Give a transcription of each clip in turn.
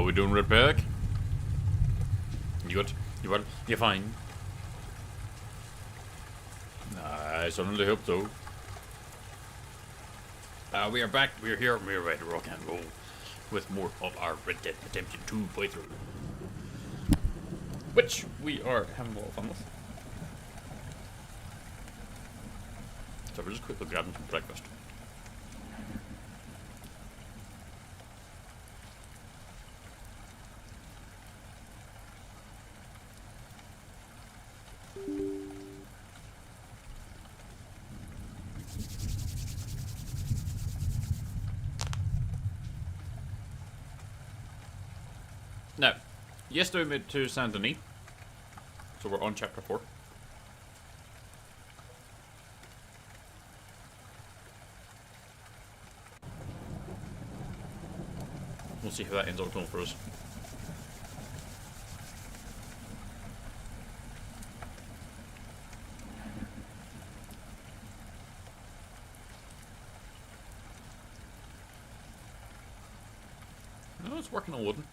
We doing red pack? You good? You well? You're fine. I certainly hope so. We are back. We're here. We're ready to rock and roll with more of our Red Dead Redemption 2 playthrough, which we are having a lot of fun with. So we're just quickly grabbing some breakfast. Now, yesterday we made it to Saint Denis, so we're on chapter 4. We'll see how that ends up going for us. No, it's working on wooden.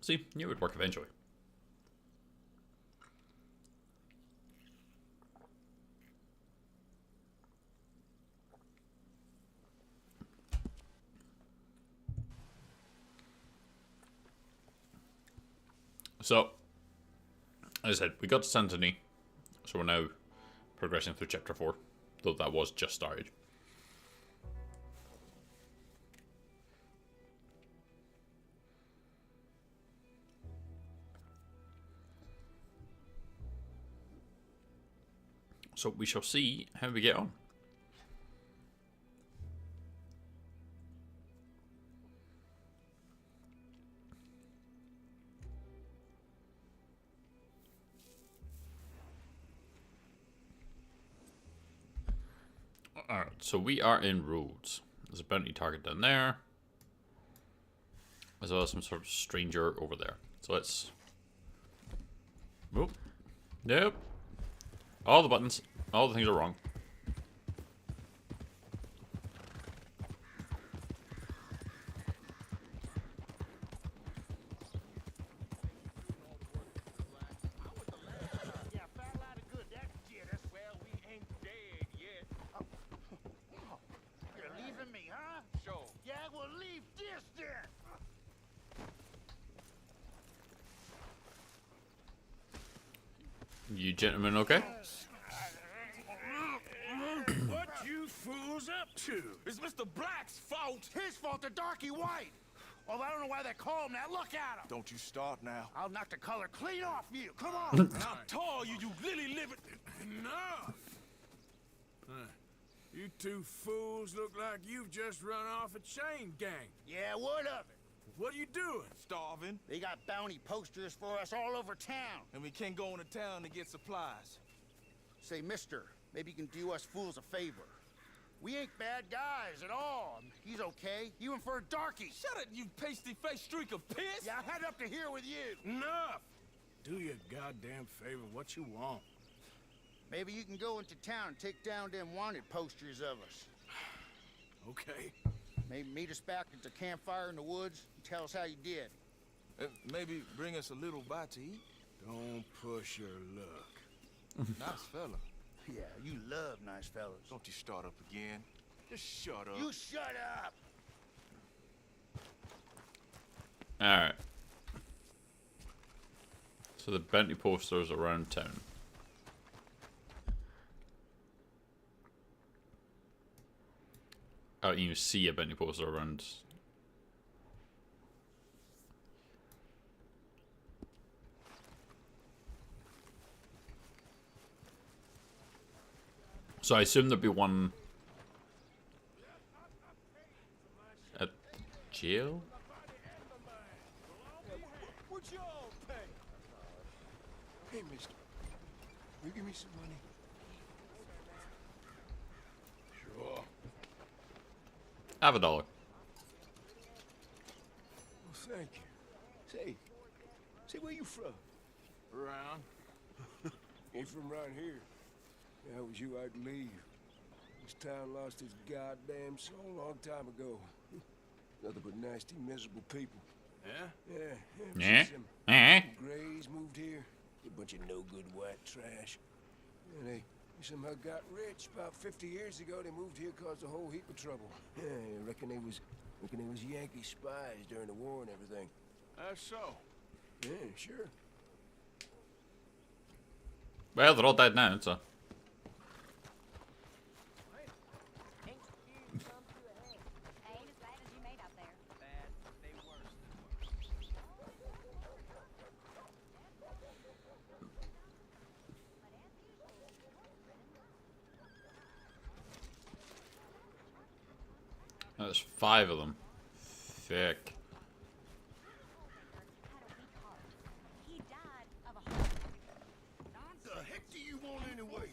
See, knew it would work eventually. So, as I said, we got to Saint Denis, so we're now progressing through chapter 4, though that was just started. So we shall see how we get on. Alright, so we are in Rhodes. There's a bounty target down there, as well as some sort of stranger over there. So let's... Nope. Nope. All the buttons. All the things are wrong. You gentlemen okay? What you fools up to? It's Mr. Black's fault. His fault, the darky white. Well, I don't know why they call him that. Look at him. Don't you start now. I'll knock the color clean off you. Come on. And I'll tell you, you lily livered. Enough. You two fools look like you've just run off a chain gang. Yeah, what of it? What are you doing? Starving. They got bounty posters for us all over town. And we can't go into town to get supplies. Say, mister, maybe you can do us fools a favor. We ain't bad guys at all. He's okay. Even for a darky. Shut it, you pasty-faced streak of piss! Yeah, I had up to here with you. Enough! Do your goddamn favor what you want. Maybe you can go into town and take down them wanted posters of us. Okay. Maybe meet us back at the campfire in the woods and tell us how you did. Maybe bring us a little bite to eat. Don't push your luck. Nice fella. Yeah, you love nice fellas. Don't you start up again. Just shut up. You shut up! Alright. So the bounty posters around town. I don't even see a bounty poster around. So I assume there'd be one at the jail? What y'all pay? Hey, mister. Will you give me some money? Sure. Have $1. Well, thank you. Say, where you from? Around. Ain't from around here. If that was you, I'd leave. This town lost its goddamn soul a long time ago. Nothing but nasty, miserable people. Yeah? Yeah? Some Eh? Grays moved here. A bunch of no-good white trash. And they somehow got rich. About 50 years ago, they moved here, caused a whole heap of trouble. Yeah, I reckon they was Yankee spies during the war and everything. That's so? Yeah, sure. Well, they're all dead now, so. There's 5 of them. Thick. The heck do you want anyway?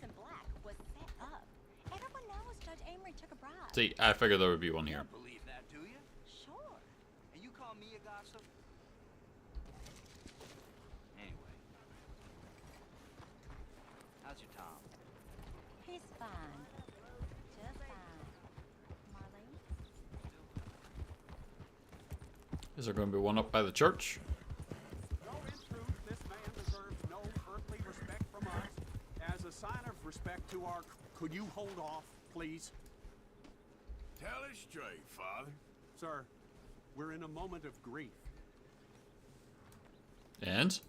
See, I figured there would be one here. Believe that, do you? Sure. And you call me a gossip? Anyway. How's your Tom? He's fine. Just fine. Marlene? Is there going to be one up by the church? No, in truth, this man deserves no earthly respect from us. As a sign of respect to our... Could you hold off, please? Tell it straight, Father. Sir, we're in a moment of grief. And?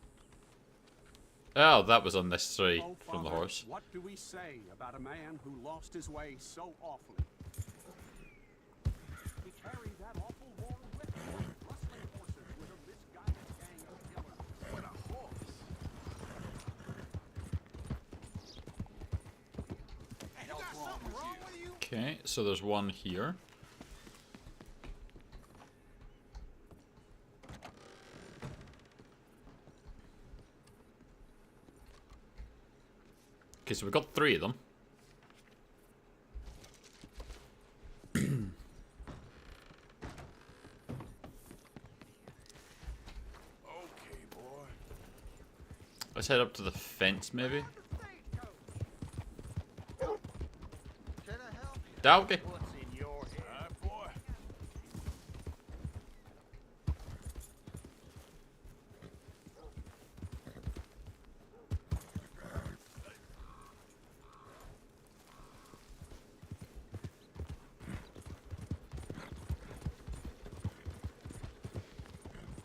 Oh, that was unnecessary Oh, from the Father, horse. what do we say about a man who lost his way so awfully? He carried that awful war with him, rustling horses with a misguided gang of killers. What a horse. Hey, you got something wrong with you? Okay, so there's one here. Okay, so we've got 3 of them. Okay, boy. Let's head up to the fence, maybe. Can I help you? Yeah, okay. What's in your head? All right, boy.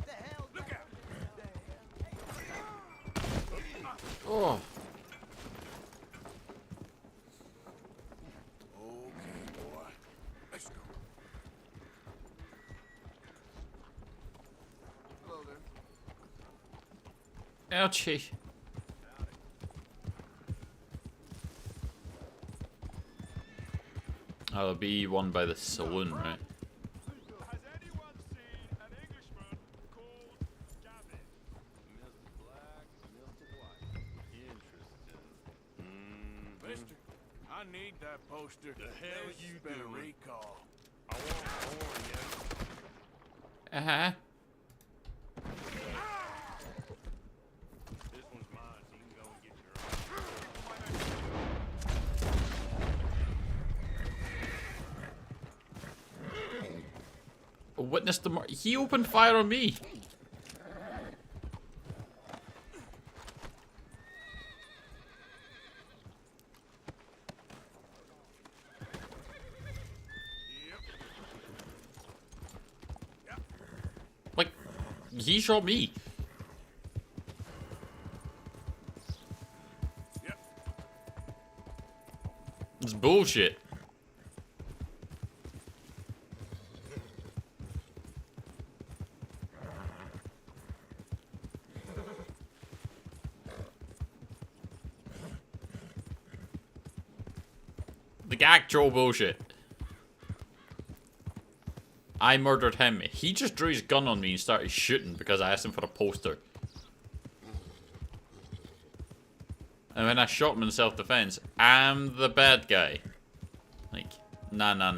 The hell? Look out. Oh, Okay, boy. Let's go. Hello there. ouchie. Oh, there'll be one by the saloon, right? Has anyone seen an Englishman called Gavin? Mr. Black, Mr. White. Interesting. Mister, I need that poster. The hell There's you been a doing? recall. I won't warn you. Uh-huh. This one's mine, so you can go and get your own. Witness the he opened fire on me. He shot me. Yep. It's bullshit. The actual bullshit. I murdered him. He just drew his gun on me and started shooting because I asked him for a poster. And when I shot him in self-defense, I'm the bad guy. Like, no. No.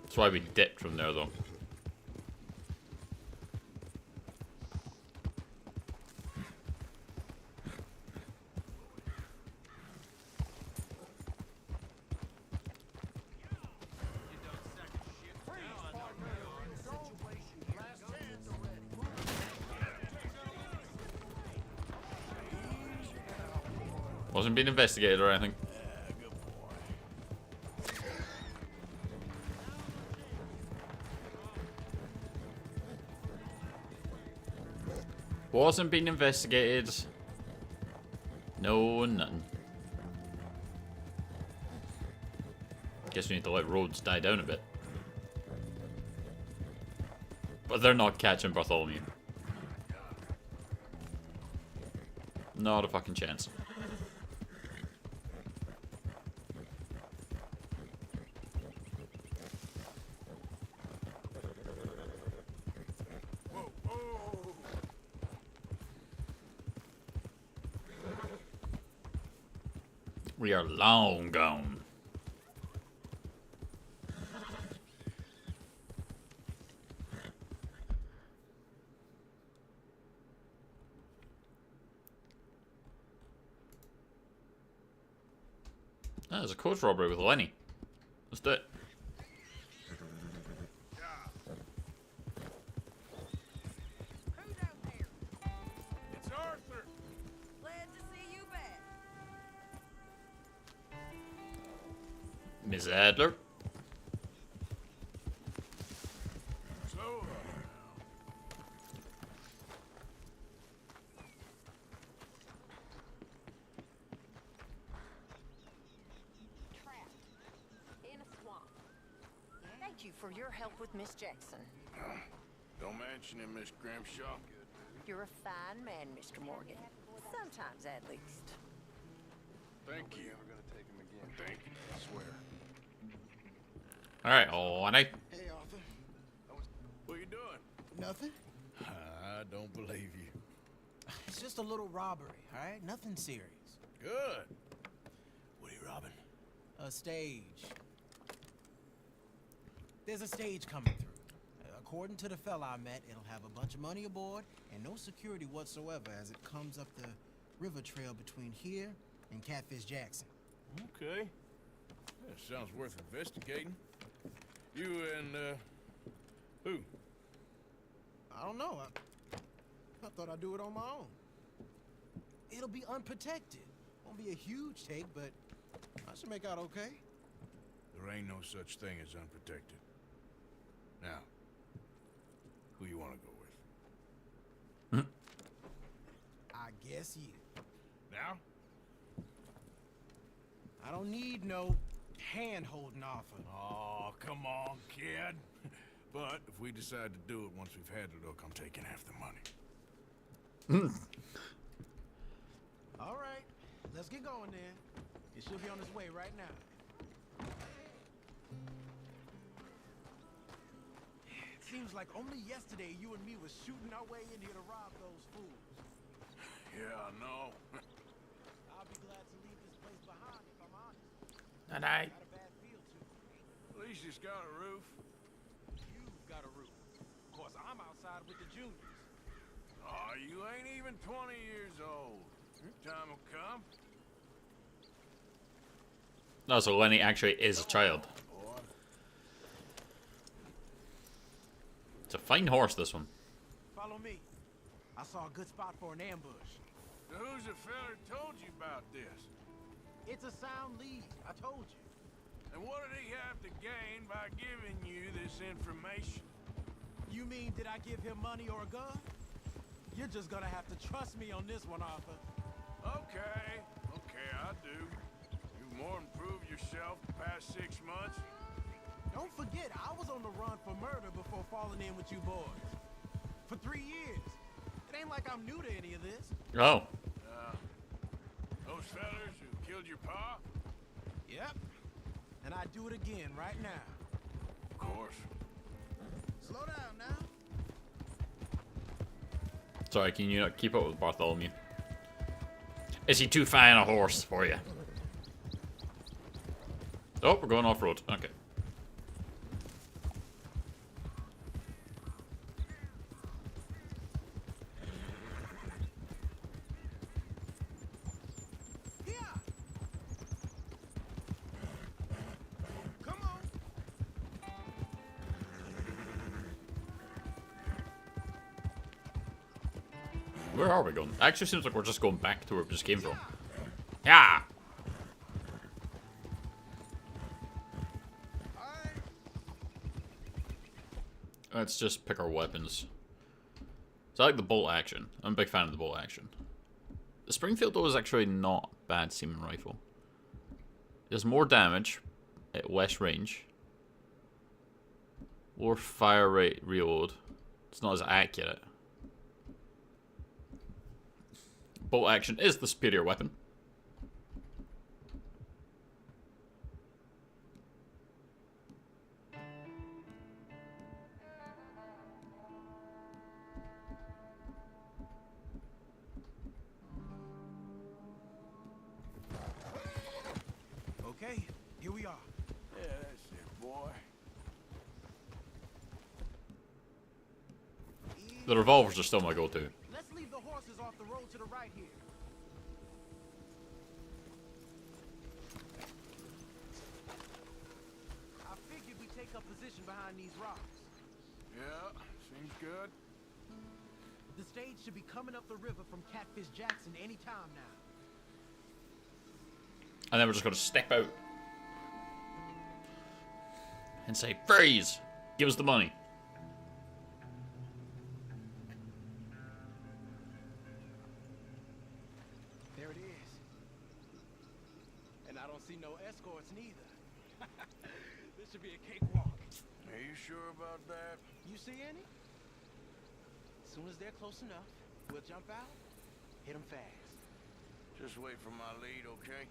That's why we dipped from there, though. Wasn't being investigated or anything. Wasn't being investigated. No, nothing. Guess we need to let roads die down a bit. But they're not catching Bartholomew. Not a fucking chance. We are long gone. Ah, there's a coach robbery with Lenny. Let's do it. Who's out there? It's Arthur. Glad to see you back. Miss Adler. So, Trapped in a swamp. Thank you for your help with Miss Jackson. don't mention it, Miss Grimshaw. You're a fine man, Mr. Morgan. Sometimes, at least. Thank you. We're gonna take him again. Thank you, I swear. Alright, Lenny. Hey, Arthur. What you doing? Nothing? I don't believe you. It's just a little robbery, all right? Nothing serious. Good. What are you robbing? A stage. There's a stage coming through. According to the fella I met, it'll have a bunch of money aboard and no security whatsoever as it comes up the river trail between here and Catfish Jackson. Okay. That sounds worth investigating. You and, who? I don't know. I thought I'd do it on my own. It'll be unprotected. Won't be a huge take, but I should make out okay. There ain't no such thing as unprotected. Now, who you want to go with? I guess you. Now? I don't need no hand-holding offer. Oh, come on, kid. But if we decide to do it once we've had a look, I'm taking half the money. All right, let's get going then. It should be on its way right now. It seems like only yesterday you and me was shooting our way in here to rob those fools. Yeah, I know. I'll be glad to leave this place behind if I'm honest. Night. Got a bad feel to it. At least it's got a roof. You've got a roof. Of course, I'm outside with the juniors. Oh, you ain't even 20 years old. Your time will come. No, so Lenny actually is a child. Boy. It's a fine horse, this one. Follow me. I saw a good spot for an ambush. So who's the feller told you about this? It's a sound lead. I told you. And what did he have to gain by giving you this information? You mean, did I give him money or a gun? You're just gonna have to trust me on this one, Arthur. Okay, I do. You've more than proved yourself the past 6 months. Don't forget, I was on the run for murder before falling in with you boys. For 3 years. It ain't like I'm new to any of this. Oh. Those fellers who killed your pa? Yep. And I do it again right now. Of course. Slow down now. Sorry, can you not keep up with Bartholomew? Is he too fine a horse for you? Oh, we're going off-road. Okay. Yeah. Come on. Where are we going? Actually seems like we're just going back to where we just came from. Yeah! Let's just pick our weapons. So I like the bolt action. I'm a big fan of the bolt action. The Springfield, though, is actually not a bad seeming rifle. It does more damage at less range. More fire rate reload. It's not as accurate. Bolt action is the superior weapon. Okay, here we are. Yeah, that's it, boy. The revolvers are still my go-to. Let's leave the horses off the road to the right here. I figured we take up position behind these rocks. Yeah, seems good. The stage should be coming up the river from Catfish Jackson any time now. And then we're just going to step out. And say, freeze! Give us the money. There it is. And I don't see no escorts neither. This should be a cakewalk. Are you sure about that? You see any? As soon as they're close enough, we'll jump out, hit them fast. Just wait for my lead, okay?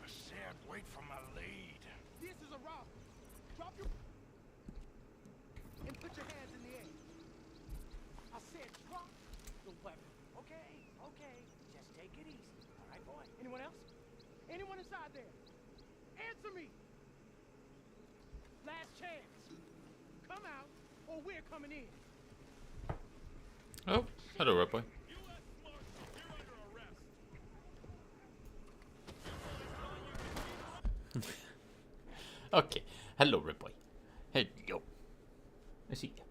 I said wait for my lead. This is a robbery. Drop your... and put your hands in the air. I said drop the weapon. Okay, okay. Just take it easy. All right, boy. Anyone else? Anyone inside there? Answer me. Last chance. Come out, or we're coming in. Oh, hello, Red Boy. U.S. Marshal, you're under arrest. Okay, hello, Red Boy. Hello. I see you.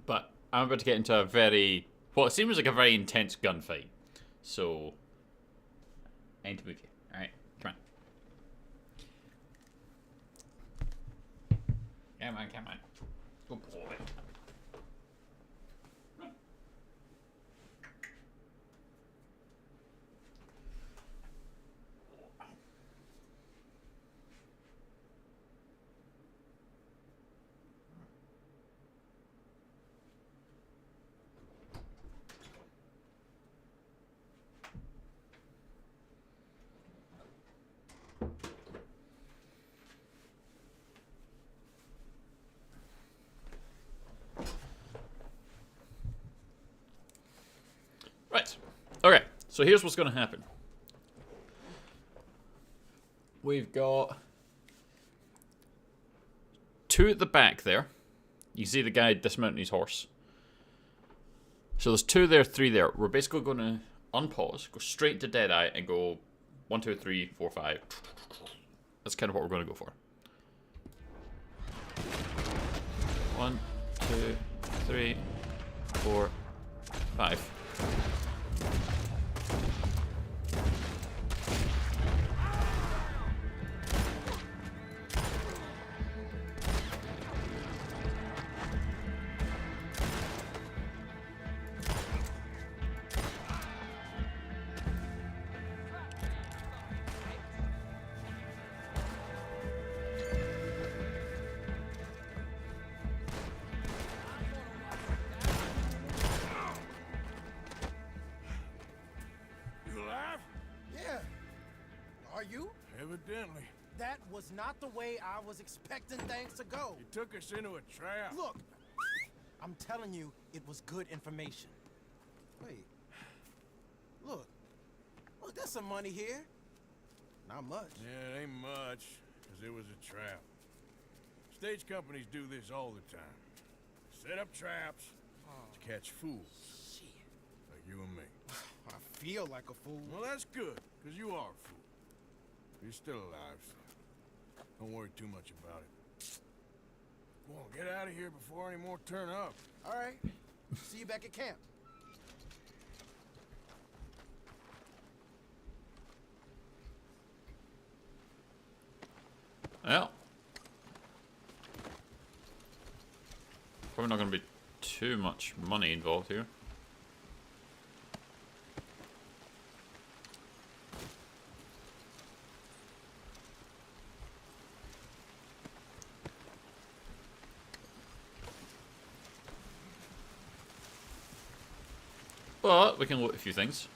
But I'm about to get into a very, well, it seems like a very intense gunfight. So, I need to move you. Alright, come on. Come on, come on. Good boy. Right. Okay, so here's what's going to happen. We've got 2 at the back there. You see the guy dismounting his horse. So there's 2 there, 3 there. We're basically going to unpause, go straight to Deadeye, and go 1, 2, 3, 4, 5. That's kind of what we're going to go for. 1, 2, 3, 4, 5. Are you? Evidently. That was not the way I was expecting things to go. You took us into a trap. Look, I'm telling you, it was good information. Wait. Look, there's some money here. Not much. Yeah, it ain't much, because it was a trap. Stage companies do this all the time. Set up traps to catch fools. Shit. Like you and me. I feel like a fool. Well, that's good, because you are a fool. You're still alive, so don't worry too much about it. Come on, get out of here before any more turn up. All right. See you back at camp. Well. Probably not going to be too much money involved here. But we can loot a few things.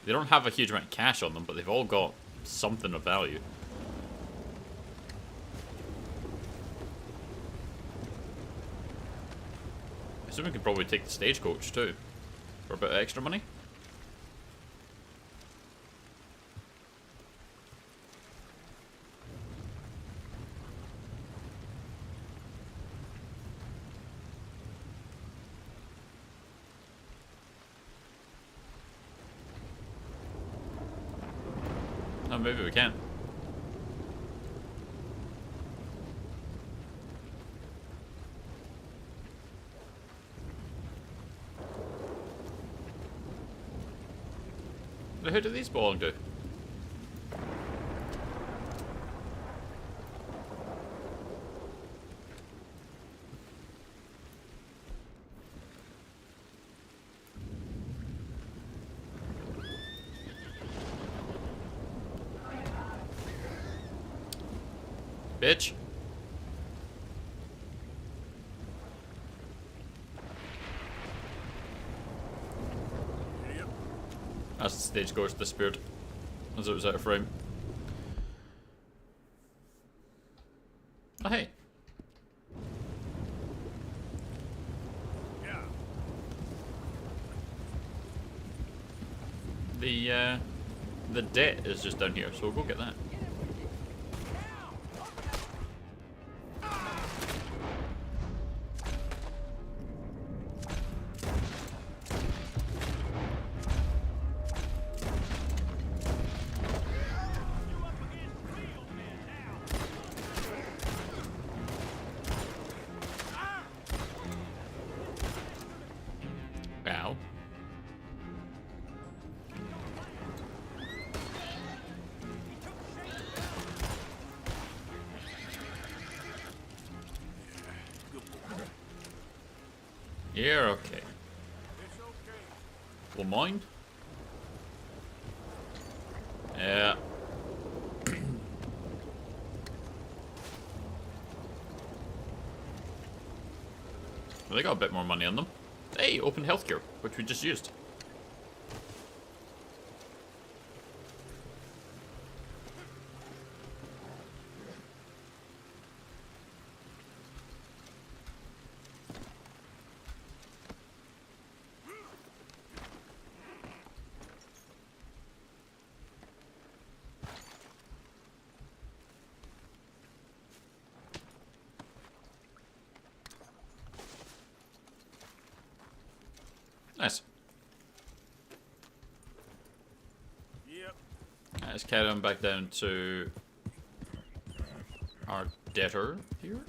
They don't have a huge amount of cash on them, but they've all got something of value. I assume we could probably take the stagecoach too, for a bit of extra money. Oh, maybe we can. Who do these belong to? Bitch. As the stagecoach disappeared, as it was out of frame. Oh hey. Yeah. The debt is just down here, so we'll go get that. Ow. You're okay. It's okay. Well, mine? Yeah. Well, they got a bit more money on them. Hey, open healthcare, which we just used. Nice. Yep. Let's carry on back down to our debtor here.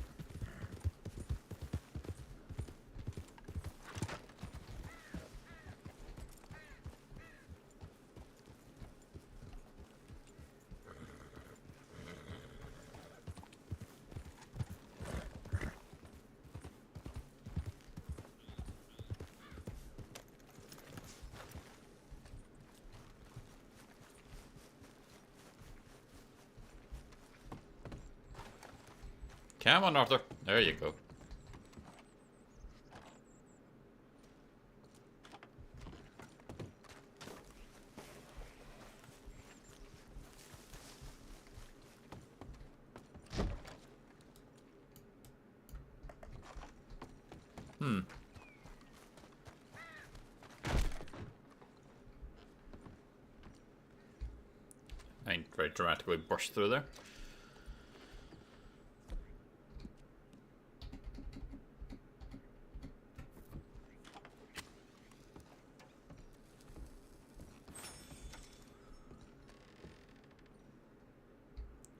Come on, Arthur. There you go. very dramatically burst through there.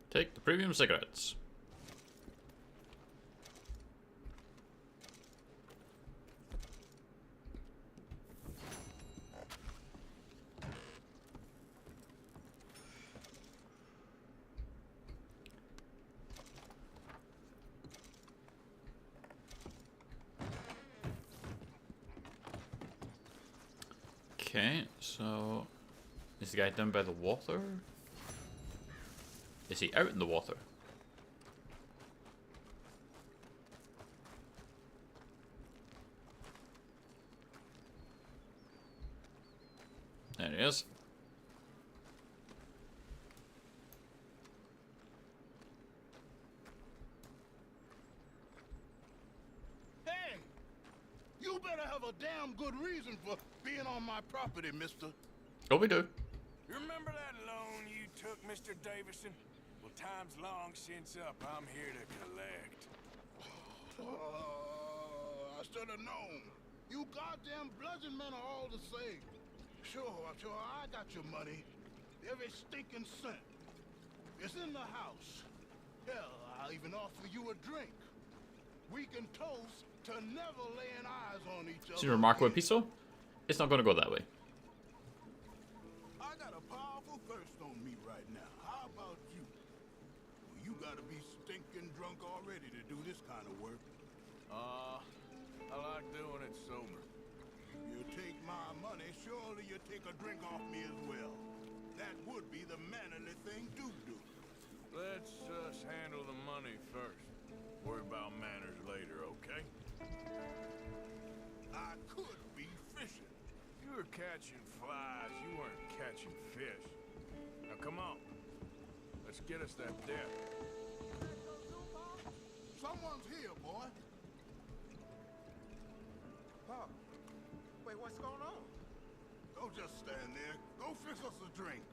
Take the premium cigarettes. Okay, so is the guy down by the water? Is he out in the water? There he is. Hey! You better have a damn good reason for being on my property, mister. Oh, we do. You remember that loan you took, Mr. Davison? Well, time's long since up. I'm here to collect. I should have known. You goddamn bludgeon men are all the same. Sure, I got your money. Every stinking cent. It's in the house. Hell, I'll even offer you a drink. We can toast to never laying eyes on each other. See the remarkable episode? It's not going to go that way. I got a powerful thirst on me right now. How about you? Well, you gotta be stinking drunk already to do this kind of work. I like doing it sober. You take my money, surely you take a drink off me as well. That would be the mannerly thing to do. Let's handle the money first. Worry about manners later, okay? I could be fishing. You were catching flies, you weren't catching fish. Now come on. Let's get us that debt. Someone's here, boy. Pop, wait, what's going on? Don't just stand there. Go fix us a drink.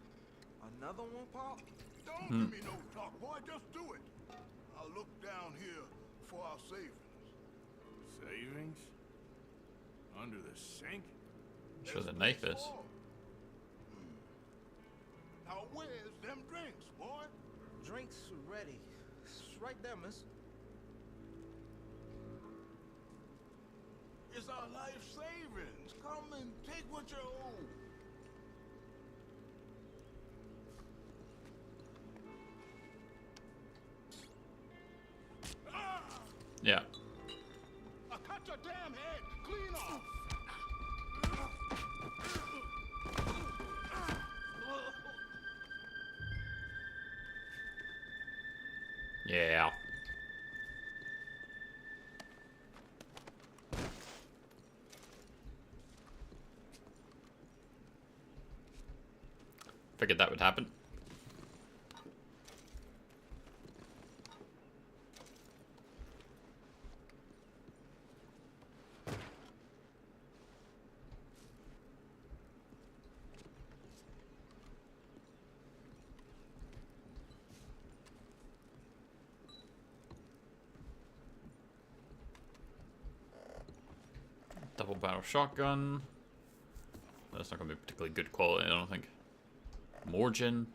Another one, Pop? Don't give me no talk, boy. Just do it. I'll look down here for our savings. Savings? Under the sink? Sure the knife is. Now where's them drinks, boy? Drinks ready. It's right there, miss. It's our life savings. Come and take what you owe. Yeah. I cut your damn head clean off. Yeah. Figured that would happen. Double barrel shotgun. That's not going to be particularly good quality, I don't think. More gin.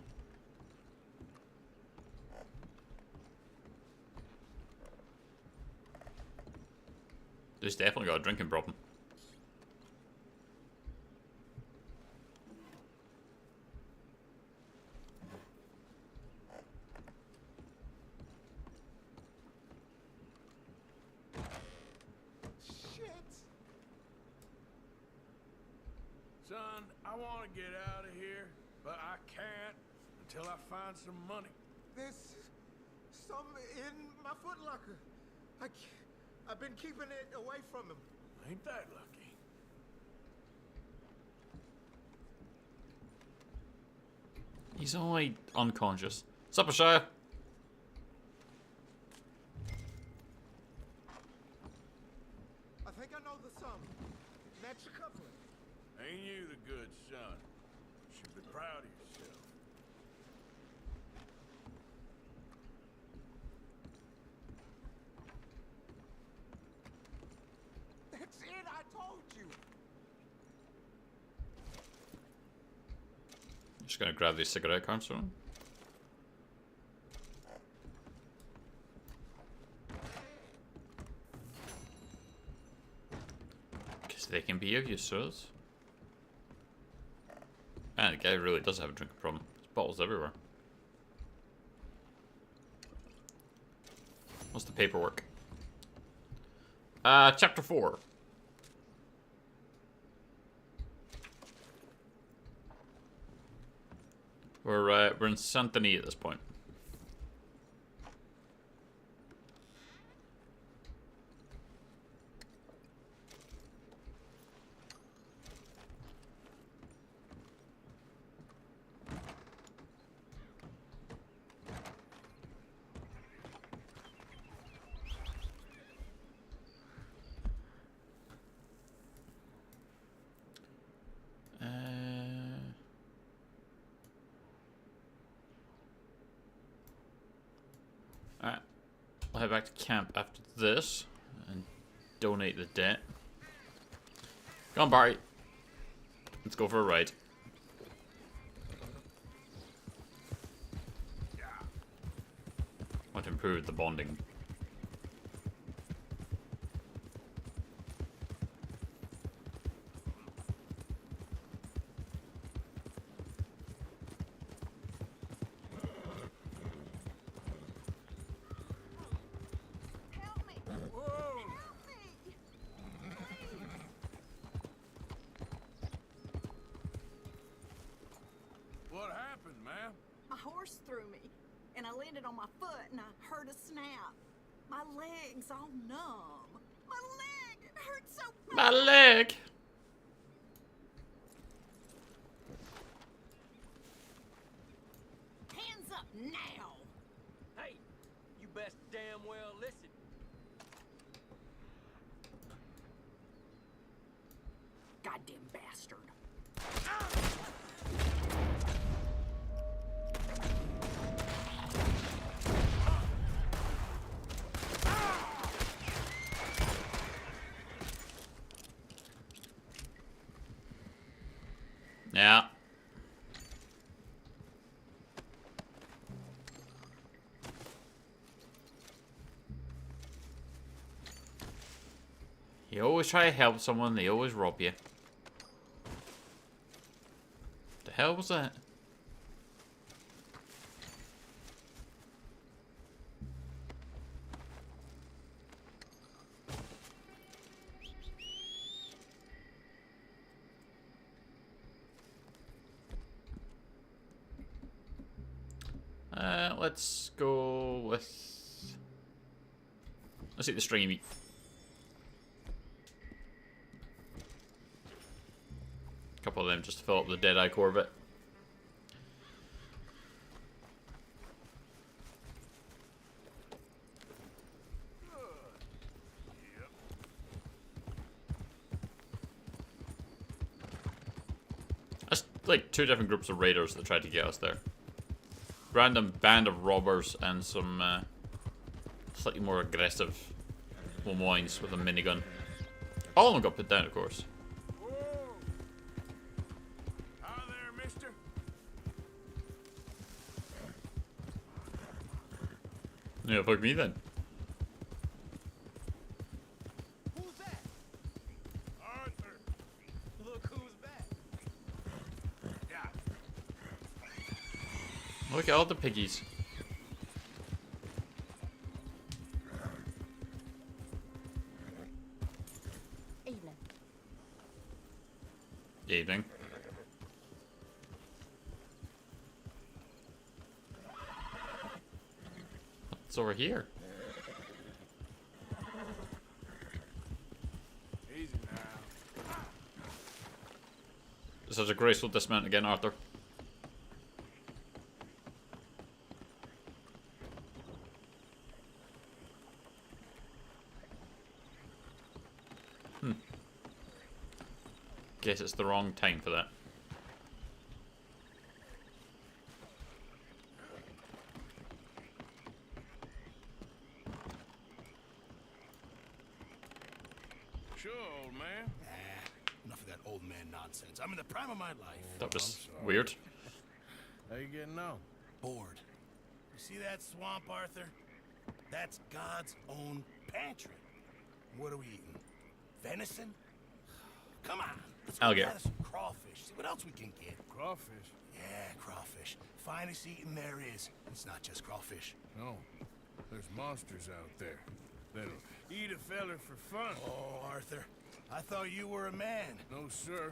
This definitely got a drinking problem. Son, I want to get out of here, but I can't until I find some money. There's some in my footlocker. I've been keeping it away from him. Ain't that lucky? He's only unconscious. Supper Shire. I think I know the sum. That's your couplet. Ain't you the good son? You should be proud of yourself. Just gonna grab these cigarette cards from him. Because they can be of use to us. And the guy really does have a drinking problem. There's bottles everywhere. What's the paperwork? Chapter 4. We're in Saint Denis at this point. Alright. I'll head back to camp after this and donate the debt. Come on, Barry. Let's go for a ride. Want to improve the bonding. Help me! Whoa! Help me! What happened, ma'am? A horse threw me, and I landed on my foot, and I heard a snap. My leg's all numb. My leg! It hurts so bad! My leg! Hands up now! Hey, you best damn well listen. Goddamn bastard. Yeah. You always try to help someone, they always rob you. The hell was that? Let's go with... Let's eat the stringy meat. A couple of them just to fill up the Deadeye core bit. That's like two different groups of raiders that tried to get us there. Random band of robbers and some slightly more aggressive Lemoynes with a minigun. All of them got put down, of course. Whoa! Hi there, mister. Yeah, fuck me then. Who's that? Arthur. Look who's back. Yeah. Look at all the piggies. Evening. Evening. What's over here? Easy now. Such a graceful dismount again, Arthur. Guess it's the wrong time for that. Sure, old man. Enough of that old man nonsense. I'm in the prime of my life. That was weird. How you getting on? Bored. You see that swamp, Arthur? That's God's own pantry. What are we eating? Venison? Come on. Let's go Alligator. gather some crawfish. See what else we can get. Crawfish? Yeah, crawfish. Finest eating there is. It's not just crawfish. No. There's monsters out there that'll eat a feller for fun. Oh, Arthur. I thought you were a man. No, sir.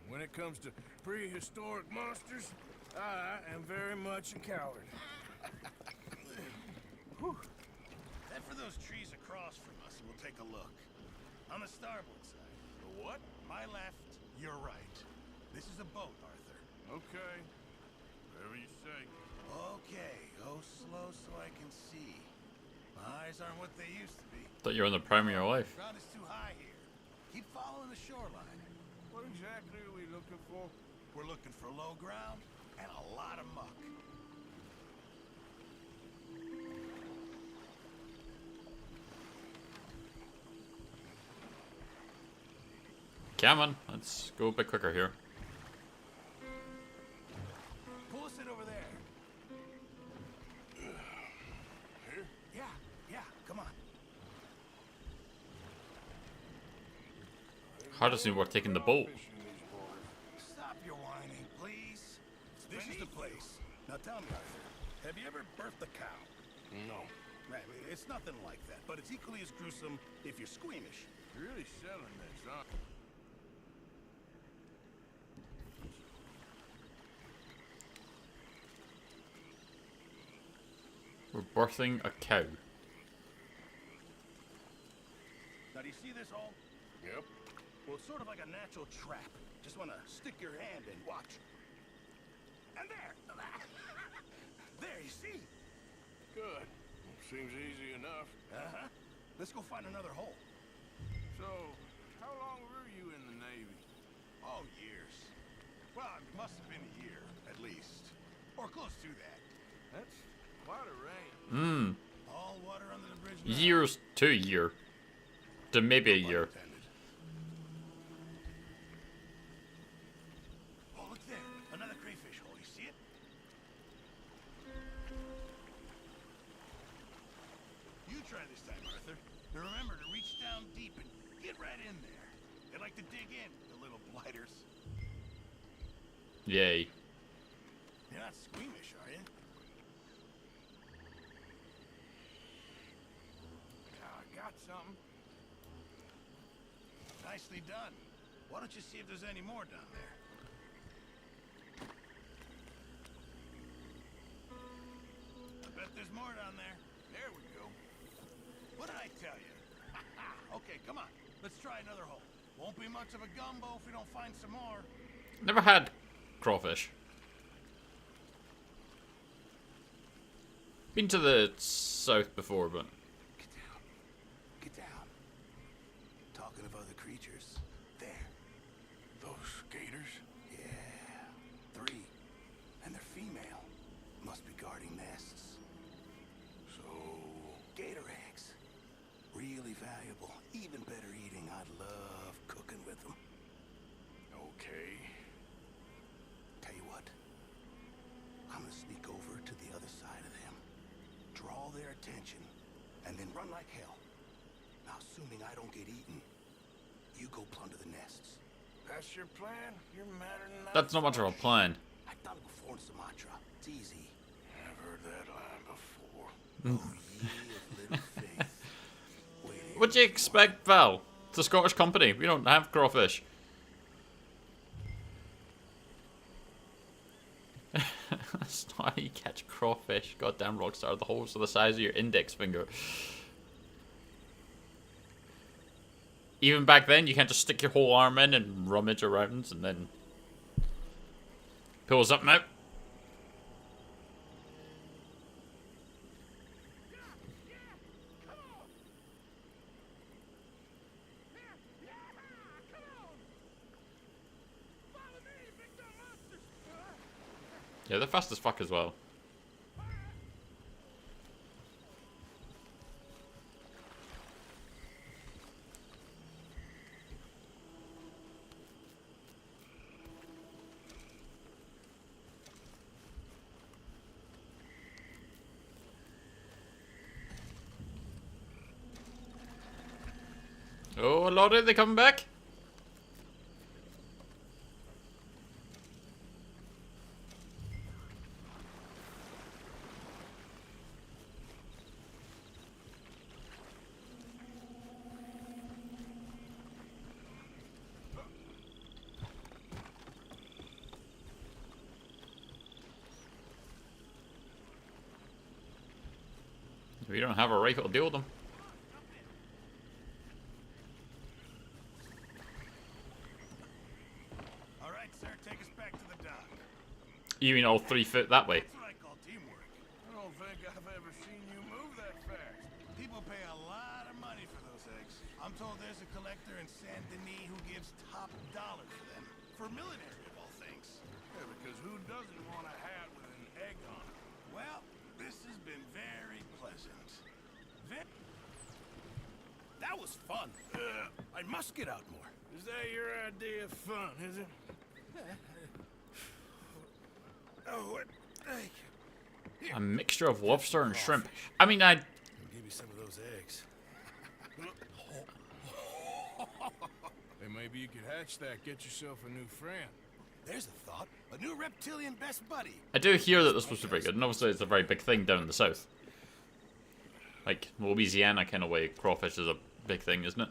When it comes to prehistoric monsters, I am very much a coward. Head for those trees across from us and we'll take a look. On the starboard side. The what? My left, your right. This is a boat, Arthur. Okay. Whatever you say. Okay, go slow so I can see. My eyes aren't what they used to be. Thought you were in the prime of your life. Ground is too high here. Keep following the shoreline. What exactly are we looking for? We're looking for low ground and a lot of muck. Come on, let's go a bit quicker here. Pull us in over there. Here? Yeah, come on. Hardest thing worth taking the boat. Fish in these waters. Stop your whining, please. This is the place. Now tell me, Arthur, have you ever birthed a cow? No. Right, it's nothing like that, but it's equally as gruesome if you're squeamish. You're really selling this, huh? We're birthing a cow. Now, do you see this hole? Yep. Well, it's sort of like a natural trap. Just want to stick your hand in. Watch. And there. There, you see? Good. Seems easy enough. Uh-huh. Let's go find another hole. So, how long were you in the Navy? Oh, years. Well, it must have been a year, at least. Or close to that. That's quite a range. All water under the bridge now. Years to a year. To maybe a year. Intended. Oh, look there. Another crayfish hole. You see it? You try this time, Arthur. And remember to reach down deep and get right in there. They like to dig in, the little blighters. Yay. You're not squeamish, are you? I got something. Nicely done. Why don't you see if there's any more down there? I bet there's more down there. There we go. What did I tell you? Okay, come on. Let's try another hole. Won't be much of a gumbo if we don't find some more. Never had crawfish. Been to the south before, but Get down. Get down. Talking of other creatures. There. Those gators? Yeah. 3. And they're female. Must be guarding nests. So, Gator eggs. Really valuable. Even better eating. I'd love cooking with them. okay. Tell you what. I'm gonna sneak over to the other side of them. Draw their attention. And then run like hell. Now, assuming I don't get eaten, you go plunder the nests. That's your plan? You're madder than that. that's not much of a plan. I've done it before in Sumatra. It's easy. I've heard that line before. Oh, ye of little faith. Wait What do you expect, Val? It's a Scottish company. We don't have crawfish. That's not how you catch crawfish. Goddamn rockstar. The holes are the size of your index finger. Even back then, you can't just stick your whole arm in and rummage around and then pull something out. Yeah, they're fast as fuck as well. Oh, Lord, are they coming back? We don't have a rifle to deal with them. All right, sir, take us back to the dock. You mean all 3 foot that way? That's what I call teamwork. I don't think I've ever seen you move that fast. People pay a lot of money for those eggs. I'm told there's a collector in Saint Denis who gives top dollar for them. For military, of all things. Yeah, because who doesn't want a hat with an egg on it? Well, this has been very pleasant. That was fun. I must get out more. Is that your idea of fun, is it? Oh, what? Thank you. A mixture of lobster and shrimp. I mean, I... I'll give you some of those eggs. Hey, maybe you could hatch that, get yourself a new friend. There's a thought. A new reptilian best buddy. I do hear that this was very good, and obviously it's a very big thing down in the south. Like, Louisiana kind of way, crawfish is a big thing, isn't it?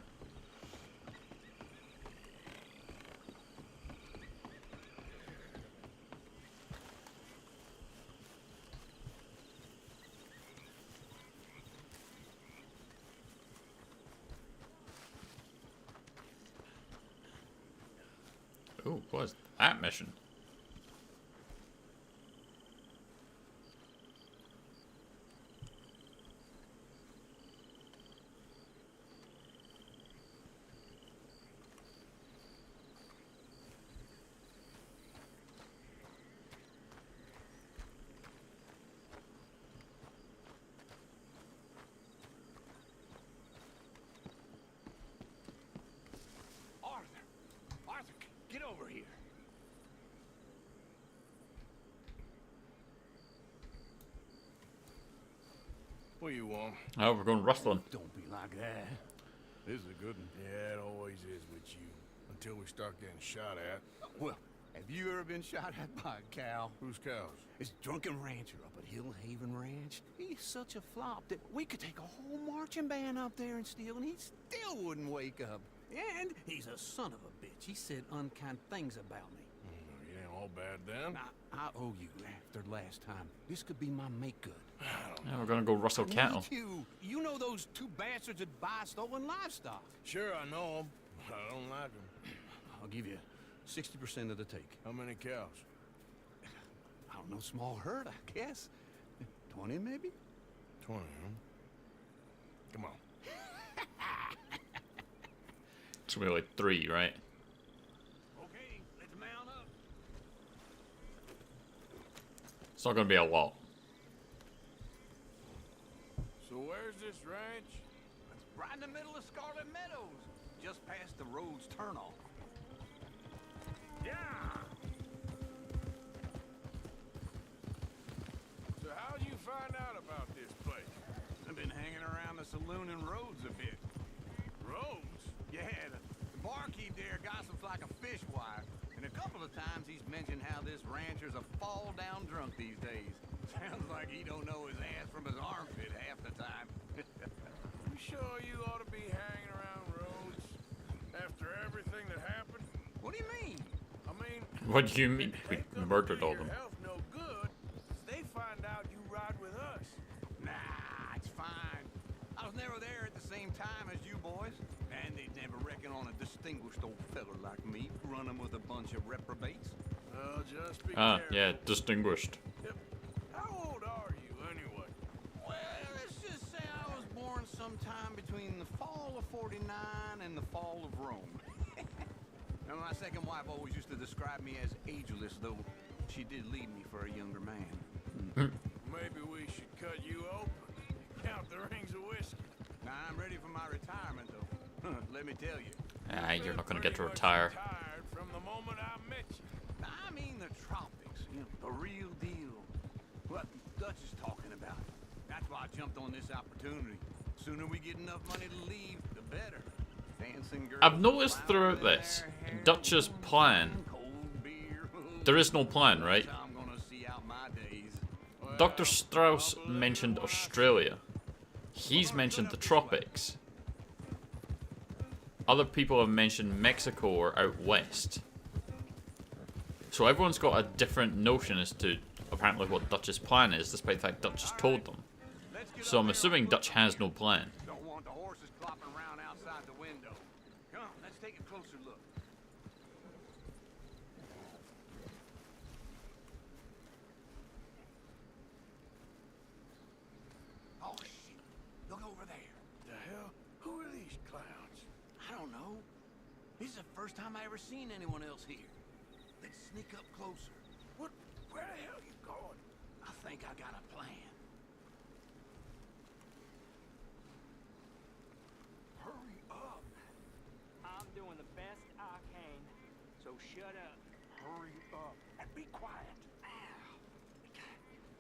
Ooh, what is that mission? Arthur, get over here. What do you want? Oh, we're going rustling. Don't be like that. This is a good one. Yeah, it always is with you. Until we start getting shot at. Well, have you ever been shot at by a cow? Whose cows? This drunken rancher up at Hill Haven Ranch. He's such a flop that we could take a whole marching band up there and steal, and he still wouldn't wake up. And he's a son of a bitch. He said unkind things about me. You ain't all bad then. I owe you after last time. This could be my make good. Yeah, we're gonna go rustle cattle. You know those two bastards that buy stolen livestock. Sure, I know them. I don't like them. I'll give you 60% of the take. How many cows? I don't know, small herd, I guess. 20 maybe? 20, huh? Come on. It's gonna be like 3, right? Okay, let's mount up. It's not gonna be a lot. So where's this ranch? It's right in the middle of Scarlet Meadows, just past the road's turnoff. Yeah! So how'd you find out about this place? I've been hanging around the saloon and roads a bit. Roads? Yeah, the barkeep there gossips like a fishwife. And a couple of times he's mentioned how this rancher's a fall-down drunk these days. Sounds like he don't know his ass from his armpit half the time. You sure you ought to be hanging around roads after everything that happened? What do you mean? I mean, What do you mean? We ain't gonna murdered do all your them. health no good if they find out you ride with us. Nah, it's fine. I was never there at the same time as you boys. And they'd never reckon on a distinguished old feller like me running with a bunch of reprobates. Well, just be Ah, careful. yeah, distinguished. Yep. How old are you, anyway? Well, let's just say I was born sometime between the fall of '49 and the fall of Rome. And my second wife always used to describe me as ageless, though she did leave me for a younger man. Maybe we should cut you open. Count the rings of whiskey. Now, I'm ready for my retirement, though. Let me tell you. Ah, you're not gonna get to Pretty much retire. retired from the moment I met you. I mean the tropics, the real deal. What Dutch is talking about. That's why I jumped on this opportunity. Sooner we get enough money to leave, the better. Dancing girls I've noticed throughout flowers in this, their hair, Dutch's plan, cold beer. there is no plan, right? I'm gonna see out my days. Dr. Strauss mentioned Australia. He's mentioned the tropics. Other people have mentioned Mexico or out west. So everyone's got a different notion as to apparently what Dutch's plan is, despite the fact Dutch has told them. So I'm assuming Dutch has no plan. Don't want the horses clopping around outside the window. Come on, let's take a closer look. Oh shit! Look over there. The hell? Who are these clowns? I don't know. This is the first time I ever seen anyone else here. Let's sneak up closer. What? Where the hell are you going? I think I got a plan. Hurry up. I'm doing the best I can, so shut up. Hurry up. And be quiet. Ow.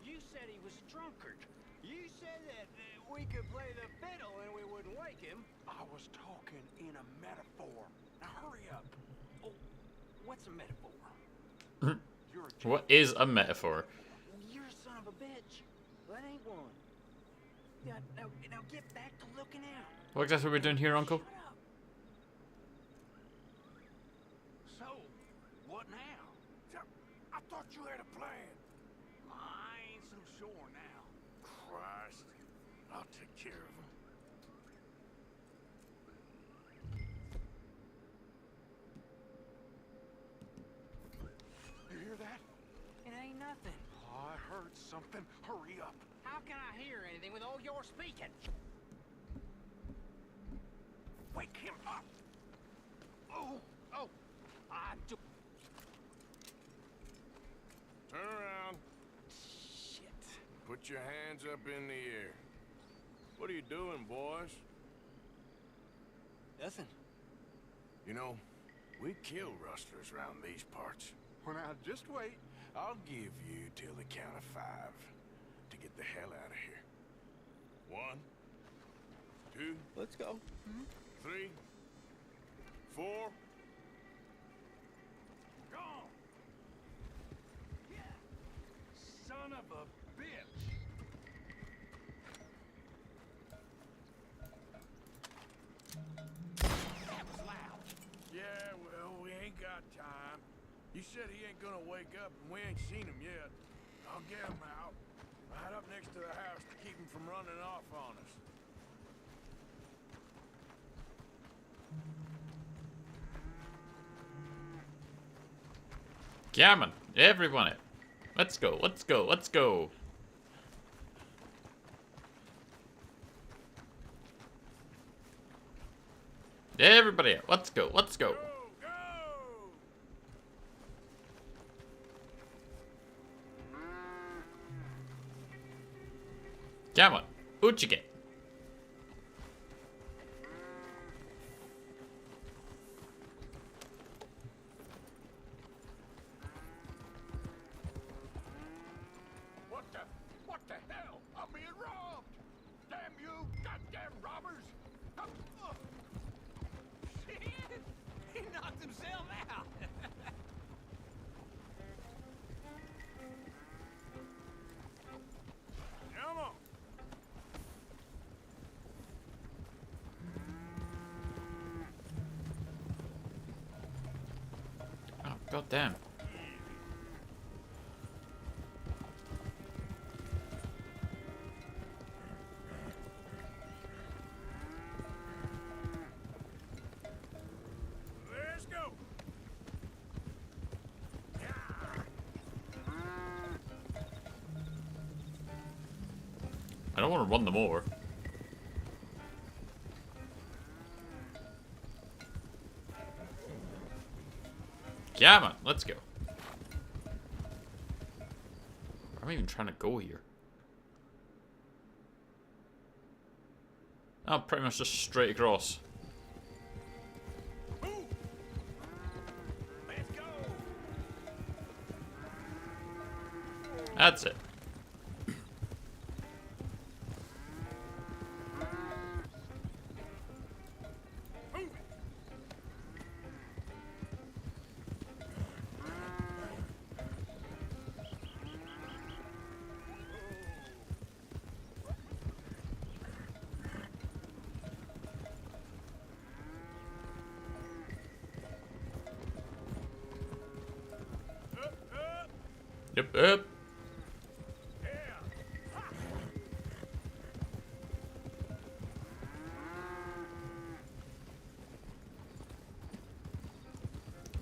You said he was a drunkard. You said that we could play the fiddle and we wouldn't wake him. I was talking in a metaphor. Now hurry up. Oh, what's a metaphor? You're a What is a metaphor? You're a son of a bitch. That ain't one. Now get back to looking out. What exactly are we doing here, Uncle? Shut up. So, what now? I thought you had a plan. I ain't so sure now. Christ. I'll take care of him. You hear that? It ain't nothing. Oh, I heard something. Hurry up. How can I hear anything with all your speaking? Wake him up. Oh, I do. Turn around. Shit. Put your hands up in the air. What are you doing, boys? Nothing. You know, we kill rustlers around these parts. Well, now, just wait. I'll give you till the count of 5 to get the hell out of here. 1, 2, Let's go. 3, 4. Go! Yeah. Son of a bitch! That was loud. Yeah, well, we ain't got time. You said he ain't gonna wake up, and we ain't seen him yet. I'll get him out. Right up next to the house to keep him from running off on us. Gammon, everyone, let's go, let's go, let's go. Everybody, let's go, let's go. Go, go! Gammon, what you get? What the hell? I'm being robbed! Damn you, goddamn robbers! Shit! He knocked himself out. Come on! Oh, goddamn. Let's go! I don't want to run them over. Gammon, let's go. Where am I even trying to go here? Oh, pretty much just straight across. Let's go! That's it. Move it! Yep, yep.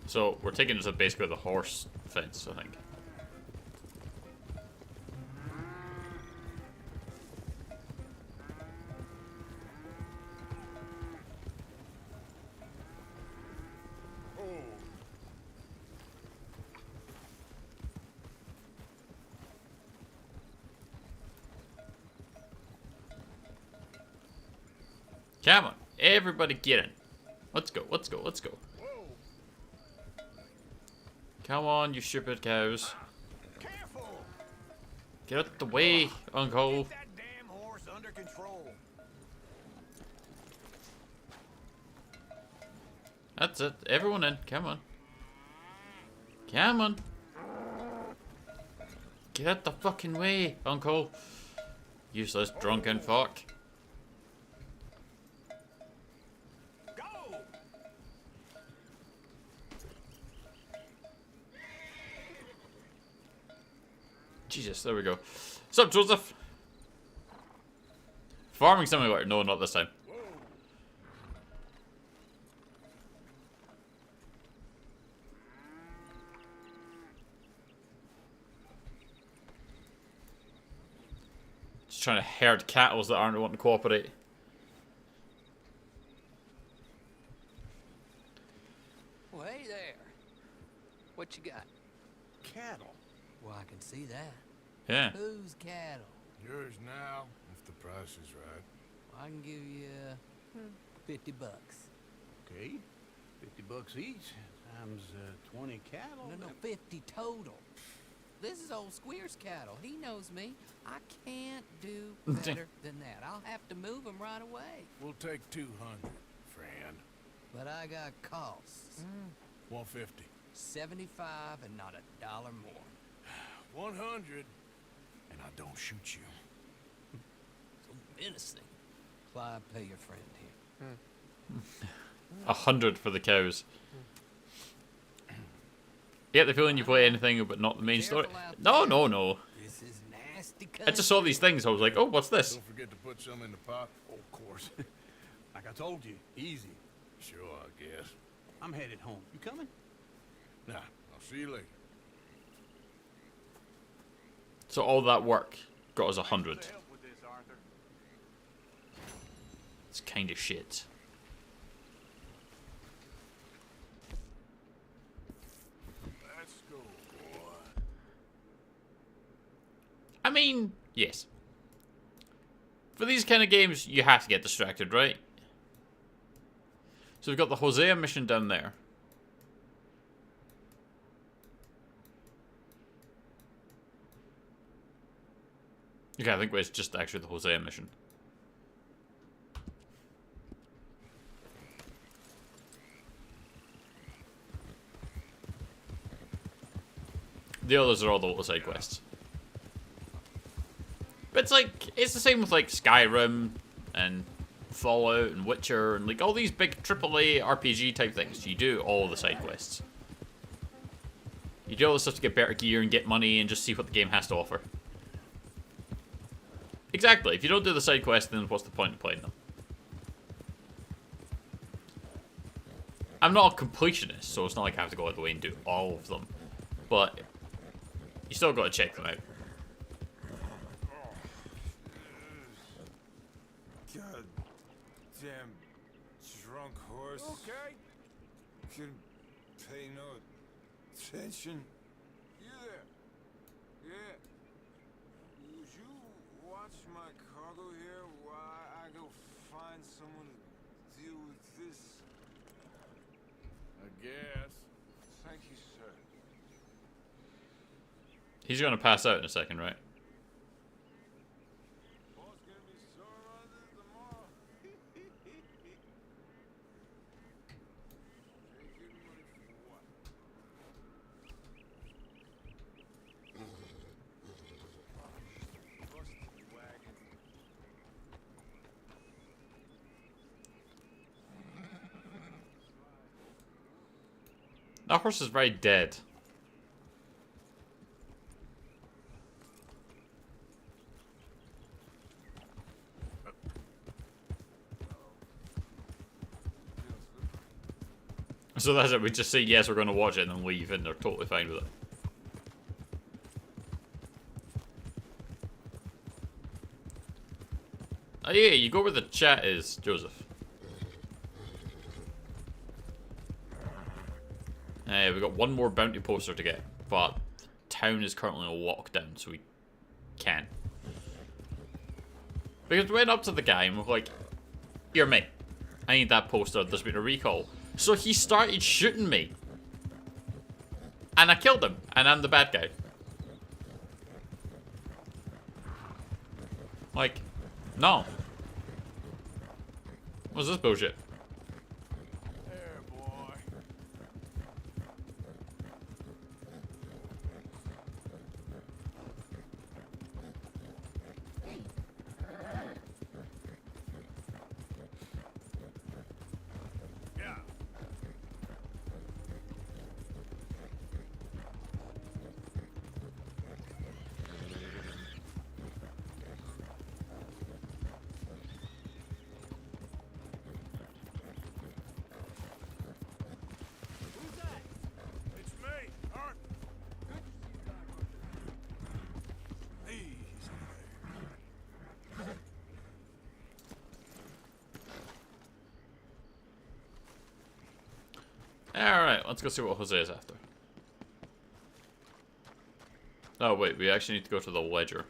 So we're taking it to basically the horse fence, I think. Come on, everybody get in. Let's go, let's go, let's go. Come on, you stupid cows. Careful! Get out the way, Uncle. Get that damn horse under control. That's it. Everyone in. Come on. Come on. Get out the fucking way, Uncle. Useless drunken fuck. Go! Jesus, there we go. What's up, Joseph? Farming simulator. No, not this time. Just trying to herd cattle that aren't wanting to cooperate. Well, hey there. What you got? Cattle. Well, I can see that. Yeah. Whose cattle? Yours now, if the price is right. Well, I can give you $50. Okay. $50 each times 20 cattle. No, 50 total. This is old Squeer's cattle. He knows me. I can't do better than that. I'll have to move him right away. We'll take 200, friend. But I got costs. 150. 75 and not a dollar more. 100, and I don't shoot you. So menacing. Clyde, pay your friend here. 100 for the cows. You get the feeling you play anything but not the main story. No, no, no. This is nasty country. I just saw these things. I was like, oh, what's this? Don't forget to put some in the pot. Oh, of course. Like I told you, easy. Sure, I guess. I'm headed home. You coming? Nah, I'll see you later. So all that work got us 100. Thanks for the help with this, Arthur. It's kind of shit. Let's go, boy. I mean, yes. For these kind of games, you have to get distracted, right? So we've got the Hosea mission down there. Okay, I think it's just actually the Hosea mission. The others are all the little side quests. But it's like, it's the same with like Skyrim and Fallout and Witcher and like all these big AAA RPG type things. You do all the side quests. You do all the stuff to get better gear and get money and just see what the game has to offer. Exactly. If you don't do the side quests, then what's the point of playing them? I'm not a completionist, so it's not like I have to go out of the way and do all of them. But you still got to check them out. God damn drunk horse. Okay. Couldn't pay no attention. You there? Yeah. Would you watch my cargo here while I go find someone to deal with this? I guess. Thank you, sir. He's going to pass out in a second, right? Boss gonna be sore on this tomorrow. Take your money for what? Busted wagon. That horse is very dead. So that's it. We just say yes, we're going to watch it, and then leave, and they're totally fine with it. Oh yeah, you go where the chat is, Joseph. We got one more bounty poster to get, but the town is currently on lockdown, so we can't. Because we went up to the guy and we're like, "Here, mate, I need that poster. There's been a recall." So he started shooting me, and I killed him, and I'm the bad guy. Like, no. What's this bullshit? There, boy. Yeah. Who's that? It's me, Arthur. Good to see you, Doc. Easy Alright, let's go see what Jose is after. Oh wait, we actually need to go to the ledger.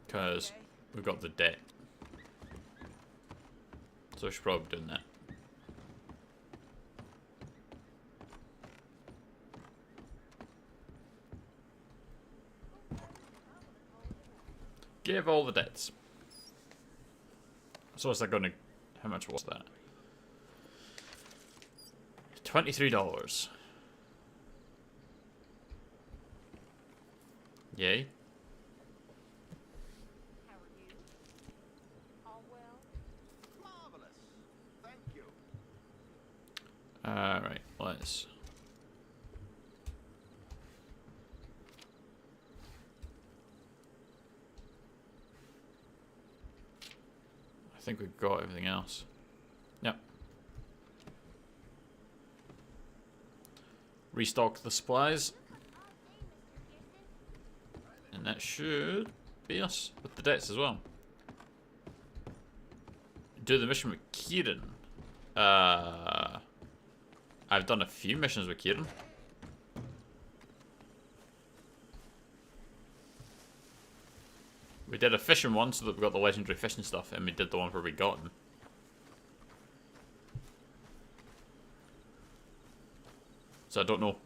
Because we've got the debt. So we should probably be doing that. Give all the debts. So what's that gonna... How much was that? $23. Yay. How are you? All well? Marvelous. Thank you. Alright, let's... I think we've got everything else. Yep. Restock the supplies. And that should be us with the debts as well. Do the mission with Kieran. I've done a few missions with Kieran. We did a fishing one so that we got the legendary fishing stuff, and we did the one where we got him. So I don't know.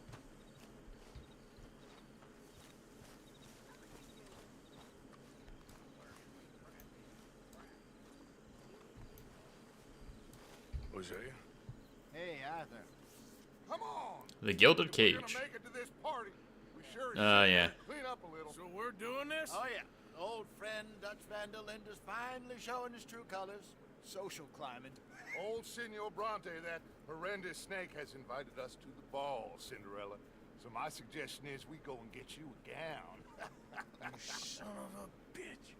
Hosea? Hey, Arthur. Come on! The Gilded We're Cage. gonna make it to this party. We sure Yeah. clean up a little. So we're doing this? Oh, yeah. Old friend Dutch Van der Linde's finally showing his true colors. Social climbing. Old Senor Bronte, that horrendous snake, has invited us to the ball, Cinderella. So my suggestion is we go and get you a gown. You son of a bitch.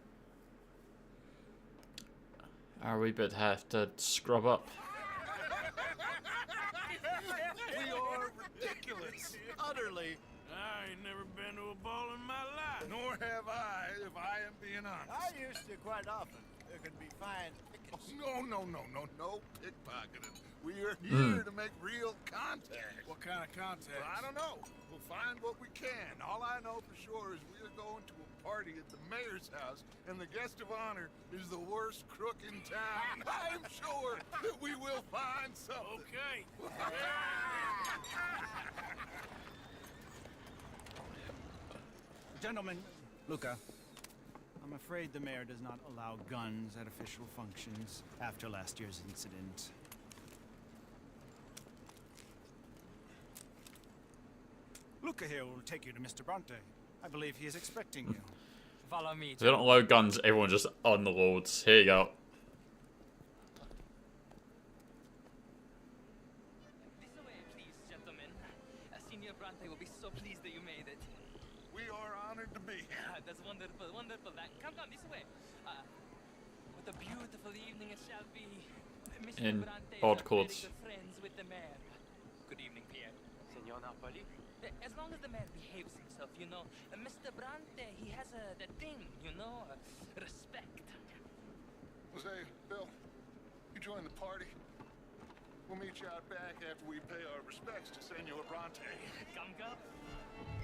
We would have to scrub up. We are ridiculous. Utterly. I ain't never been to a ball in my life. Nor have I, if I am being honest. I used to quite often. There can be fine Oh, no pickpocketing. We are here to make real contact. What kind of contact? Well, I don't know. We'll find what we can. All I know for sure is we are going to a party at the mayor's house, and the guest of honor is the worst crook in town. I'm sure that we will find something. Okay. Gentlemen, Luca, I'm afraid the mayor does not allow guns at official functions after last year's incident. Luca here will take you to Mr. Bronte. I believe he is expecting you. Follow me. If they don't allow guns, everyone just unloads. Here you go. so pleased that you made it. We are honored to be here. That's wonderful, wonderful. Come this way. What a beautiful evening it shall be. Mr. In Bronte odd is quotes. very good friends with the mayor. Good evening, Pierre. Senor Napoli? As long as the mayor behaves himself, you know. Mr. Bronte, he has that thing, you know, respect. Jose, Bill, you join the party. We'll meet you out back after we pay our respects to Senor Bronte. Come.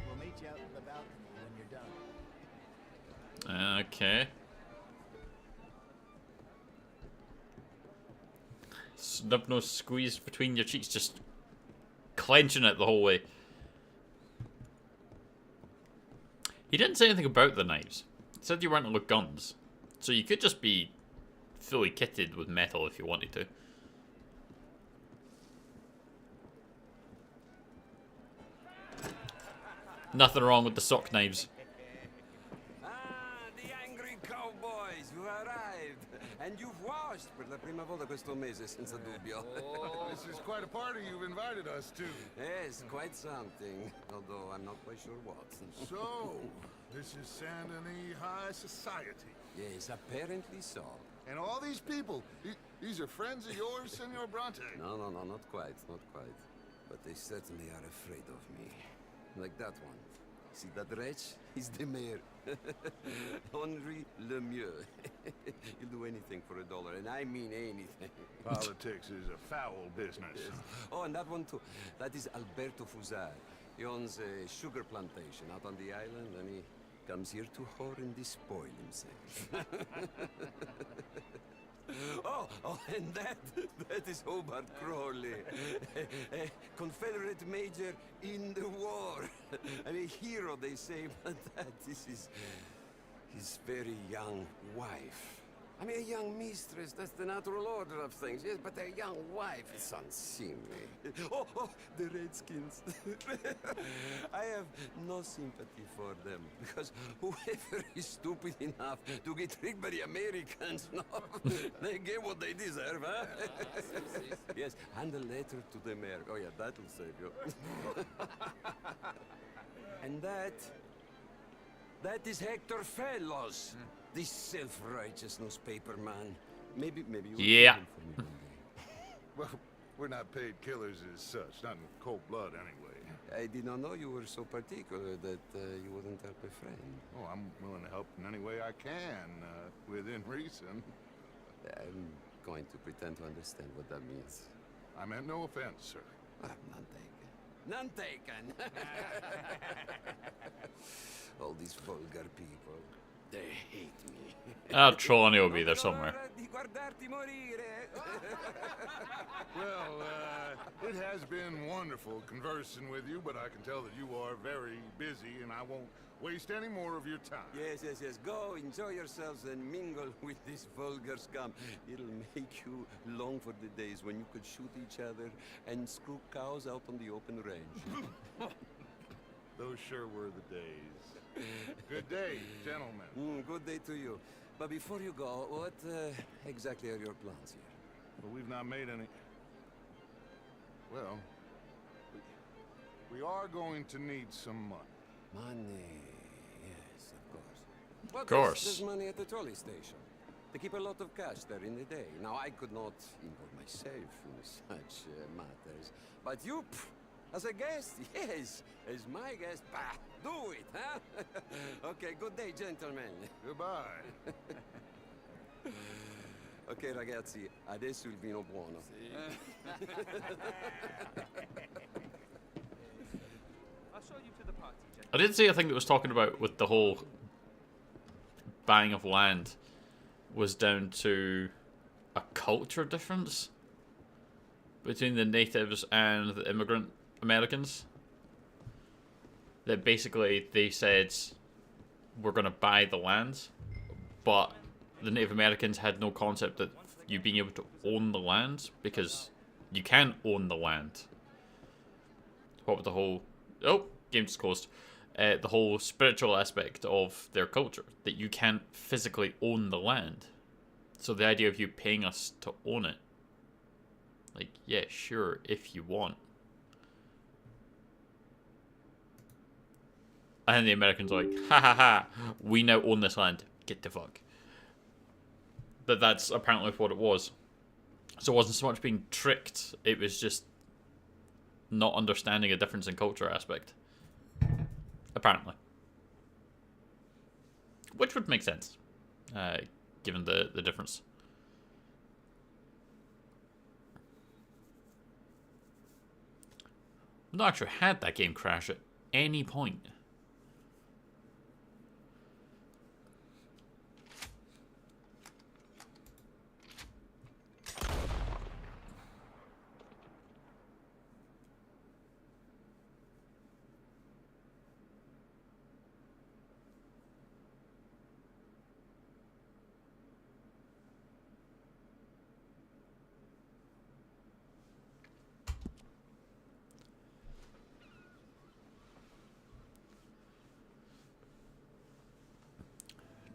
We'll meet you out in the balcony when you're done. Okay. Snub nose squeezed between your cheeks, just clenching it the whole way. He didn't say anything about the knives. He said you weren't with guns. So you could just be fully kitted with metal if you wanted to. Nothing wrong with the sock knives. Ah, the angry cowboys, you arrived. And you've washed per la prima volta questo mese, senza dubbio. Oh, this is quite a party you've invited us to. Yes, quite something. Although I'm not quite sure what. So, this is Saint Denis High Society. Yes, apparently so. And all these people, these are friends of yours, Senor Bronte? No, not quite, not quite. But they certainly are afraid of me. Like that one. See that wretch? He's the mayor. Henri Lemieux. He'll do anything for $1, and I mean anything. Politics is a foul business. Yes. Oh, and that one too. That is Alberto Fusar. He owns a sugar plantation out on the island, and he comes here to whore and despoil himself. Oh, and that is Hobart Crawley, a Confederate major in the war. I mean, a hero, they say, but that is his very young wife. I mean, a young mistress, that's the natural order of things, yes, but a young wife is unseemly. Oh, the Redskins. I have no sympathy for them, because whoever is stupid enough to get tricked by the Americans, no, they get what they deserve, huh? Yes, and a letter to the mayor. Oh, yeah, that'll save you. And that is Hector Fellows. This self-righteous newspaper man. Maybe you Yeah. will for me one day. Well, we're not paid killers as such, not in cold blood anyway. I did not know you were so particular that you wouldn't help a friend. Oh, I'm willing to help in any way I can, within reason. I'm going to pretend to understand what that means. I meant no offense, sir. None taken. None taken! All these vulgar people. They hate me. Trelawney will be there somewhere. Well, it has been wonderful conversing with you, but I can tell that you are very busy, and I won't waste any more of your time. Yes. Go, enjoy yourselves, and mingle with this vulgar scum. It'll make you long for the days when you could shoot each other and screw cows out on the open range. Those sure were the days. Good day, gentlemen. Good day to you. But before you go, what exactly are your plans here? Well, we've not made any... Well, we are going to need some money. Money, yes, of course. But Of course. There's money at the trolley station. They keep a lot of cash there in the day. Now, I could not involve myself in such matters. But you, as a guest, yes, as my guest, bah, do it, huh? Okay, good day, gentlemen. Goodbye. Ok, ragazzi, adesso il vino buono. I'll show you to the party, gentlemen. I did see a thing that was talking about with the whole buying of land was down to a culture difference between the natives and the immigrant Americans. That basically they said we're going to buy the land, but the Native Americans had no concept that you being able to own the land, because you can own the land. What with the whole... Oh, game just closed. The whole spiritual aspect of their culture, that you can't physically own the land. So the idea of you paying us to own it, like, yeah, sure, if you want. And the Americans are like, ha ha ha, we now own this land. Get the fuck. That's apparently what it was. So it wasn't so much being tricked, it was just not understanding a difference in culture aspect. Apparently. Which would make sense, given the difference. I've not actually had that game crash at any point.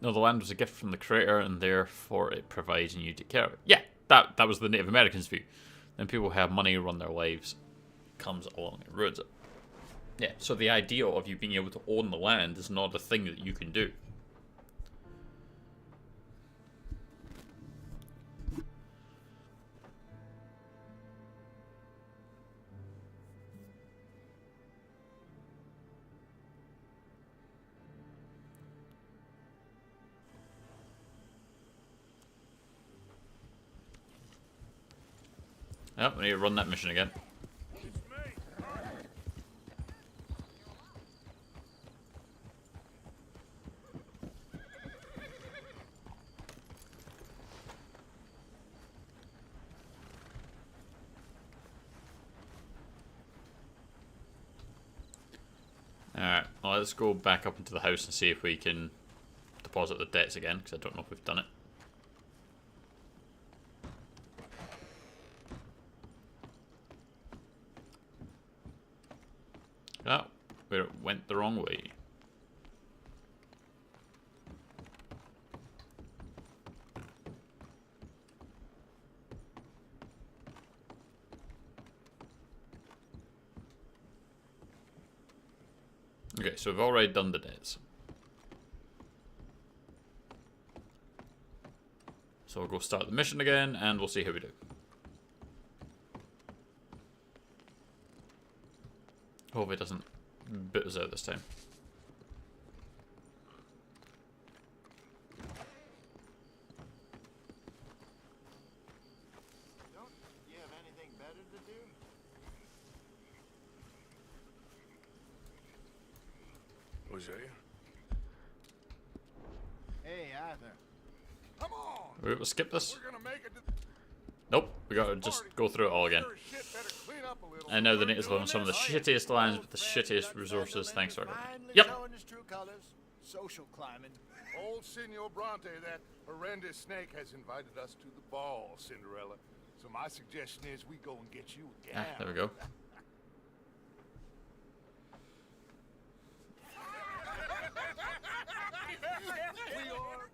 No, the land was a gift from the creator, and therefore it provides and you take care of it. Yeah, that was the Native Americans' view. Then people who have money, run their lives, comes along and ruins it. Yeah, so the idea of you being able to own the land is not a thing that you can do. Yep, we need to run that mission again. Alright, well, let's go back up into the house and see if we can deposit the debts again, because I don't know if we've done it. Oh, where it went the wrong way. Okay, so we've already done the debts. So we'll go start the mission again, and we'll see how we do. Hope it doesn't boot us out this time. Don't you have anything better to do? Hosea? Hey, Arthur. Come on! We'll skip this. We're gonna make it to Nope, we gotta just go through it all again. And now the natives live on some of the shittiest lands with the shittiest resources, thanks to our government. Yep. Showing his true colors. Social climbing. Old Senor Bronte, that horrendous snake, has invited us to the ball, Cinderella. So my suggestion is we go and get you a gown. Ah, there we go. We are.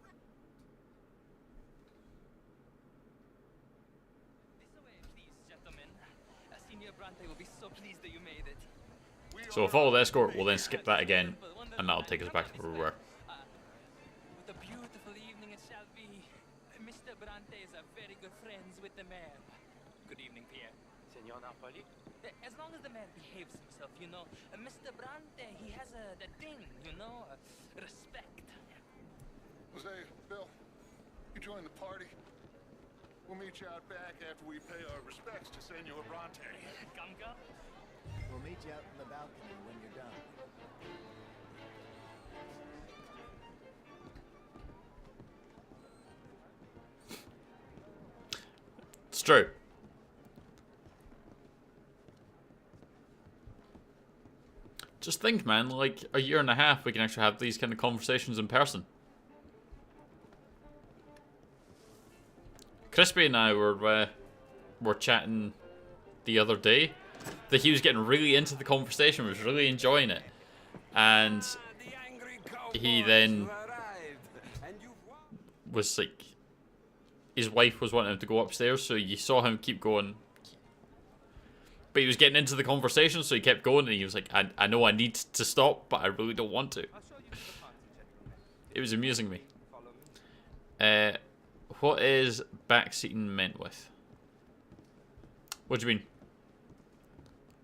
Senor Bronte will be so pleased that you made it. So we'll follow the escort, we'll then skip that again, and that'll take us back to where we were. What a beautiful evening it shall be. Mr. Bronte is very good friends with the mayor. Good evening, Pierre. Senor Napoli? As long as the mayor behaves himself, you know. Mr. Bronte, he has that thing, you know, respect. Jose, Bill, you join the party. We'll meet you out back after we pay our respects to Senor Bronte. Come, come. We'll meet you out in the balcony when you're done. It's true. Just think, man, like a year and a half we can actually have these kind of conversations in person. Crispy and I were chatting the other day that he was getting really into the conversation, was really enjoying it, and he then was like, his wife was wanting him to go upstairs, so you saw him keep going. But he was getting into the conversation, so he kept going, and he was like, I know I need to stop, but I really don't want to. It was amusing me. What is backseating meant with? What do you mean?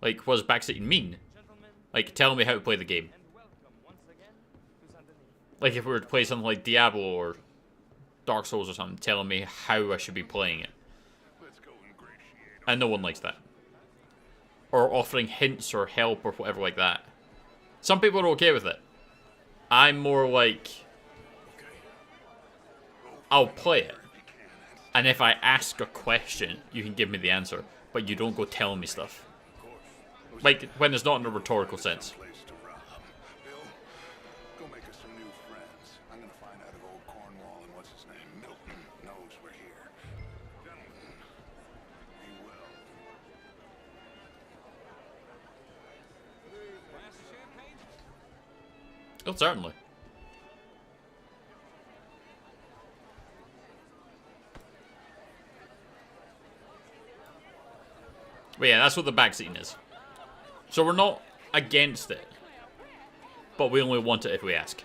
Like, what does backseating mean? Like, tell me how to play the game. Like, if we were to play something like Diablo or Dark Souls or something, telling me how I should be playing it. And no one likes that. Or offering hints or help or whatever like that. Some people are okay with it. I'm more like, I'll play it. And if I ask a question, you can give me the answer. But you don't go telling me stuff. Like, when it's not in a rhetorical sense. Go make us some new friends. I'm gonna find out if old Cornwall and what's his name, Milton, knows we're here. Gentlemen, be well. Oh, certainly. But yeah, that's what the backseating is. So we're not against it. But we only want it if we ask.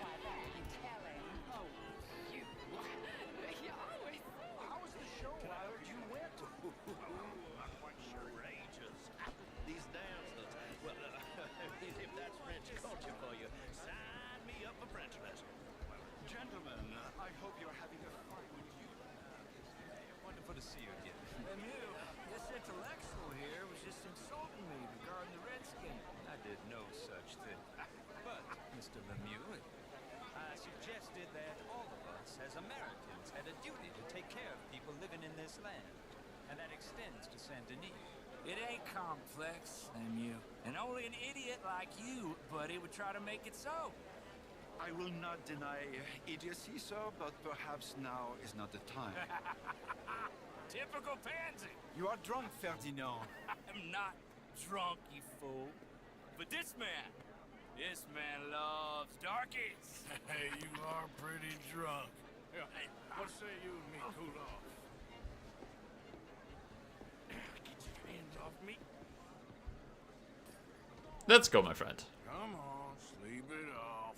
These dancers. Well, if that's French culture for you, sign me up for French lessons. Gentlemen, I hope you're having a fine evening. Wonderful to see you again. Lemieux, this intellectual here was just insulting me regarding the Redskin. I did no such thing. But, Mr. Lemieux, I suggested that all of us as Americans had a duty to take care of people living in this land. And that extends to Saint Denis. It ain't complex, Lemieux. And only an idiot like you, buddy, would try to make it so. I will not deny idiocy, sir, but perhaps now is not the time. Typical pansy. You are drunk, Ferdinand. I'm not drunk, you fool. But this man loves darkies. Hey, you are pretty drunk. Here, hey, what say you and me cool off? Get your hands off me. Let's go, my friend. Come on, sleep it off.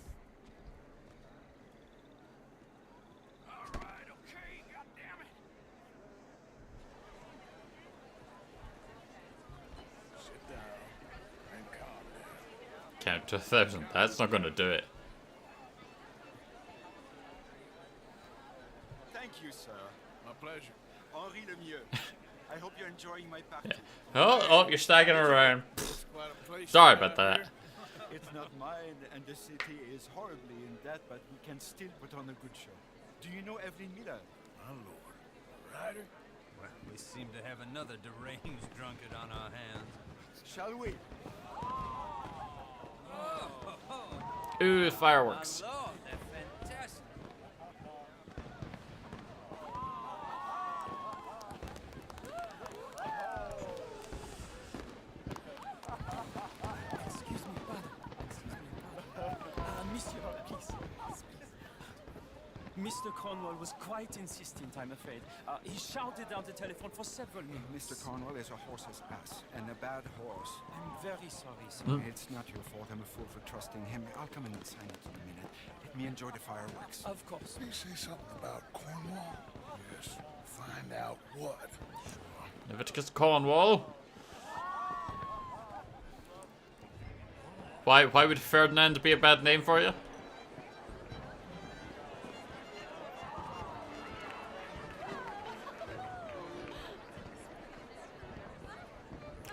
All right, okay, goddammit. Sit down and calm down. Count to 1,000. That's not going to do it. Thank you, sir. My pleasure. Henri Lemieux. I hope you're enjoying my party. Oh, you're staggering around. Quite a place Sorry to about have that. here. It's not mine, and the city is horribly in debt, but we can still put on a good show. Do you know Evelyn Miller? My lord. Ryder? Well, we seem to have another deranged drunkard on our hands. Shall we? Ooh, fireworks. My lord, they're fantastic. Excuse me, pardon. Monsieur, please. Mr. Cornwall was quite insistent, I'm afraid. He shouted down the telephone for several minutes. Mr. Cornwall is a horse's ass, and a bad horse. I'm very sorry, sir. It's not your fault. I'm a fool for trusting him. I'll come in and sign it in a minute. Let me enjoy the fireworks. Of course. Did you say something about Cornwall? Yes. Find out what. Leviticus Cornwall. Why would Ferdinand be a bad name for you?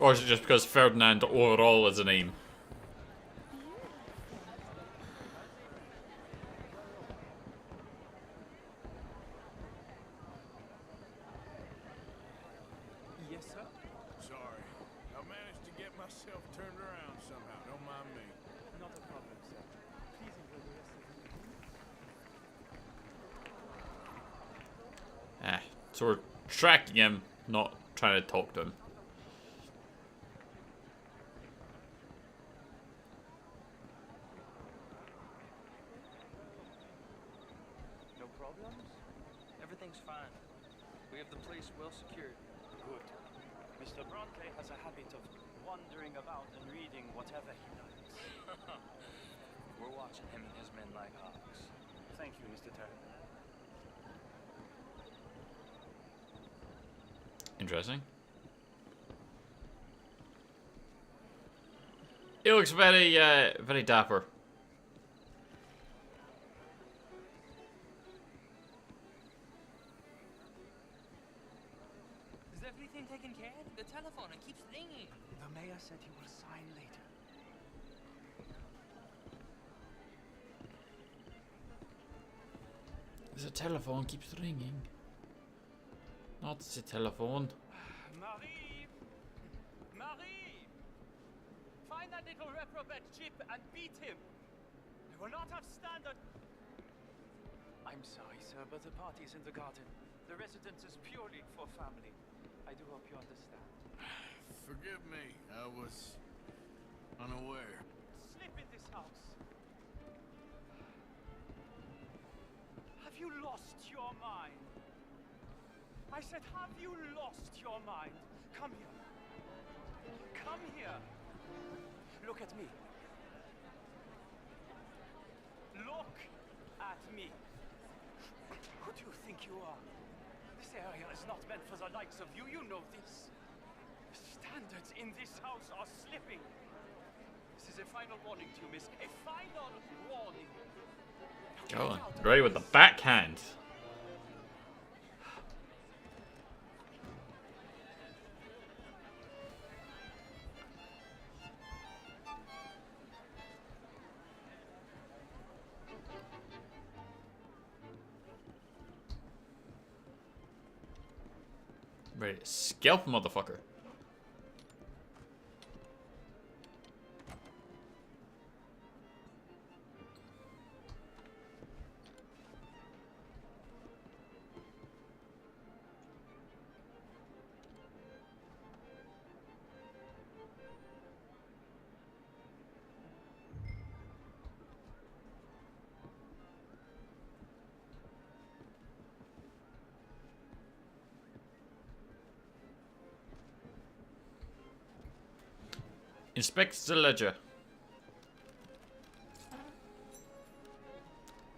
Or is it just because Ferdinand overall is a name? Yes, sir. Sorry. I managed to get myself turned around somehow. Don't mind me. Not a problem, sir. Please enjoy the rest of the evening. So we're tracking him, not trying to talk to him. No problems? Everything's fine. We have the place well secured. Good. Mr. Bronte has a habit of wandering about and reading whatever he likes. We're watching him and his men like hawks. Thank you, Mr. Turner. Interesting. He looks very, very dapper. Is everything taken care of? The telephone, it keeps ringing. The mayor said he will sign later. The telephone keeps ringing. Not the telephone. Marie! Marie! Find that little reprobate chip and beat him. I will not have standard. I'm sorry, sir, but the party is in the garden. The residence is purely for family. I do hope you understand. Forgive me, I was unaware. Slip in this house. Have you lost your mind? I said, have you lost your mind? Come here. Come here. Look at me. Look at me. Who do you think you are? This area is not meant for the likes of you. You know this. The standards in this house are slipping. This is a final warning to you, miss. A final warning. Go on. Ready with the backhand. Ready to scalp motherfucker. Inspect the ledger.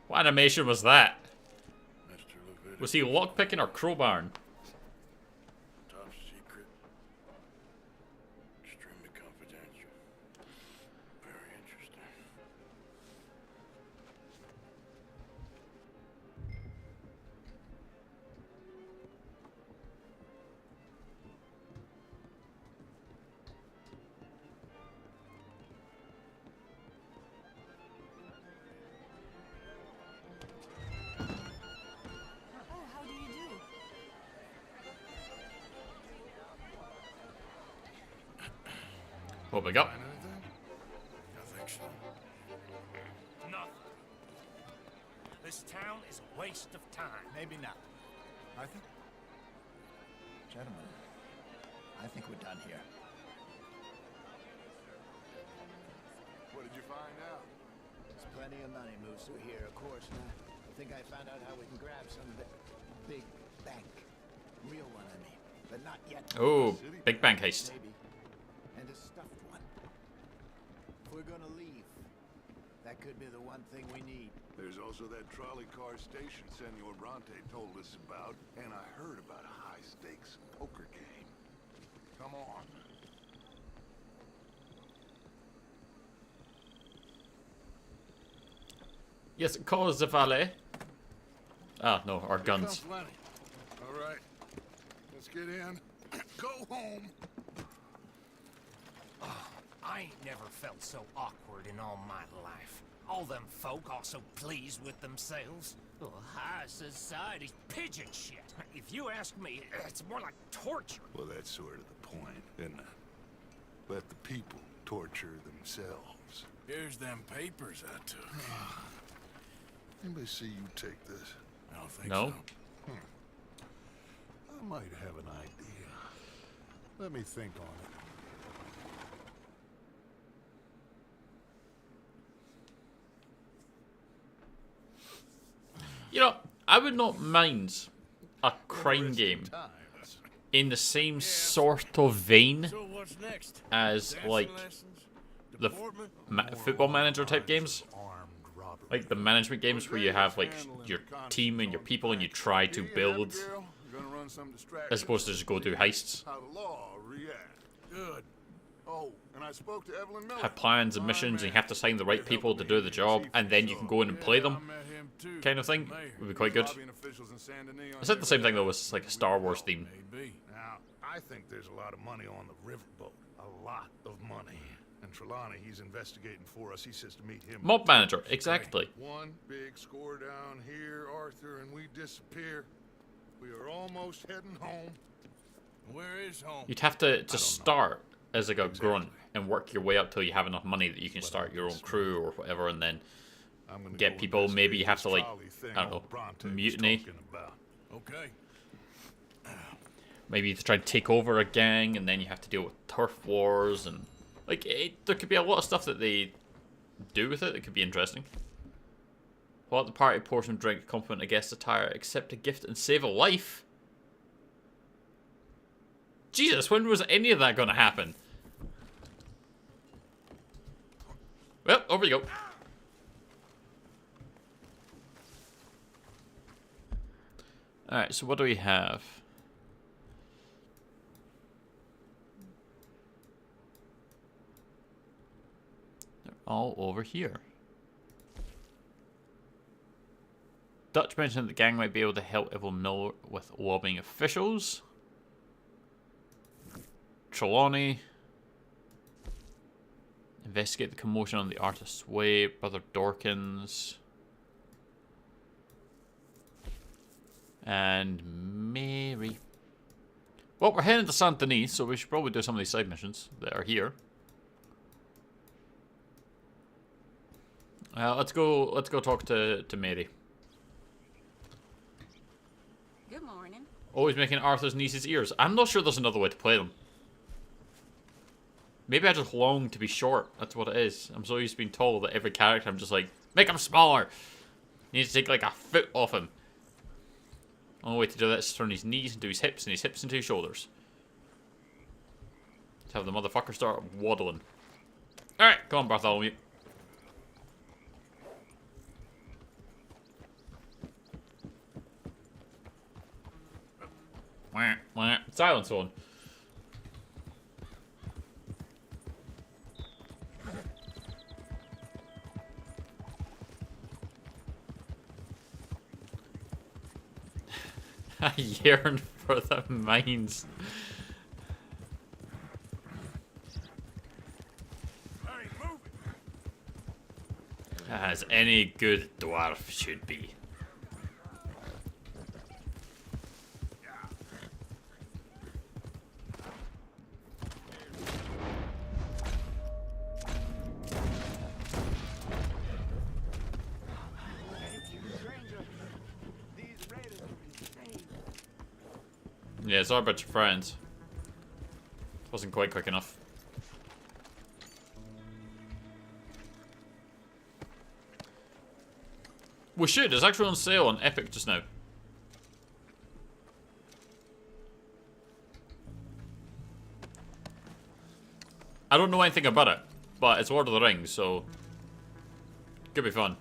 What animation was that? Was he lockpicking or crowbarring? Top secret. Extremely confidential. Very interesting. Oh, how do you do? What we got? Find anything? I think so. Nothing. This town is a waste of time. Maybe not. Arthur? Gentlemen, I think we're done here. What did you find out? There's plenty of money moves through here, of course, and I think I found out how we can grab some big bank. Real one, I mean. But not yet. Oh, big bank heist. Maybe. And a stuffed one. If we're gonna leave, that could be the one thing we need. There's also that trolley car station Senor Bronte told us about, and I heard about a high-stakes poker game. Come on. Yes, call us the valet. Ah, no, our guns. All right, let's get in. Go home. I ain't never felt so awkward in all my life. All them folk all so pleased with themselves. Oh, high society's pigeon shit. If you ask me, it's more like torture. Well, that's sort of the point, isn't it? Let the people torture themselves. Here's them papers I took. Anybody see you take this? I don't think No. so. I might have an idea. Let me think on it. You know, I would not mind a crime game in the same sort of vein what's next? as Dancing like lessons? the football manager type games, like the management games where you have like your team and your people and you try to build, as opposed to just go do heists. How the law react. Good. Oh, and I spoke to Evelyn Miller. Have plans and missions, and you have to sign the right people to do the job, and then you can go in and play them, kind of thing. Would be quite good. I said the same thing though with like a Star Wars theme. Now, I think there's a lot of money on the riverboat. A lot of money. And Trelawney, he's investigating for us. He says to meet him. Mob manager, exactly. One big score down here, Arthur, and we disappear. We are almost heading home. Where is home? You'd have to start as like a grunt and work your way up till you have enough money that you can start your own crew or whatever, and then get people. Maybe you have to like, I don't know, mutiny. Okay. Maybe to try and take over a gang, and then you have to deal with turf wars, and like there could be a lot of stuff that they do with it that could be interesting. While at the party, pour some drink, compliment a guest attire, accept a gift, and save a life. Jesus, when was any of that going to happen? Well, over you go. Alright, so what do we have? They're all over here. Dutch mentioned that the gang might be able to help Evelyn Miller with lobbying officials. Trelawney. Investigate the commotion on the Artist's Way. Brother Dorkins. And Mary. Well, we're heading to Saint Denis, so we should probably do some of these side missions that are here. Let's go talk to Mary. Good morning. Always making Arthur's niece's ears. I'm not sure there's another way to play them. Maybe I just long to be short. That's what it is. I'm so used to being told that every character I'm just like, make him smaller. You need to take like a foot off him. Only way to do that is to turn his knees into his hips and his hips into his shoulders. To have the motherfucker start waddling. Alright, come on Bartholomew. Wah, wah. Silence on. I yearn for the mines. As any good dwarf should be. Yeah, sorry about your friends. Wasn't quite quick enough. We should. It's actually on sale on Epic just now. I don't know anything about it, but it's Lord of the Rings, so could be fun.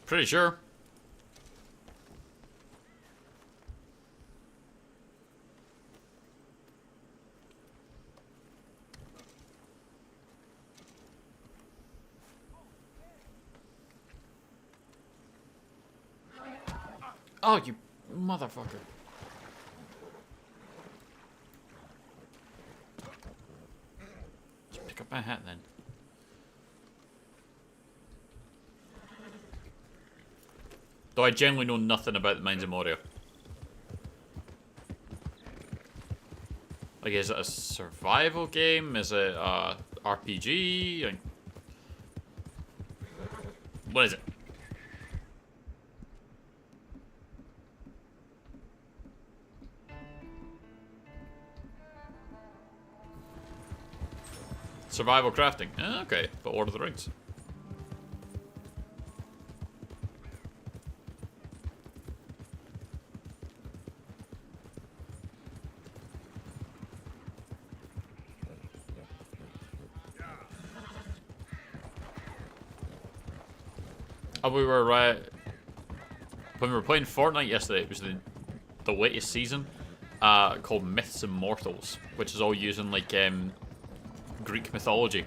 Pretty sure. Oh, you motherfucker. Just pick up my hat then. Though I generally know nothing about the Mines of Moria. Like, is it a survival game? Is it a RPG? Like, what is it? Survival crafting. Okay, but Lord of the Rings. Oh, we were right. When we were playing Fortnite yesterday, it was the latest season called Myths and Mortals, which is all using like Greek mythology.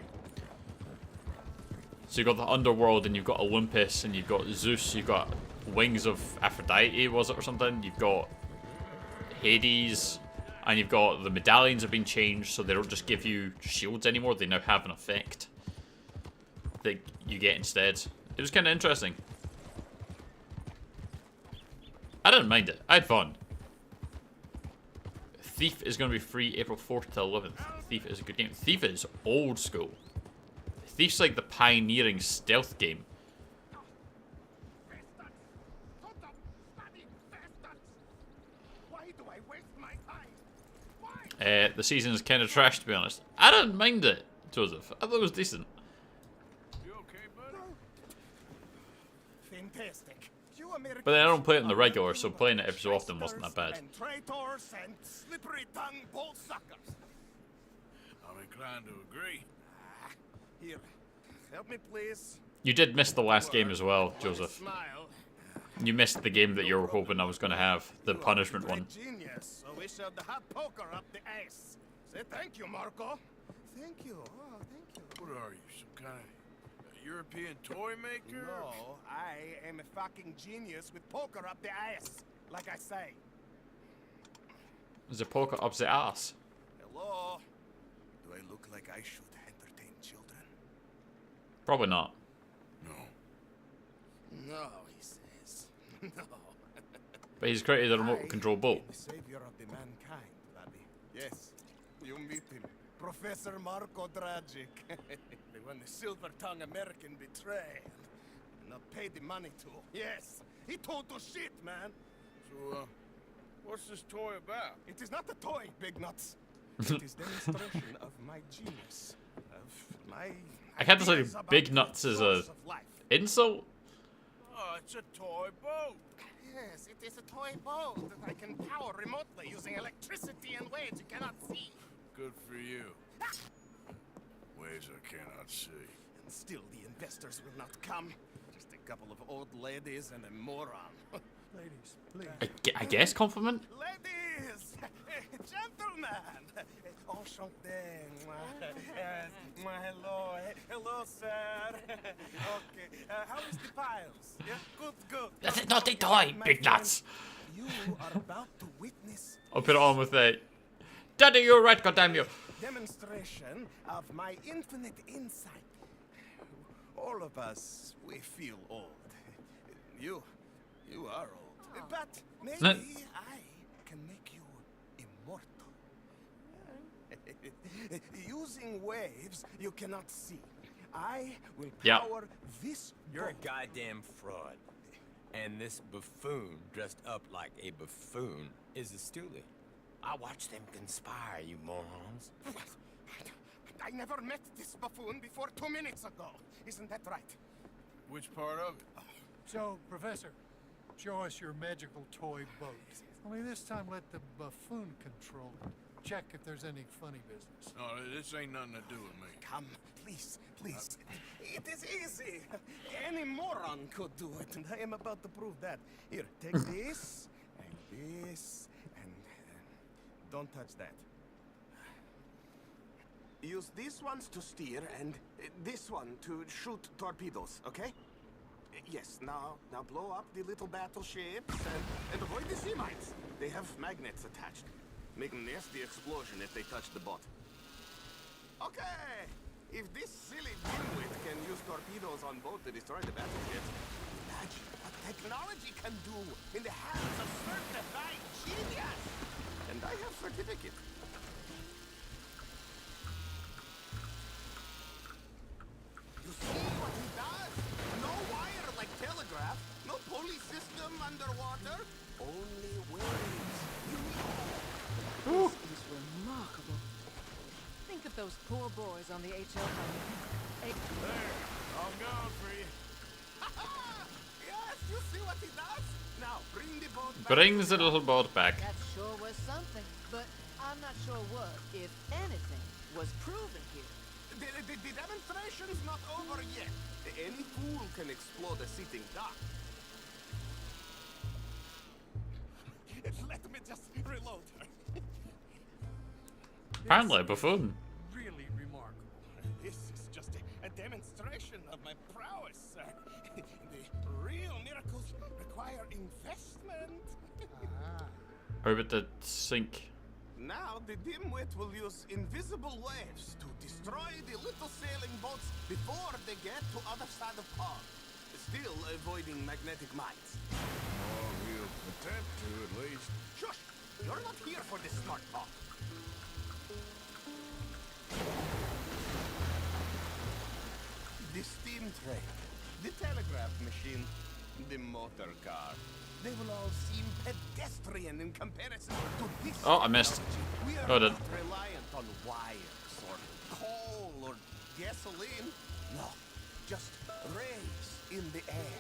So you've got the underworld, and you've got Olympus, and you've got Zeus, you've got wings of Aphrodite, was it, or something? You've got Hades, and you've got the medallions have been changed, so they don't just give you shields anymore, they now have an effect that you get instead. It was kind of interesting. I didn't mind it. I had fun. Thief is going to be free April 4th to 11th. Thief is a good game. Thief is old school. Thief's like the pioneering stealth game. The season is kind of trash, to be honest. I didn't mind it, Joseph. I thought it was decent. Fantastic. But then I don't play it in the regular, so playing it every so often wasn't that bad. Traitors and slippery-tongued bull suckers. I'm inclined to agree. Here, help me, please. You did miss the last game as well, Joseph. You missed the game that you were hoping I was going to have, the punishment one. Genius, so we showed the hot poker up the ass. Say thank you, Marco. Thank you. Oh, thank you. What are you, some kind of European toy maker? No, I am a fucking genius with poker up the ass, like I say. There's a poker up the ass. Hello? Do I look like I should entertain children? Probably not. No, he says. No. But he's created a remote control boat. The savior of the mankind, Laddie. Yes, you meet him. Professor Marco Dragic. The one the silver-tongued American betrayed. And not paid the money to. Yes, he told to shit, man. So, what's this toy about? It is not a toy, big nuts. It is demonstration of my genius. Of my... I can't say big nuts is a insult. Oh, it's a toy boat. Yes, it is a toy boat that I can power remotely using electricity and waves you cannot see. Good for you. Ways I cannot see. And still the investors will not come. Just a couple of old ladies and a moron. Ladies, please. I guess compliment? Ladies! Gentlemen! Enchanté. Hello. Hello, sir. Okay. How is the piles? Yeah? Good. That is not a toy, big nuts. You are about to witness... I'll put it on with a... Daddy, you're right, goddamn you. Demonstration of my infinite insight. All of us, we feel old. You are old. But maybe I can make you immortal. Using waves you cannot see. I will power this. You're a goddamn fraud. And this buffoon dressed up like a buffoon is a stoolie. I watched them conspire, you morons. I never met this buffoon before 2 minutes ago. Isn't that right? Which part of it? So, Professor, show us your magical toy boat. Only this time let the buffoon control it. Check if there's any funny business. No, this ain't nothing to do with me. Come, please. It is easy. Any moron could do it, and I am about to prove that. Here, take this, and this, and don't touch that. Use these ones to steer, and this one to shoot torpedoes, okay? Yes, now blow up the little battleships, and avoid the sea mines. They have magnets attached. Make a nasty explosion if they touch the boat. Okay! If this silly dimwit can use torpedoes on boat to destroy the battleships, imagine what technology can do in the hands of certified genius! And I have certificate. You see what he does? No wire like telegraph, no pulley system underwater, only waves. This is remarkable. Think of with those poor boys on the HL Hey. There, I'm gone for you. Yes, you see what he does? Now, bring the boat back. Brings the little boat back. That sure was something, but I'm not sure what, if anything, was proven here. The demonstration's not over yet. Any fool can explode a sitting duck. Let me just reload her. Apparently a buffoon. Really remarkable. This is just a demonstration of my prowess, sir. The real miracles require investment. How about the sink? Now the dimwit will use invisible waves to destroy the little sailing boats before they get to other side of pond. Still avoiding magnetic mines. Oh, we'll attempt to at least. Shush! You're not here for this smart talk. The steam train, the telegraph machine, the motor car. They will all seem pedestrian in comparison to this. Oh, I missed. We are Oh, not reliant on wires or coal or gasoline. No, just rays in the air,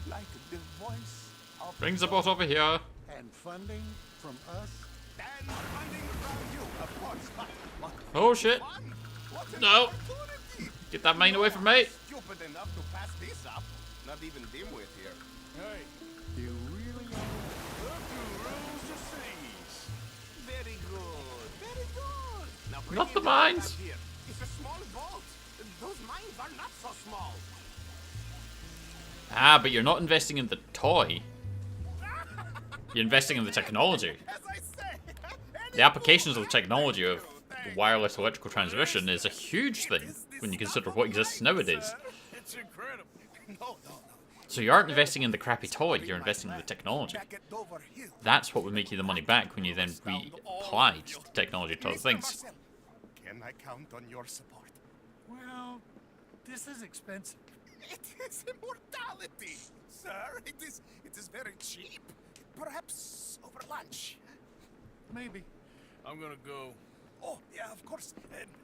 like the voice of Brings the boat over here. And funding from us? And funding from you, of course. Oh shit. What an No. opportunity. Get that mine away from me. Stupid enough to pass this up. Not even dimwit here. Hey, You really are? look who rules the seas. Very good. Very good. Now bring Not in the mines. back here. It's a small boat. Those mines are not so small. Ah, but you're not investing in the toy. You're investing in the technology. As I say, The applications of the technology of wireless electrical transmission is a huge thing when you consider what exists nowadays. It's incredible. no. So you aren't investing in the crappy toy, you're investing in the technology. Back at Dover Hill. That's what would make you the money back when you then reapplied the technology to other things. Can I count on your support? Well, this is expensive. It is immortality, sir. It is very cheap. Perhaps over lunch. Maybe. I'm gonna go. Oh, yeah, of course.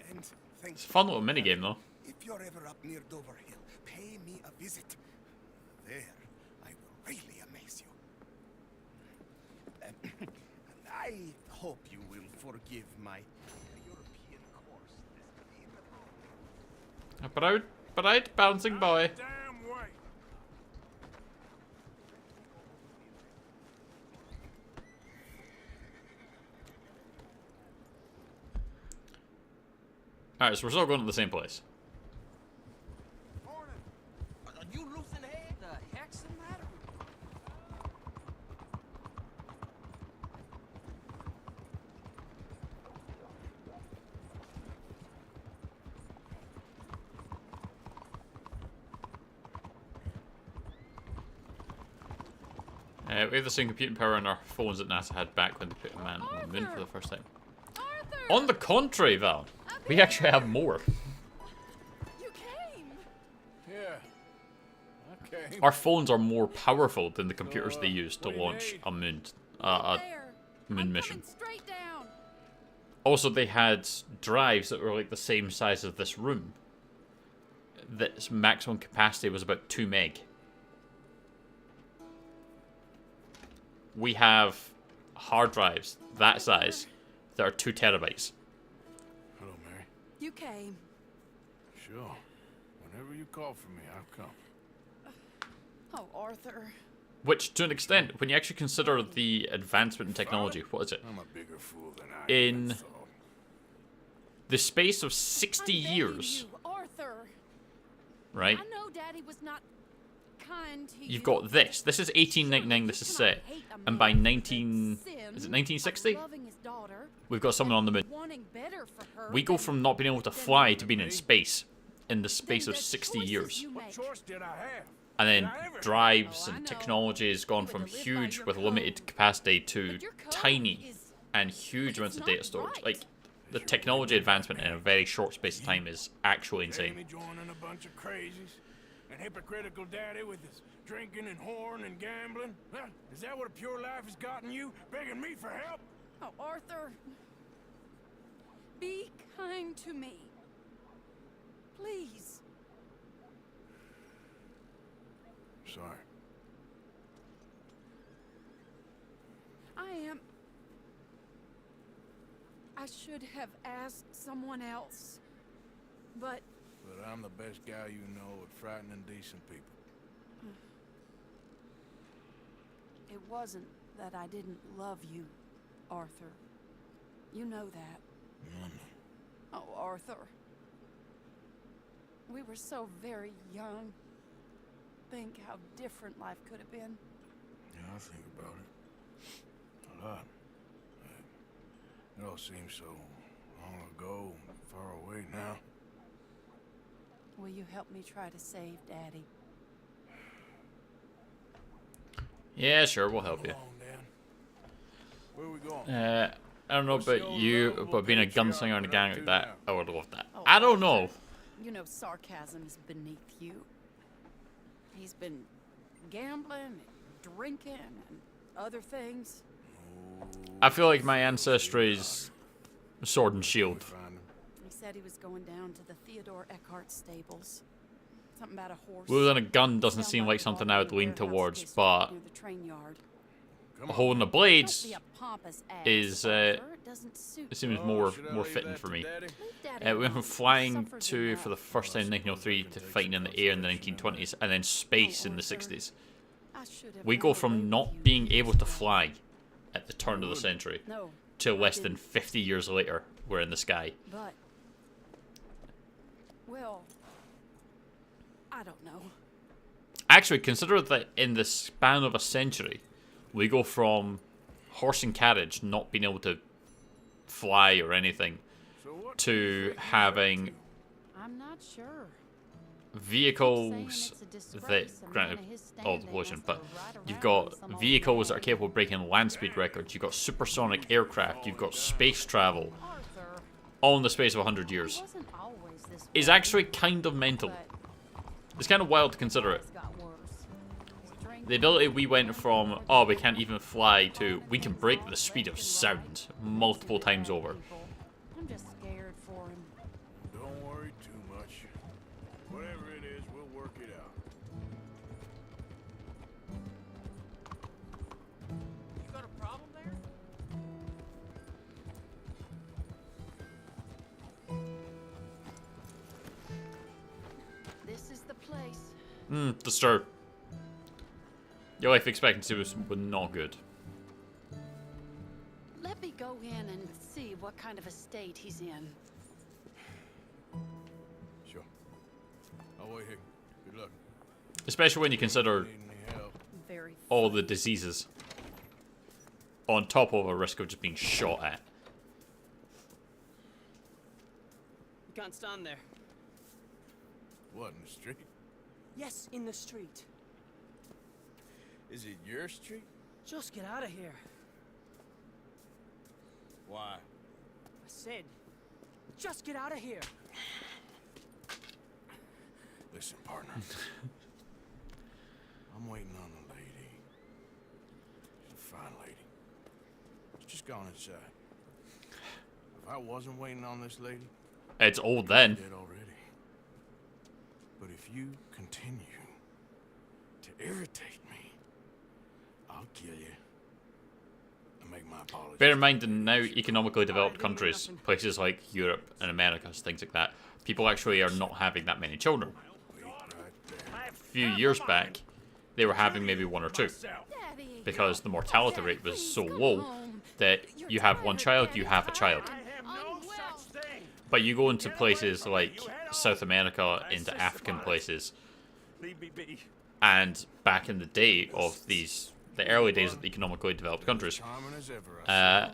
And thank It's a fun little minigame though. If you're ever up near Dover Hill, pay me a visit. There, I will really amaze you. I hope you will forgive my European course. A bright bouncing boy. Damn way. Alright, so we're still going to the same place. Are you losing head? The heck's the matter with you? We have the same computing power on our phones that NASA had back when they put a man on the moon for the first time. On the contrary, Val, we actually have more. You came. Yeah. Okay. Our phones are more powerful than the computers they use to what do you launch need? a moon mission. Straight down. Also, they had drives that were like the same size as this room. That's maximum capacity was about 2 meg. We have hard drives that size that are 2 terabytes. Hello, Mary. You came. Sure. Whenever you call for me, I'll come. Oh, Arthur. Which, to an extent, when you actually consider the advancement in technology, what is it? I'm a bigger fool than I In the space of 60 years, You, Arthur. right? I know Daddy was not kind to you. You've got this. This is 1899, this is set. And by 1960? Loving his daughter, We've got someone on the moon. wanting better for her. We go from not being able to fly to being in space in the space of 60 years. What choice did I have? And then drives and technology has gone from huge with limited capacity to tiny and huge amounts of data storage. Like, the technology advancement in a very short space of time is actually insane. Jamie joining a bunch of crazies, and hypocritical daddy with his drinking and whoring and gambling. Huh? Is that what a pure life has gotten you? Begging me for help? Oh, Arthur. Be kind to me. Please. Sorry. I should have asked someone else, but... But I'm the best guy you know at frightening decent people. It wasn't that I didn't love you, Arthur. You know that. Oh, Arthur. We were so very young. Think how different life could have been. Yeah, I think about it. A lot. It all seems so long ago, far away now. Will you help me try to save Daddy? Yeah, sure, we'll help you. Where we going? I don't know about you, but being a gunslinger in a gang like that, I would love that. I don't know. You know sarcasm's beneath you. He's been gambling, and drinking, and other things. I feel like my ancestry's sword and shield. He said he was going down to the Theodore Eckhart stables. Something about a horse. Wielding a gun doesn't seem like something I would lean towards, but holding the blades is it seems more fitting for me. We went from flying to, for the first time in 1903, to fighting in the air in the 1920s, and then space in the 60s. We go from not being able to fly at the turn of the century to less than 50 years later, we're in the sky. But, well, I don't know. Actually, consider that in the span of a century, we go from horse and carriage not being able to fly or anything to having I'm not sure. vehicles that, granted, all the pollution, but you've got vehicles that are capable of breaking land speed records, you've got supersonic aircraft, you've got space travel, all in the space of 100 years. It's actually kind of mental. It's kind of wild to consider it. The ability we went from, oh, we can't even fly, to we can break the speed of sound multiple times over. I'm just scared for him. Don't worry too much. Whatever it is, we'll work it out. You got a problem there? This is the place. Disturbed. Your life expectancy was not good. Let me go in and see what kind of a state he's in. Sure. I'll wait here. Good luck. Especially when you consider all the diseases on top of a risk of just being shot at. You can't stand there. What, in the street? Yes, in the street. Is it your street? Just get out of here. Why? I said, just get out of here. Listen, partner. I'm waiting on the lady. She's a fine lady. She's just gone inside. If I wasn't waiting on this lady, It's old then. I'm dead already. But if you continue to irritate me, I'll kill you and make my apologies. Bear in mind, in now economically developed countries, places like Europe and Americas, things like that, people actually are not having that many children. A few years back, they were having maybe one or two, because the mortality rate was so low that you have one child, you have a child. But you go into places like South America, into African places, and back in the day of the early days of the economically developed countries, the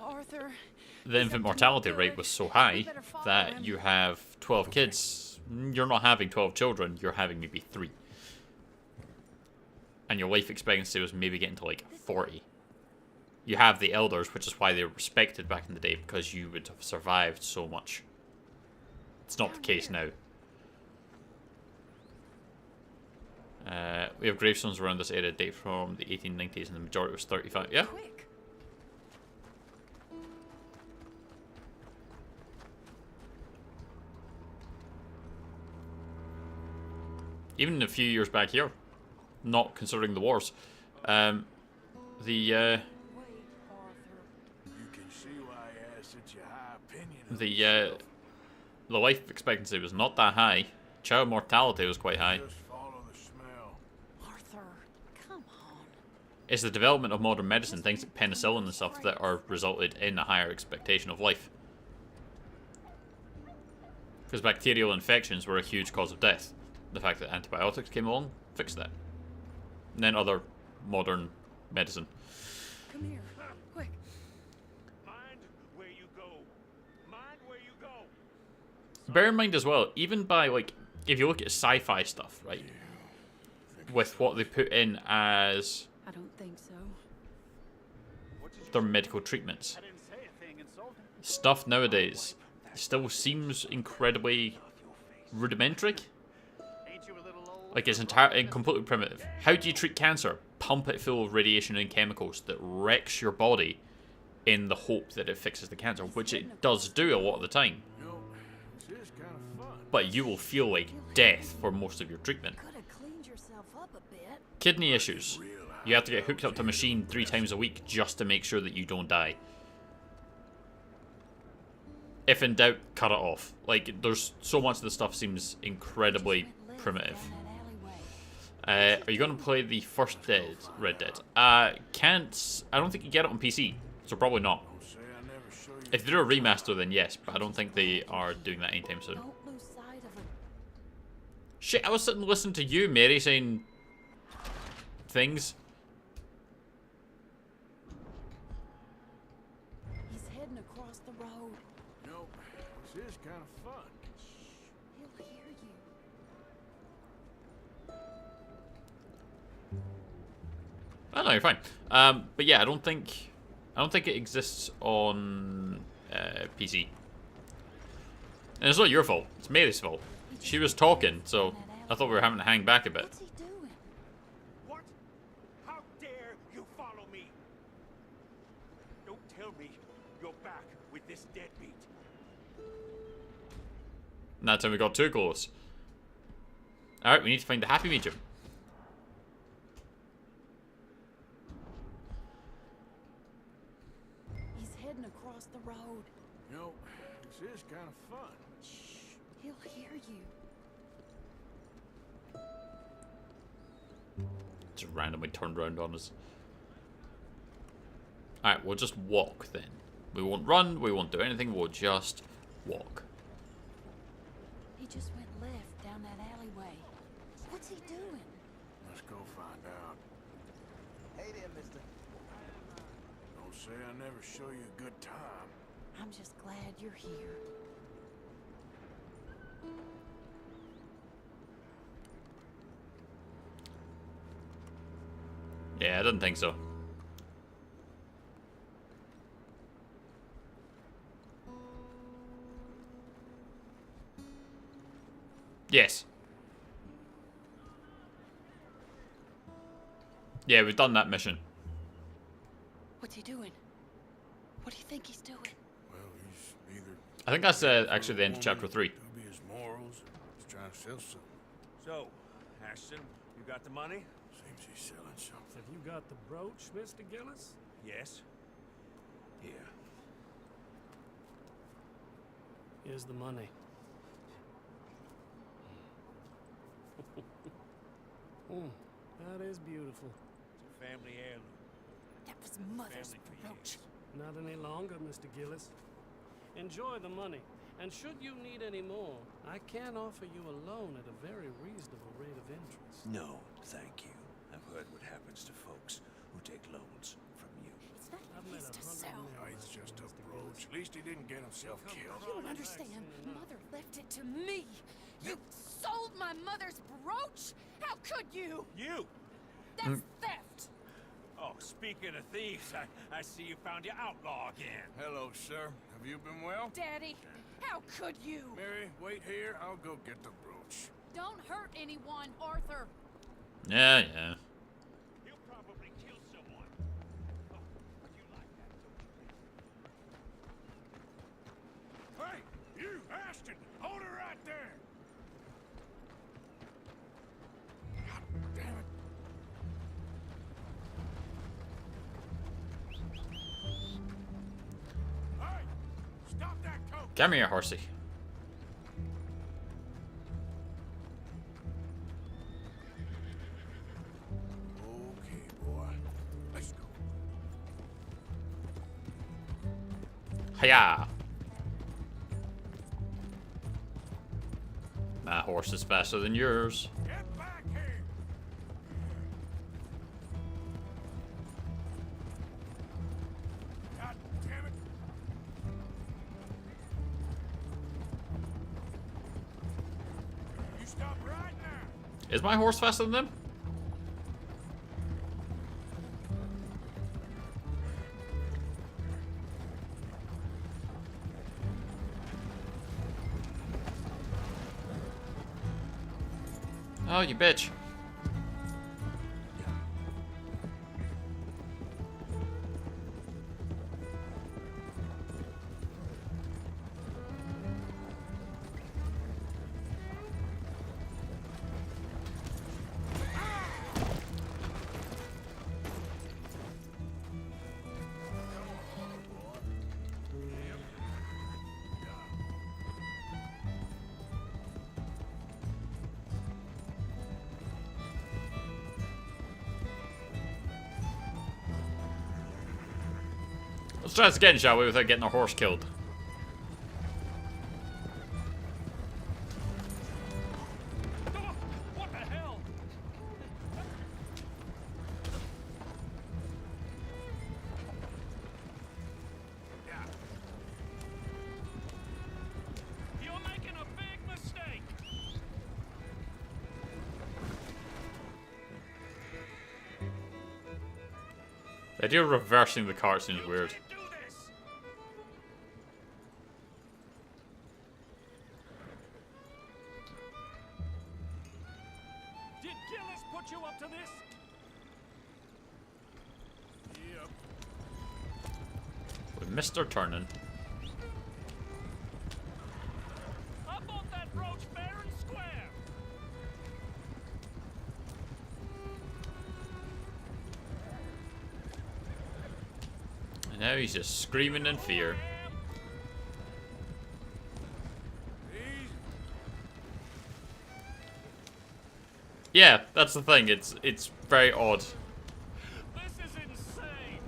infant mortality rate was so high that you have 12 kids. You're not having 12 children, you're having maybe 3. And your life expectancy was maybe getting to like 40. You have the elders, which is why they were respected back in the day, because you would have survived so much. It's not the case now. We have gravestones around this area date from the 1890s, and the majority was 35. Yeah. even a few years back here, not considering the wars. You can see why I have such a high opinion of the life expectancy was not that high. Child mortality was quite high. Just follow the smell. Arthur, come on. It's the development of modern medicine, things like penicillin and stuff, that are resulted in a higher expectation of life. Because bacterial infections were a huge cause of death. The fact that antibiotics came along fixed that. And then other modern medicine. Come here, quick. Mind where you go. Mind where you go. Bear in mind as well, even by, like, if you look at sci-fi stuff, right? With what they put in as I don't think so. their medical treatments. Stuff nowadays still seems incredibly rudimentary. Like, it's completely primitive. How do you treat cancer? Pump it full of radiation and chemicals that wrecks your body in the hope that it fixes the cancer, which it does do a lot of the time. But you will feel like death for most of your treatment. Kidney issues. You have to get hooked up to a machine 3 times a week just to make sure that you don't die. If in doubt, cut it off. Like, there's so much of the stuff seems incredibly primitive. Are you going to play the first Red Dead? I don't think you get it on PC, so probably not. If they do a remaster, then yes, but I don't think they are doing that anytime soon. Shit, I was sitting listening to you, Mary, saying things. He's heading across the road. No, this is kind of fun. He'll hear you. Oh no, you're fine. But yeah, I don't think it exists on PC. And it's not your fault. It's Mary's fault. She was talking, so I thought we were having to hang back a bit. What's he doing? What? How dare you follow me? Don't tell me you're back with this deadbeat. And that time we got too close. Alright, we need to find the happy medium. He's heading across the road. No, this is kind of fun. He'll hear you. Just randomly turned around on us. Alright, we'll just walk then. We won't run, we won't do anything, we'll just walk. He just went left down that alleyway. What's he doing? Let's go find out. Hey there, mister. Don't say I never show you a good time. I'm just glad you're here. Yeah, I didn't think so. Yes. Yeah, we've done that mission. What's he doing? What do you think he's doing? Well, he's either I think that's actually the end of chapter 3. dubious morals, he's trying to sell something. So, Ashton, you got the money? Seems he's selling something. Have you got the brooch, Mr. Gillis? Yes. Here. Here's the money. That is beautiful. It's a family heirloom. That was Mother's Family for brooch. Not any longer, Mr. Gillis. Enjoy the money, and should you need any more, I can offer you a loan at a very reasonable rate of interest. No, thank you. I've heard what happens to folks who take loans from you. It's not I've met his to 100 sell. men No, it's just a brooch. At least he didn't get himself killed. You don't understand. Mother left it to me. You sold my mother's brooch? How could you? You! That's theft. Oh, speaking of thieves, I see you found your outlaw again. Hello, sir. Have you been well? Daddy, how could you? Mary, wait here. I'll go get the brooch. Don't hurt anyone, Arthur. Yeah, yeah. He'll probably kill someone. Oh, you like that, don't you? Hey, you, Ashton! Hold her right there! Come here, horsey. Okay, boy. Let's go. Hiya! My horse is faster than yours. Get back here! God damn it! You stop right now! Is my horse faster than them? Oh, you bitch. Let's try this again, shall we, without getting our horse killed. What the hell? You're making a big mistake. The idea of reversing the cart seems weird. Did Gillis put you up to this? Yep. With Mr. Turnin. I bought that brooch fair and square. And now he's just screaming in fear. Yeah, that's the thing. It's very odd. This is insane.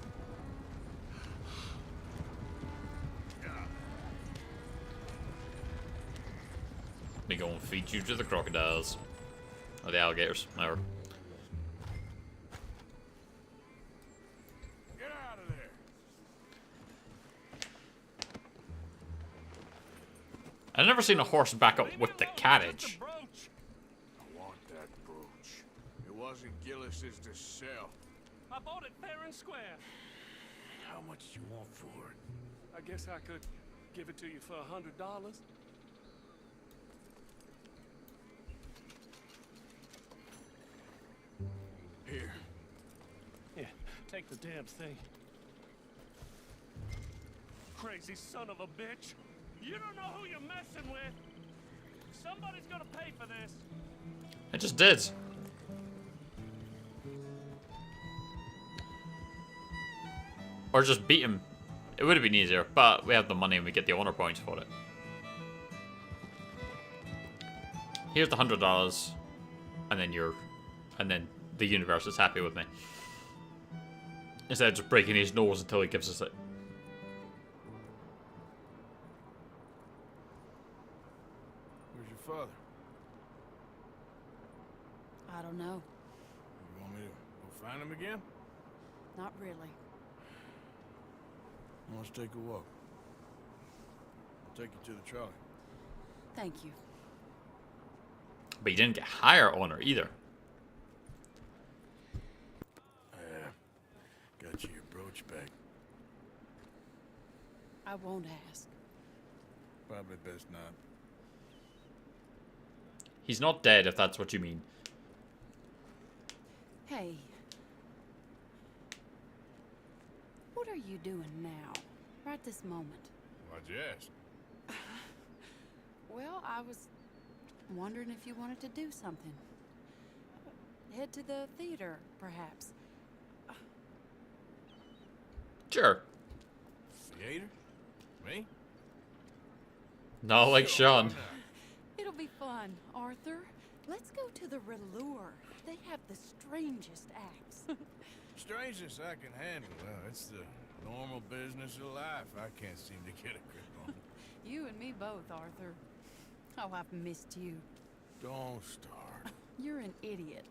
Me go and feed you to the crocodiles. Or the alligators. Whatever. Get out of there! I've never seen a horse back up with the carriage. I want that brooch. It wasn't Gillis's to sell. I bought it fair and square. How much do you want for it? I guess I could give it to you for $100. Here. Yeah, take the damn thing. Crazy son of a bitch. You don't know who you're messing with. Somebody's gonna pay for this. I just did. Or just beat him. It would have been easier, but we have the money and we get the honor points for it. Here's the $100, and then the universe is happy with me. Instead of just breaking his nose until he gives us it. Where's your father? I don't know. You want me to go find him again? Not really. Let's take a walk. I'll take you to the trolley. Thank you. But you didn't get higher honor either. Got you your brooch back. I won't ask. Probably best not. He's not dead, if that's what you mean. Hey. What are you doing now? Right this moment? Why'd you ask? Well, I was wondering if you wanted to do something. Head to the theater, perhaps. Sure. Theater? Me? Not like Sean. It'll be fun, Arthur. Let's go to the Relure. They have the strangest acts. Strangeness I can handle. Well, it's the normal business of life. I can't seem to get a grip on. You and me both, Arthur. Oh, I've missed you. Don't start. You're an idiot,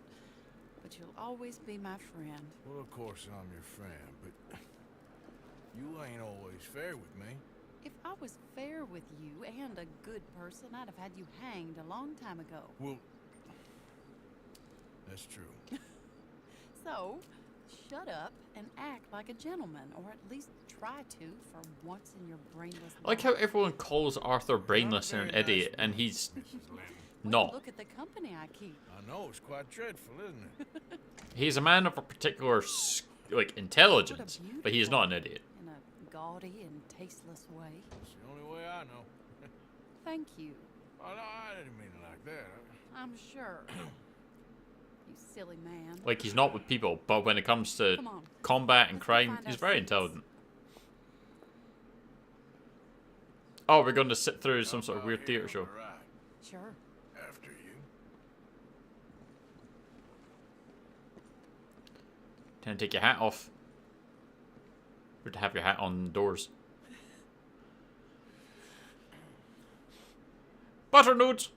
but you'll always be my friend. Well, of course I'm your friend, but you ain't always fair with me. If I was fair with you and a good person, I'd have had you hanged a long time ago. Well, that's true. So, shut up and act like a gentleman, or at least try to for once in your brainless I like how everyone calls Arthur brainless and an idiot, and he's not. Look at the company I keep. I know, it's quite dreadful, isn't it? He's a man of a particular, like, intelligence, but he is not an idiot. In a gaudy and tasteless way. It's the only way I know. Thank you. Oh, no, I didn't mean it like that. I'm sure. You silly man. Like, he's not with people, but when it comes to combat and crime, he's very intelligent. Oh, we're going to sit through some sort of weird theater show. Sure. After you. Can I take your hat off? Or to have your hat on doors. Butternuts!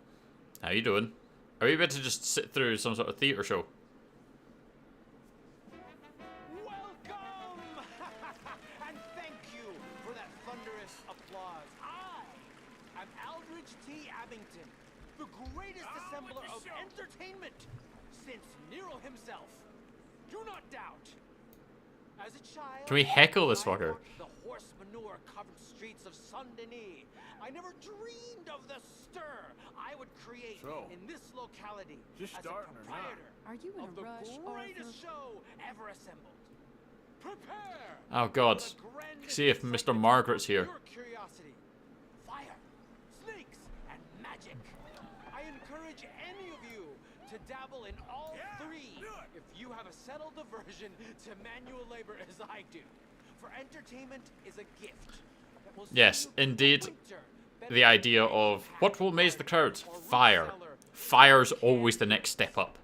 How you doing? Are we about to just sit through some sort of theater show? Welcome! And thank you for that thunderous applause. I am Aldrich T. Abington, the greatest assembler of entertainment since Nero himself. Do not doubt. As a child, Can we heckle this I fucker? walked the horse manure-covered streets of Saint-Denis. I never dreamed of the stir I would create in this locality just as a starting or not? proprietor Are you in of a the rush, greatest Arthur? show ever assembled. Prepare Oh god. for the grandest See if Mr. Margaret's here. your curiosity. Fire, snakes, and magic. I encourage any of you to dabble in all three if you have a settled aversion to manual labor as I do. For entertainment is a gift. that will Yes, see you indeed. winter The idea of what will amaze the crowds? Fire. Fire's always the next step up.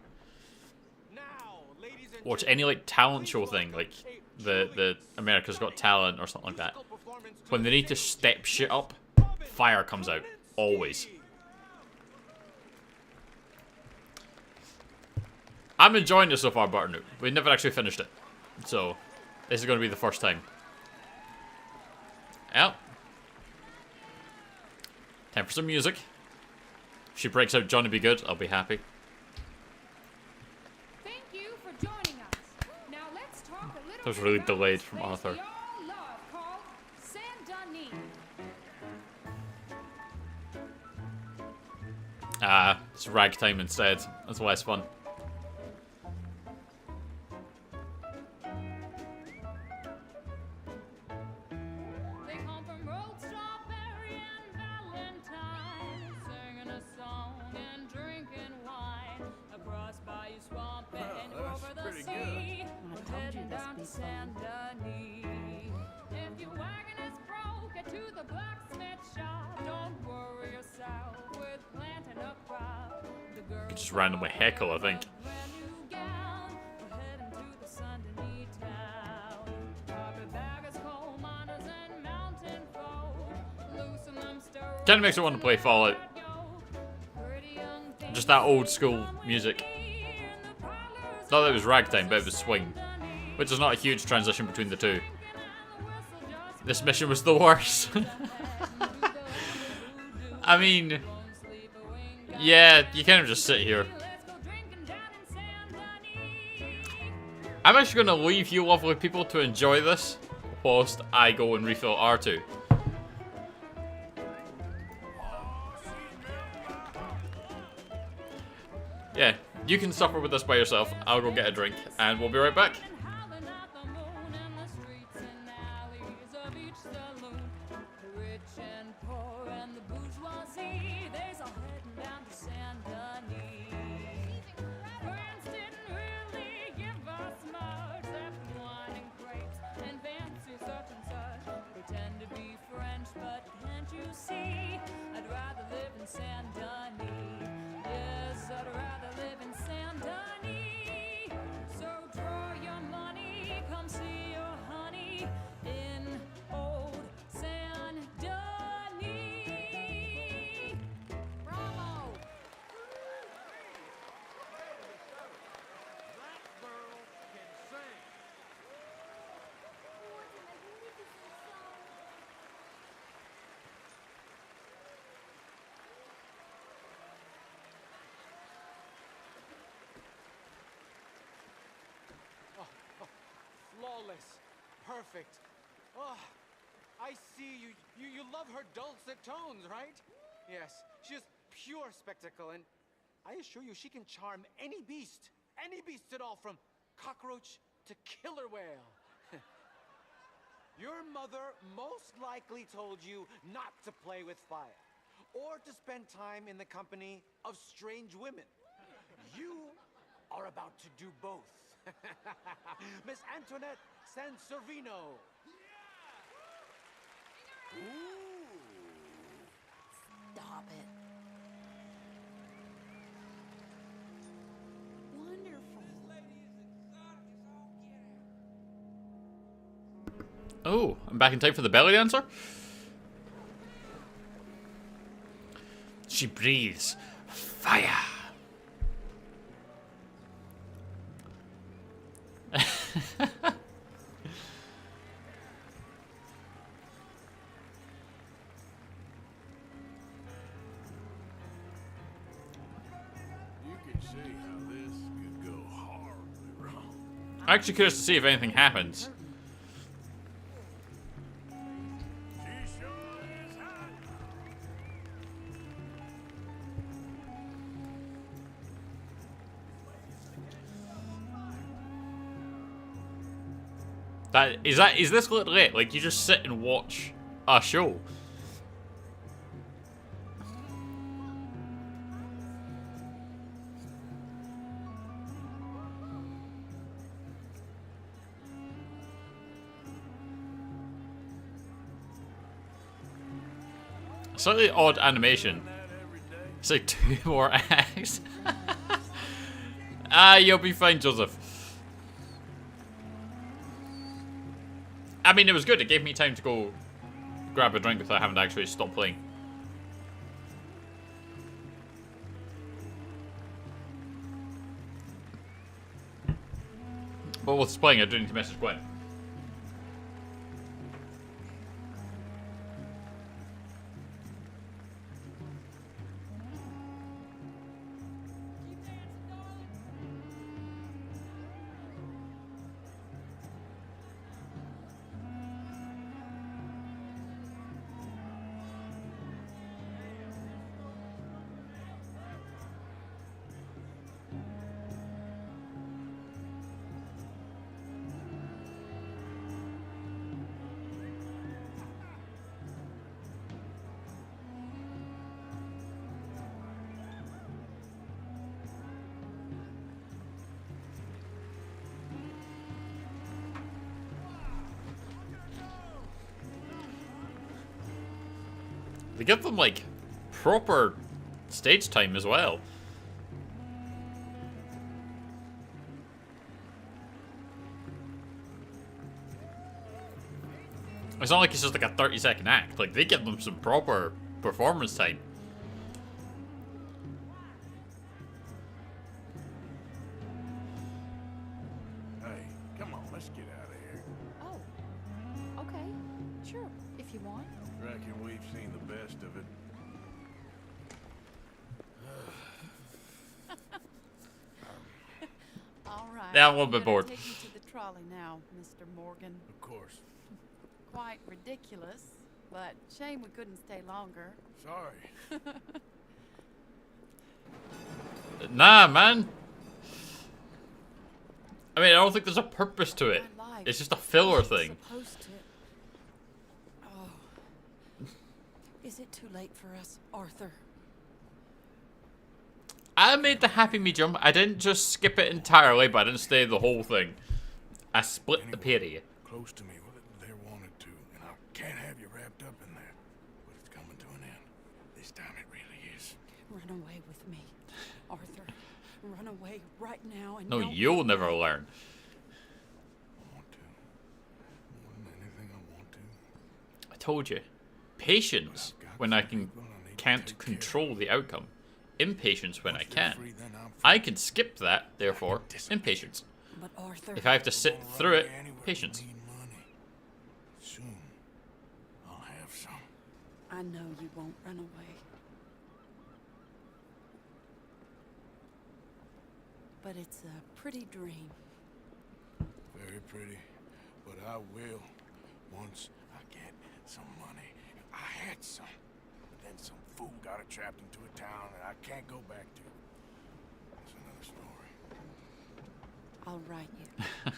Watch any like talent show thing, like the America's Got Talent or something like that. When they need to step shit up, fire comes out. Always. I'm enjoying this so far, Bartonu. We never actually finished it. So, this is going to be the first time. Yep. Time for some music. If she breaks out Johnny Be Good, I'll be happy. Thank you for joining us. Now let's talk a little That was bit really about delayed this from place Arthur. we all love called Saint-Denis. Ah, it's ragtime instead. That's less fun. They come from road strawberry and Valentine, singing a song and drinking wine across Bayou Swamp and that's over the pretty sea. I We're told you heading this down to would be fun. Saint-Denis. If your wagon is broke, get to the blacksmith shop. Don't worry yourself with planting a crop. The girls Just randomly heckle, I think. brand new gown. We're heading to the Saint-Denis town. Carpetbaggers, coal miners, and mountain folk. Loosen them stirrups. Kinda makes me want to play Fallout. Just that old school music. Not that it was ragtime, but it was swing. Which is not a huge transition between the two. This mission was the worst. I mean, yeah, you kind of just sit here. I'm actually going to leave you lovely people to enjoy this whilst I go and refill R2. Yeah, you can suffer with this by yourself. I'll go get a drink and we'll be right back. Pretend to be French, but can't you see? I'd flawless. Perfect. Oh, I see you. You love her dulcet tones, right? Yes, she is pure spectacle, and I assure you she can charm any beast at all, from cockroach to killer whale. Your mother most likely told you not to play with fire, or to spend time in the company of strange women. You are about to do both. Miss Antoinette Sansorino. Stop it. Wonderful. Oh, I'm back in time for the belly dancer? She breathes fire. You can see how this could go horribly wrong. I'm actually curious to see if anything happens. Is this literally it? Like, you just sit and watch a show? Slightly odd animation. It's like 2 more acts. You'll be fine, Joseph. I mean, it was good. It gave me time to go grab a drink without having to actually stop playing. But while it's playing, I do need to message Gwen. They give them, like, proper stage time as well. It's not like it's just like a 30-second act. Like, they give them some proper performance time. Hey, come on, let's get out of here. Oh, okay. Sure, if you want. Reckon we've seen the best of it. All right. Yeah, I'm a little bit I'm gonna bored. Take you to the trolley now, Mr. Morgan. Of course. Quite ridiculous, but shame we couldn't stay longer. Sorry. Nah, man. I mean, I don't think there's a purpose to it. It's just a filler thing. Supposed to. Oh. Is it too late for us, Arthur? I made the happy medium. I didn't just skip it entirely, but I didn't stay the whole thing. I split the period. Close to me, well, they wanted to, and I can't have you wrapped up in that. But it's coming to an end. This time it really is. Run away with me, Arthur. Run away right now and No, don't you'll never learn. I told you. Patience when I can't control the outcome. Impatience when I can. I can skip that, therefore, impatience. But Arthur, If I have to sit through it, patience. Soon, I'll have some. I know you won't run away. But it's a pretty dream. Very pretty. But I will once I get some money. I had some. But then some fool got it trapped into a town that I can't go back to. That's another story. I'll write you.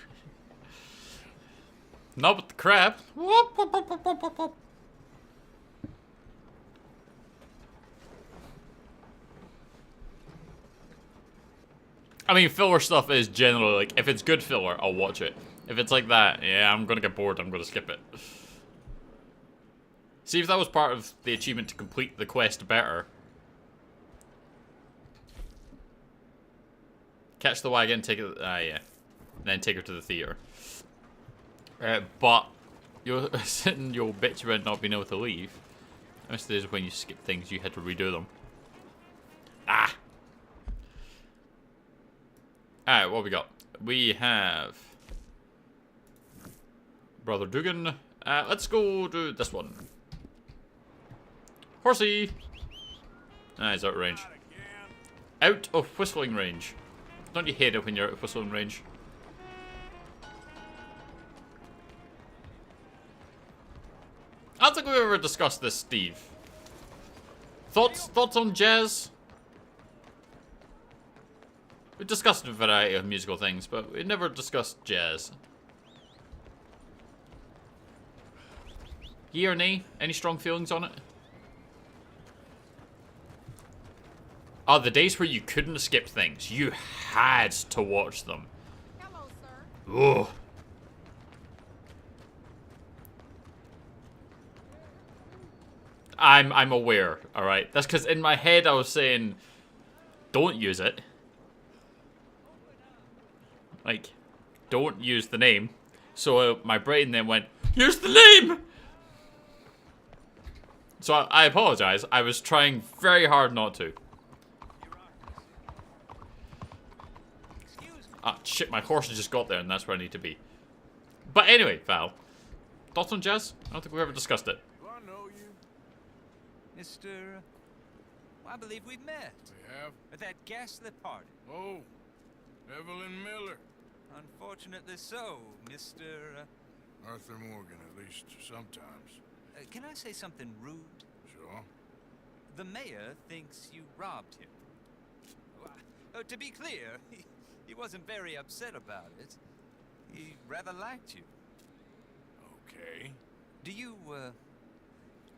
Not with the crab. Whoop, whoop, whoop, whoop, whoop, whoop. I mean, filler stuff is generally, like, if it's good filler, I'll watch it. If it's like that, yeah, I'm gonna get bored, I'm gonna skip it. See, if that was part of the achievement to complete the quest better. Catch the wagon, take it, yeah. Then take her to the theater. But, you're sitting your bitch about not being able to leave. I missed the days when you skip things, you had to redo them. Ah! Alright, what we got? We have Brother Dugan. Let's go do this one. Horsey! Ah, he's out of range. Out of whistling range. Don't you hate it when you're out of whistling range? I don't think we've ever discussed this, Steve. Thoughts on jazz? We discussed a variety of musical things, but we never discussed jazz. Yea or nay? Any strong feelings on it? Oh, the days where you couldn't skip things. You had to watch them. Hello, sir. Ugh. I'm aware, alright? That's because in my head I was saying, don't use it. Like, don't use the name. So my brain then went, use the name! So I apologize. I was trying very hard not to. Ah, shit, my horse just got there and that's where I need to be. But anyway, Val. Thoughts on jazz? I don't think we've ever discussed it. Do I know you? Mr. I believe we've met. We have? At that ghastly party. Oh, Evelyn Miller. Unfortunately so, Mr. Arthur Morgan, at least sometimes. Can I say something rude? Sure. The mayor thinks you robbed him. To be clear, he wasn't very upset about it. He rather liked you. Okay. Do you, well,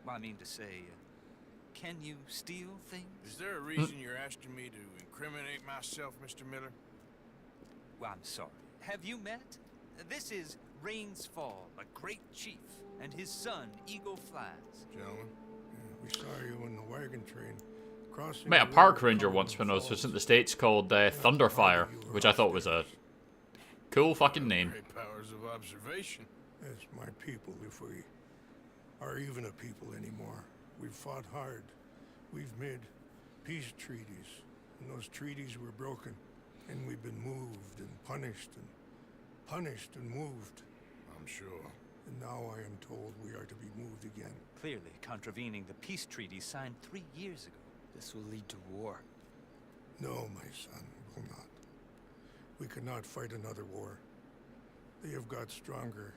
I mean to say, can you steal things? Is there a reason you're asking me to incriminate myself, Mr. Miller? Well, I'm sorry. Have you met? This is Rains Fall, a great chief, and his son, Eagle Flies. Gentlemen, we saw you in the wagon train crossing. Met a park ranger once when I was visiting the States called Thunderfire, which I thought was a cool fucking name. Great powers of observation. Yes, my people, if we are even a people anymore. We've fought hard. We've made peace treaties, and those treaties were broken. And we've been moved and punished and moved. I'm sure. And now I am told we are to be moved again. Clearly contravening the peace treaty signed 3 years ago. This will lead to war. No, my son, it will not. We cannot fight another war. They have got stronger,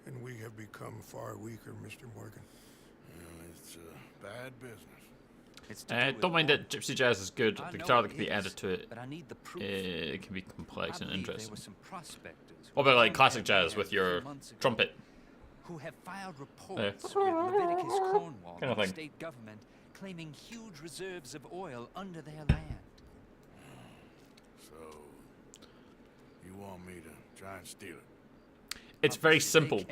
and we have become far weaker, Mr. Morgan. Well, it's bad business. Don't mind that Gypsy Jazz is good. The guitar that can be added to it, but I need the proof. It can be complex and interesting. There were some prospectors What about like classic jazz with your trumpet? Who have filed reports with Leviticus Cornwall Kind of and the thing. state government claiming huge reserves of oil under their land. So, you want me to try and steal it? It's very simple.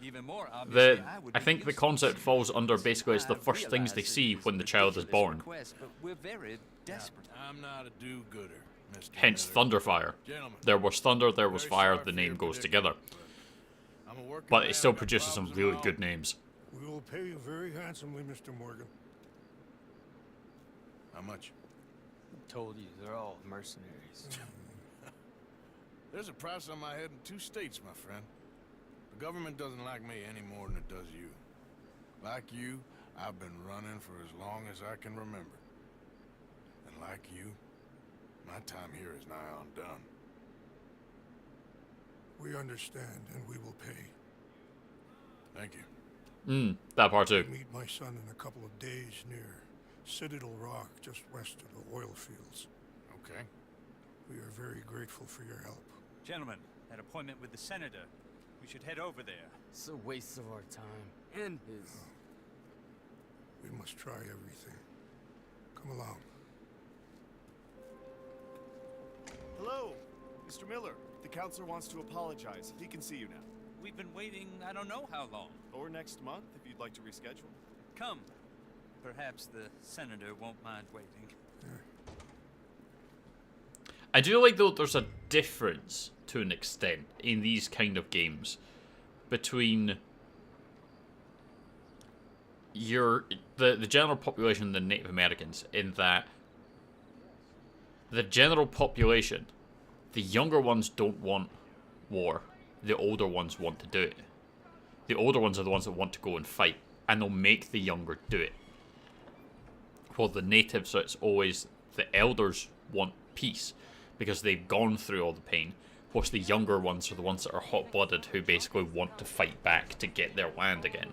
Even more obviously, I think the concept falls under basically it's the first things they see when the child is born. But we're very desperate. I'm not a do-gooder, Mr. Hence Miller. Thunderfire. Gentlemen, There was thunder, there was very fire, sorry the for name your goes predicament, together. I'm a working But man, it still got produces some problems of really my own. good names. We will pay you very handsomely, Mr. Morgan. How much? I told you, they're all mercenaries. There's a price on my head in 2 states, my friend. The government doesn't like me any more than it does you. Like you, I've been running for as long as I can remember. And like you, my time here is nigh undone. We understand, and we will pay. Thank you. That part too. Meet my son in a couple of days near Citadel Rock, just west of the oil fields. Okay. We are very grateful for your help. Gentlemen, that appointment with the senator. We should head over there. It's a waste of our time. And his. We must try everything. Come along. Hello, Mr. Miller. The counselor wants to apologize. He can see you now. We've been waiting I don't know how long. Or next month, if you'd like to reschedule. Come. Perhaps the senator won't mind waiting. I do like, though, there's a difference, to an extent, in these kind of games between the general population and the Native Americans, in that the general population, the younger ones don't want war. The older ones want to do it. The older ones are the ones that want to go and fight, and they'll make the younger do it. While the natives, so it's always the elders want peace because they've gone through all the pain, whilst the younger ones are the ones that are hot-blooded who basically want to fight back to get their land again.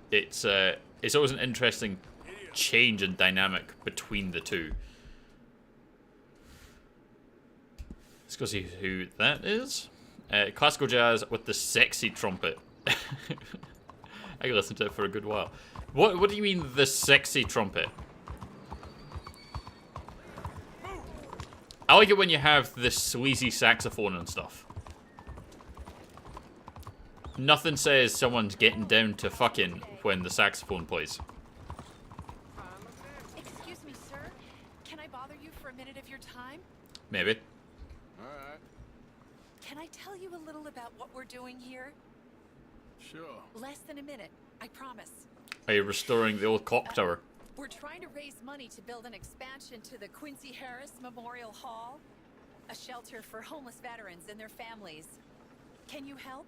It's always an interesting change in dynamic between the two. Let's go see who that is. Classical jazz with the sexy trumpet. I can listen to it for a good while. What do you mean, the sexy trumpet? I like it when you have the sleazy saxophone and stuff. Nothing says someone's getting down to fucking when the saxophone plays. Excuse me, sir. Can I bother you for a minute of your time? Maybe. Alright. Can I tell you a little about what we're doing here? Sure. Less than a minute, I promise. Are you restoring the old clock tower? We're trying to raise money to build an expansion to the Quincy Harris Memorial Hall, a shelter for homeless veterans and their families. Can you help?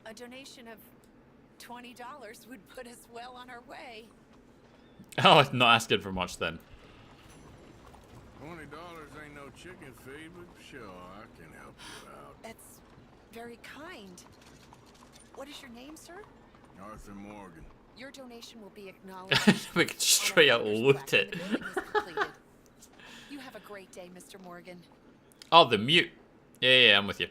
A donation of $20 would put us well on our way. Oh, I'm not asking for much then. $20 ain't no chicken feed, but sure, I can help you out. That's very kind. What is your name, sir? Arthur Morgan. Your donation will be acknowledged. We could straight out loot it. You have a great day, Mr. Morgan. Oh, the mute. Yeah, I'm with you.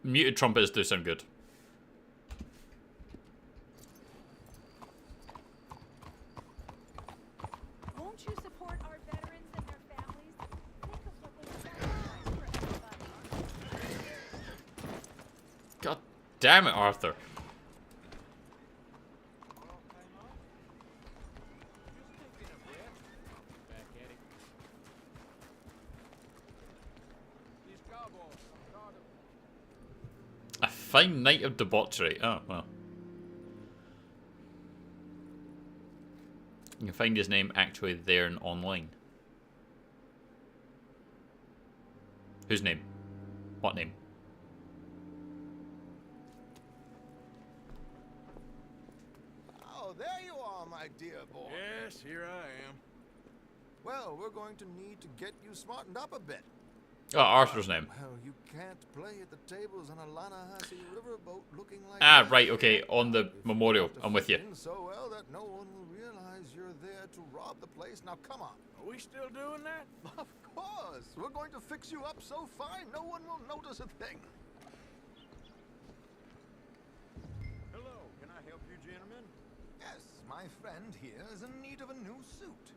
Muted trumpets do sound good. Won't you support our veterans and their families? Think of what they sacrificed for everybody. God damn it, Arthur. A fine night of debauchery. Oh, well. You can find his name actually there and online. Whose name? What name? Oh, there you are, my dear boy. Yes, here I am. Well, we're going to need to get you smartened up a bit. Oh, Arthur's name. Well, you can't play at the tables on a Lannahechee riverboat looking like Ah, that. right, okay, on the memorial. I'm with you. So well that no one will realize you're there to rob the place. Now, come on. Are we still doing that? Of course. We're going to fix you up so fine, no one will notice a thing. Hello, can I help you, gentlemen? Yes, my friend here is in need of a new suit.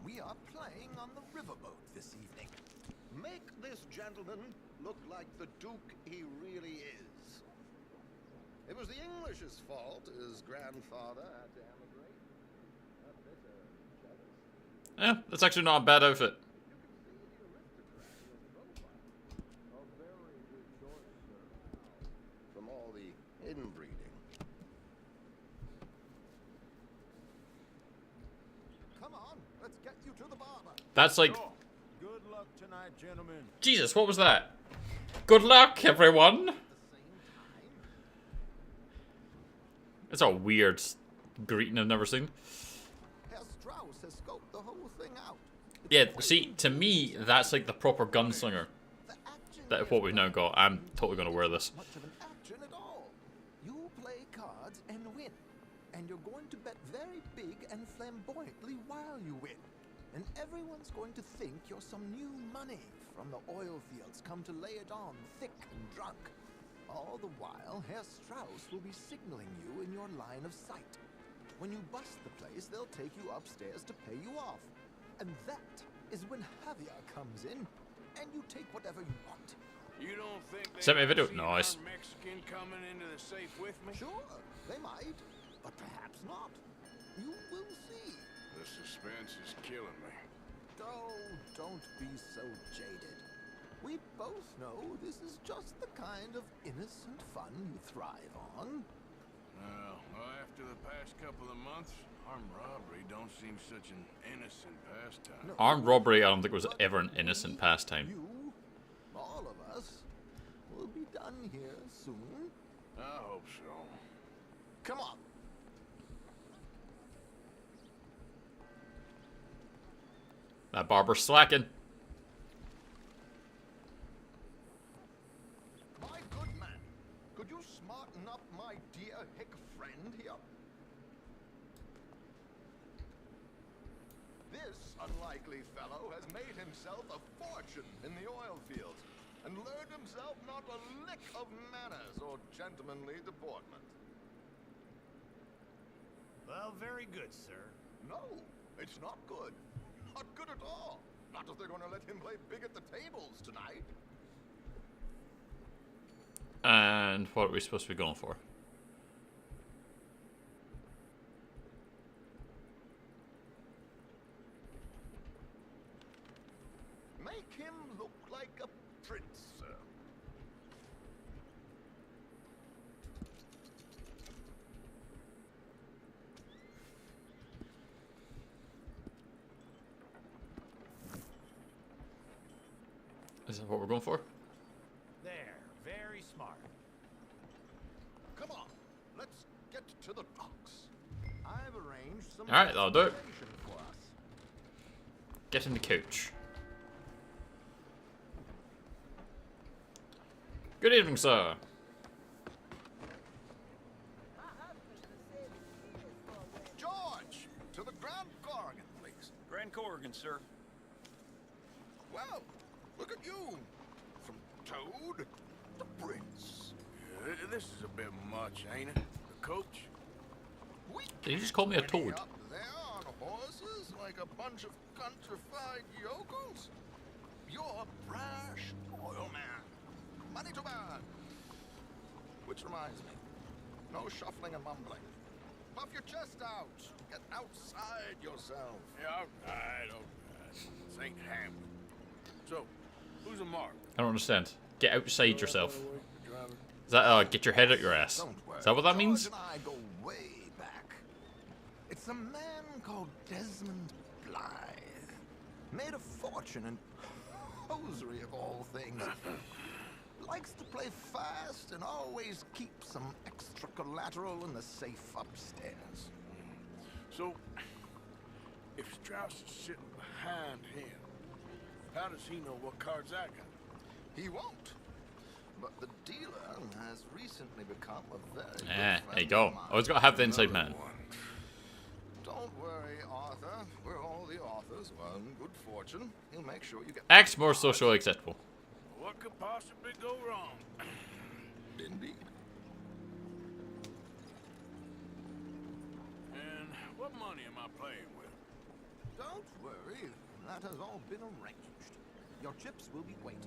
We are playing on the riverboat this evening. Make this gentleman look like the Duke he really is. It was the English's fault his grandfather had to emigrate. A bit jealous. Yeah, that's actually not a bad outfit. A very good choice, sir. From all the inbreeding. Come on, let's get you to the barber. That's like... Good luck tonight, gentlemen. Jesus, what was that? Good luck, everyone! That's a weird greeting I've never seen. Herr Strauss Strauss has scoped the whole thing out. Yeah, see, to me, that's like the proper gunslinger. That what we've now got. I'm totally gonna wear this. Much of an action at all. You play cards and win. And you're going to bet very big and flamboyantly while you win. And everyone's going to think you're some new money from the oil fields come to lay it on thick and drunk. All the while, Herr Strauss will be signaling you in your line of sight. When you bust the place, they'll take you upstairs to pay you off. And that is when Javier comes in, and you take whatever you want. You don't think they Sent me a video. see Nice. our Mexican coming into the safe with me? Sure, they might, but perhaps not. You will see. The suspense is killing me. Oh, don't be so jaded. We both know this is just the kind of innocent fun you thrive on. Well, after the past couple of months, armed robbery don't seem such an innocent pastime. Armed robbery, I don't think was ever an innocent pastime. You, all of us, will be done here soon. I hope so. Come on. That barber's slacking. My good man, could you smarten up my dear hick friend here? This unlikely fellow has made himself a fortune in the oil fields and learned himself not a lick of manners or gentlemanly deportment. Well, very good, sir. No, it's not good. Not good at all. Not if they're going to let him play big at the tables tonight. And what are we supposed to be going for? Make him look like a prince, sir. Is that what we're going for? There, very smart. Come on, let's get to the docks. I've arranged some Alright, that'll do it. transportation for us. Get in the coach. Good evening, sir. George, to the Grand Corrigan, please. Grand Corrigan, sir. Well, look at you. From Toad to Prince. This is a bit much, ain't it? The coach? Did you just call me a toad? Up there on horses like a bunch of countrified yokels? You're a brash oil man. Money to burn. Which reminds me, no shuffling and mumbling. Puff your chest out. Get outside yourself. Yeah, all right. This ain't happening. So, who's a mark? I don't understand. Get outside yourself. Is that get your head out your ass? Is that what that means? George and I go way back. It's a man called Desmond Blythe. Made a fortune in hosiery of all things. Likes to play fast and always keep some extra collateral in the safe upstairs. So, if Strauss is sitting behind him, how does he know what cards I got? He won't. But the dealer has recently become a very good Yeah, friend there you go. of mine. Always gotta have the inside man. Don't worry, Arthur. We're all the authors. Well, good fortune. He'll make sure you get. X more socially acceptable. What could possibly go wrong? Indeed. And what money am I playing with? Don't worry. That has all been arranged. Your chips will be waiting.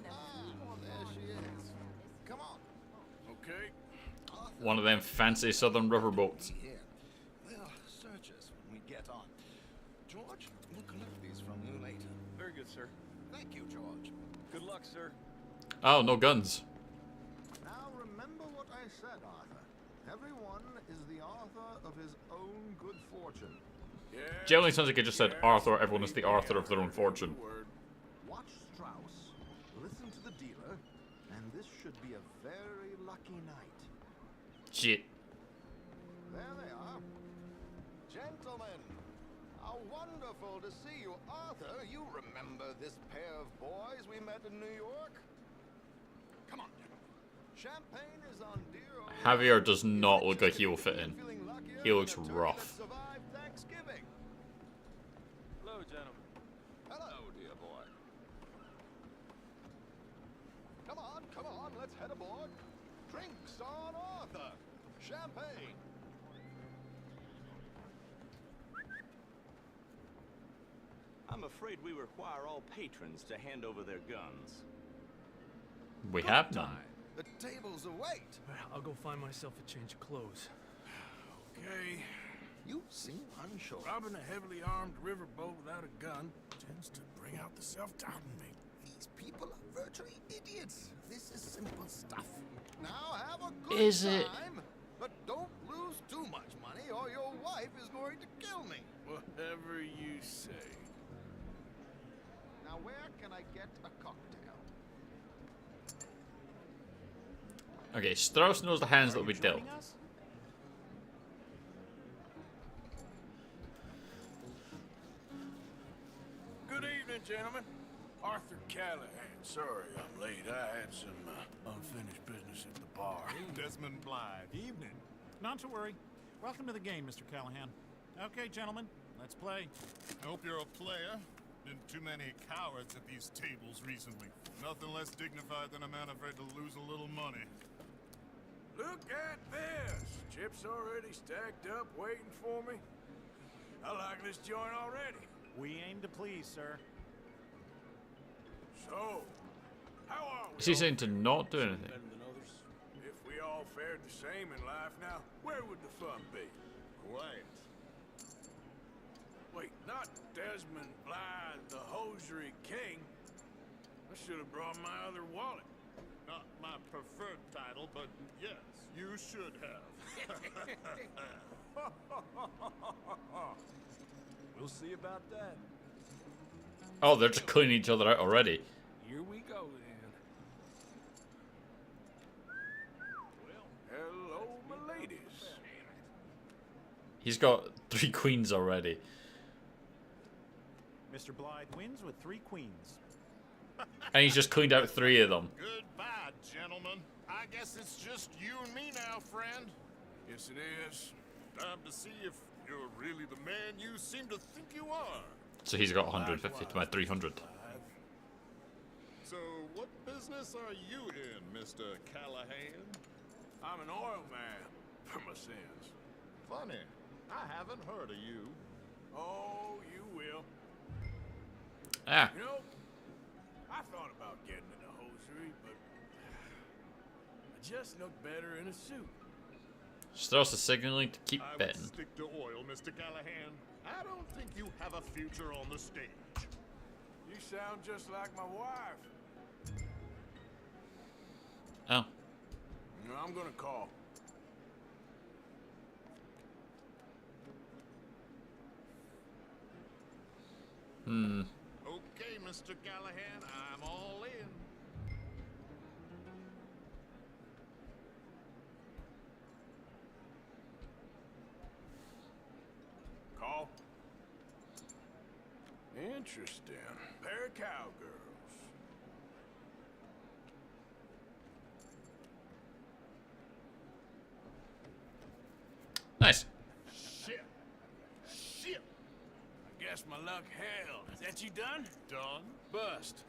Ah, there she is. Come on. Okay. One of them fancy southern riverboats. Here. They'll search us when we get on. George, we'll collect these from you later. Very good, sir. Thank you, George. Good luck, sir. Oh, no guns. Now remember what I said, Arthur. Everyone is the author of his own good fortune. Generally sounds like I just said Arthur. Everyone is the author of their own fortune. Watch Strauss, listen to the dealer, and this should be a very lucky night. Shit. There they are. Gentlemen, How wonderful to see you, Arthur. You remember this pair of boys we met in New York? Come on, champagne is on dear old... Javier does not look like he'll fit in. He looks rough. Survived Thanksgiving. Hello, gentlemen. Hello, dear boy. Come on, let's head aboard. Drinks on Arthur. Champagne. I'm afraid we require all patrons to hand over their guns. We have none. The tables await. I'll go find myself a change of clothes. Okay. You seem unsure. Robbing a heavily armed riverboat without a gun tends to bring out the self-doubt in me. These people are virtually idiots. This is simple stuff. Now have a good Is it? time, but don't lose too much money or your wife is going to kill me. Whatever you say. Now where can I get a cocktail? Okay, Strauss knows the hands that will be dealt. Good evening, gentlemen. Arthur Callahan. Sorry I'm late. I had some unfinished business at the bar. Desmond Blythe. Evening. Not to worry. Welcome to the game, Mr. Callahan. Okay, gentlemen, let's play. Hope you're a player. Been too many cowards at these tables recently. Nothing less dignified than a man afraid to lose a little money. Look at this. Chips already stacked up, waiting for me. I like this joint already. We aim to please, sir. So, how are we? Is he saying to not do anything? If we all fared the same in life now, where would the fun be? Quiet. Wait, not Desmond Blythe, the hosiery king. I should have brought my other wallet. Not my preferred title, but yes, you should have. We'll see about that. Oh, they're just cleaning each other out already. Here we go then. Hello, my ladies. He's got 3 queens already. Mr. Blythe wins with 3 queens. And he's just cleaned out 3 of them. Goodbye, gentlemen. I guess it's just you and me now, friend. Yes, it is. Time to see if you're really the man you seem to think you are. So he's got 150 to my 300. So, what business are you in, Mr. Callahan? I'm an oil man, for my sins. Funny. I haven't heard of you. Oh, you will. Ah. You know, I thought about getting into hosiery, but I just look better in a suit. Strauss is signaling to keep I would betting. stick to oil, Mr. Callahan. I don't think you have a future on the stage. You sound just like my wife. Oh. No, I'm gonna call. Okay, Mr. Callahan, I'm all in. Call. Interesting. Pair of cowgirls. Nice. Shit. I guess my luck held. Is that you done? Done? Bust.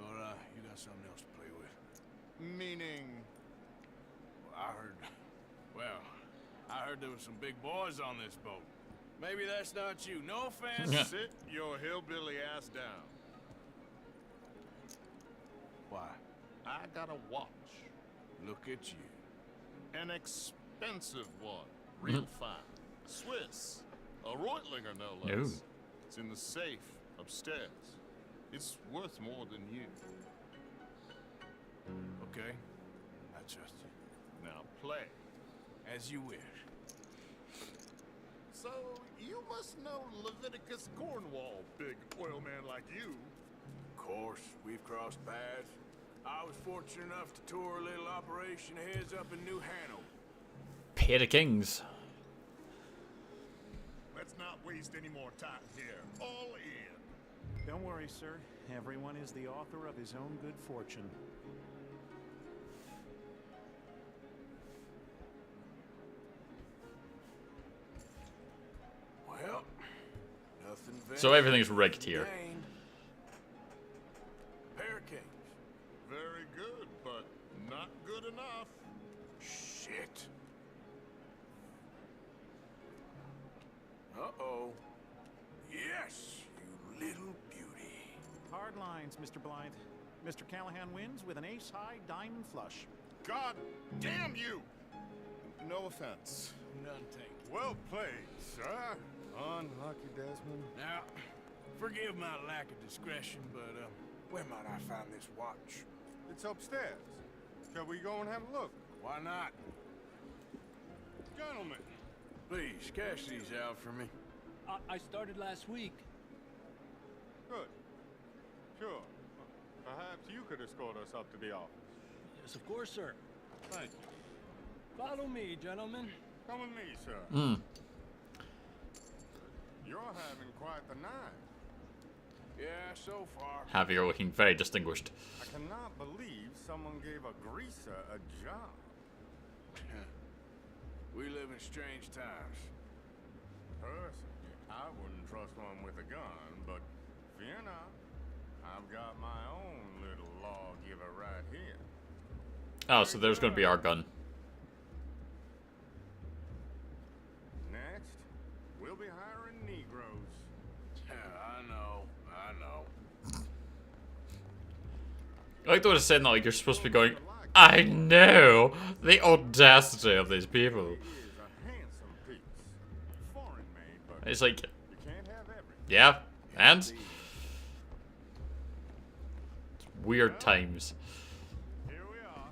Or, you got something else to play with? Meaning? I heard there was some big boys on this boat. Maybe that's not you. No offense. Sit your hillbilly ass down. Why? I got a watch. Look at you. An expensive one. Real fine. Swiss. A Reutlinger, no less. No. It's in the safe upstairs. It's worth more than you. Okay. I trust you. Now play. As you wish. So, you must know Leviticus Cornwall, big oil man like you. Of course, we've crossed paths. I was fortunate enough to tour a little operation of his up in New Hanover. Pair of kings. Let's not waste any more time here. All in. Don't worry, sir. Everyone is the author of his own good fortune. Well, nothing So everything's rigged here. Pair kings. Very good, but not good enough. Shit. Uh-oh. Yes, you little beauty. Hard lines, Mr. Blythe. Mr. Callahan wins with an ace-high diamond flush. God damn you! No offense. None taken. Well played, sir. Unlucky, Desmond. Now, forgive my lack of discretion, but, where might I find this watch? It's upstairs. Shall we go and have a look? Why not? Gentlemen. Please, cash these out for me. I started last week. Good. Sure. Perhaps you could escort us up to the office. Yes, of course, sir. Thank you. Follow me, gentlemen. Come with me, sir. Hmm. You're having quite the night. Yeah, so far. Javier looking very distinguished. I cannot believe someone gave a greaser a job. We live in strange times. Personally, I wouldn't trust one with a gun, but fear not. I've got my own little lawgiver right here. Oh, so there's going to be our gun. Next, we'll be hiring Negroes. Yeah, I know. I like the way it's saying that like you're supposed to be going, I know the audacity of these people. It's like, yeah, and it's weird times. Here we are.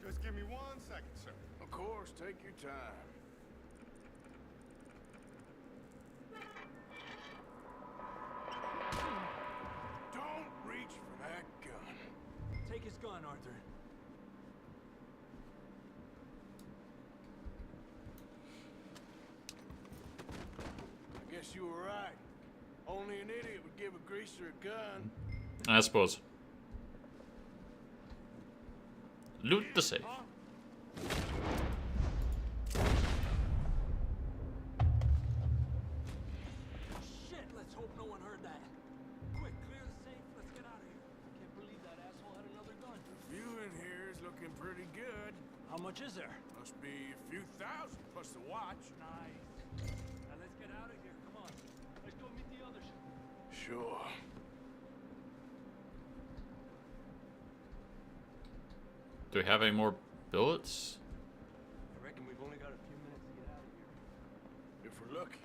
Just give me 1 second, sir. Of course, take your time. Don't reach for that gun. Take his gun, Arthur. I guess you were right. Only an idiot would give a greaser a gun. I suppose. Loot the safe. Shit, let's hope no one heard that. Quick, clear the safe. Let's get out of here. Can't believe that asshole had another gun. The view in here is looking pretty good. How much is there? Must be a few thousand plus the watch. Nice. Now let's get out of here. Come on. Let's go meet the others. Sure. Do we have any more bullets? I reckon we've only got a few minutes to get out of here. If we're lucky.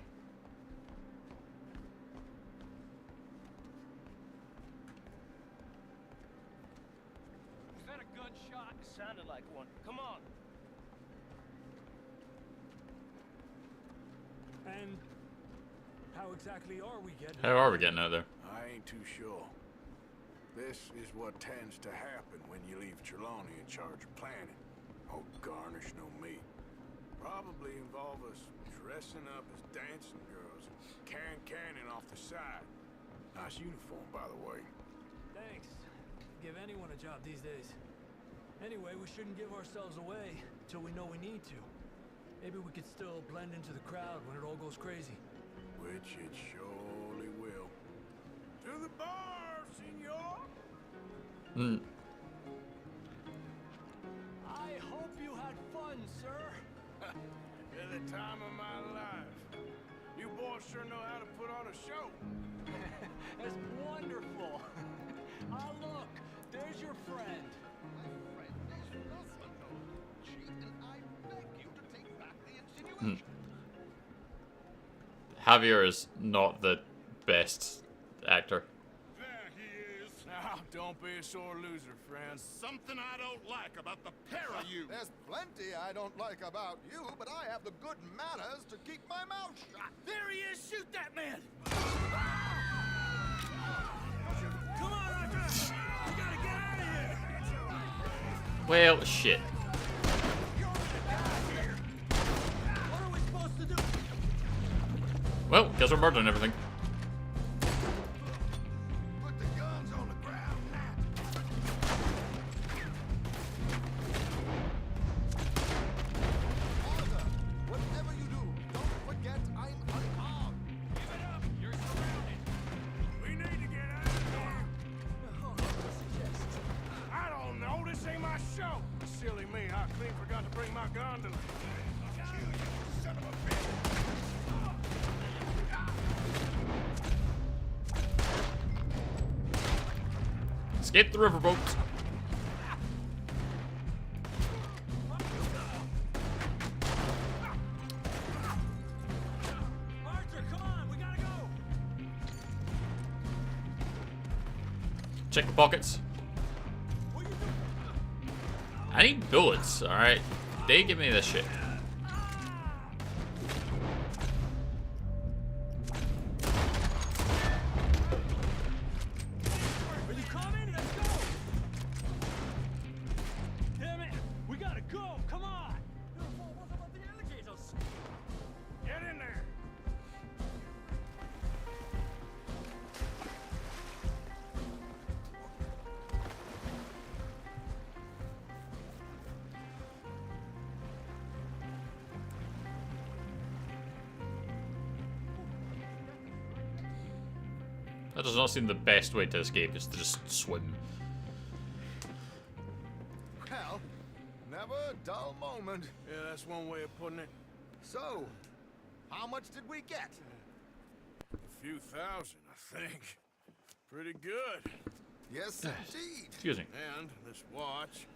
Was that a gunshot? It sounded like one. Come on. And how exactly are we getting? How are we getting out of there? I ain't too sure. This is what tends to happen when you leave Trelawney in charge of planning. Oh, garnish no meat. Probably involve us dressing up as dancing girls and cannon off the side. Nice uniform, by the way. Thanks. Give anyone a job these days. Anyway, we shouldn't give ourselves away till we know we need to. Maybe we could still blend into the crowd when it all goes crazy. Which it surely will. To the bar, senor! Mm. I hope you had fun, sir. At the time of my life. You boys sure know how to put on a show. That's wonderful. Ah, look, there's your friend. My friend is nothing no cheat, and I beg you to take back the insinuation. Javier is not the best actor. There he is. Now, don't be a sore loser, friend. Something I don't like about the pair of you. There's plenty I don't like about you, but I have the good manners to keep my mouth shut. There he is! Shoot that man! Come on, Arthur! We gotta get out of Well, shit. Well, guess we're murdering everything. Whatever you do, don't forget I'm unarmed. Give it up. You're surrounded. We need to get out of here. I don't know. This ain't my show. Silly me. I clean forgot to bring my gondola. Kill you, son of a bitch. Escape the riverboat. Arthur, come on. We gotta go. Check the pockets. I need bullets, alright? They give me this shit. Are you coming? Let's go. Damn it. We gotta go. Come on. What about the alligators? Get in there. That does not seem the best way to escape, is to just swim. Well, never a dull moment. Yeah, that's one way of putting it. So, how much did we get? A few thousand, I think. Pretty good. Yes, indeed. Excuse me. And this watch,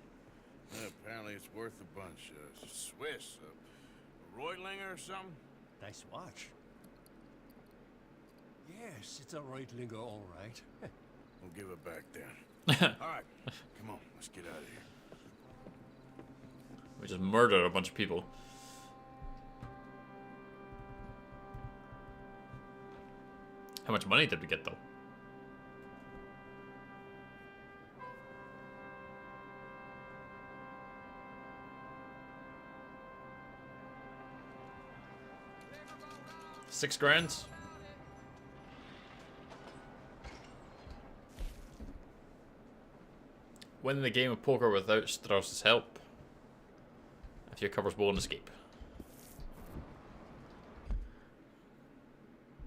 apparently it's worth a bunch. Swiss, a Reutlinger or something? Nice watch. Yes, it's a Reutlinger, all right. We'll give it back then. All right, come on, let's get out of here. We just murdered a bunch of people. How much money did we get, though? $6,000? Win the game of poker without Strauss's help. If your covers bowl and escape.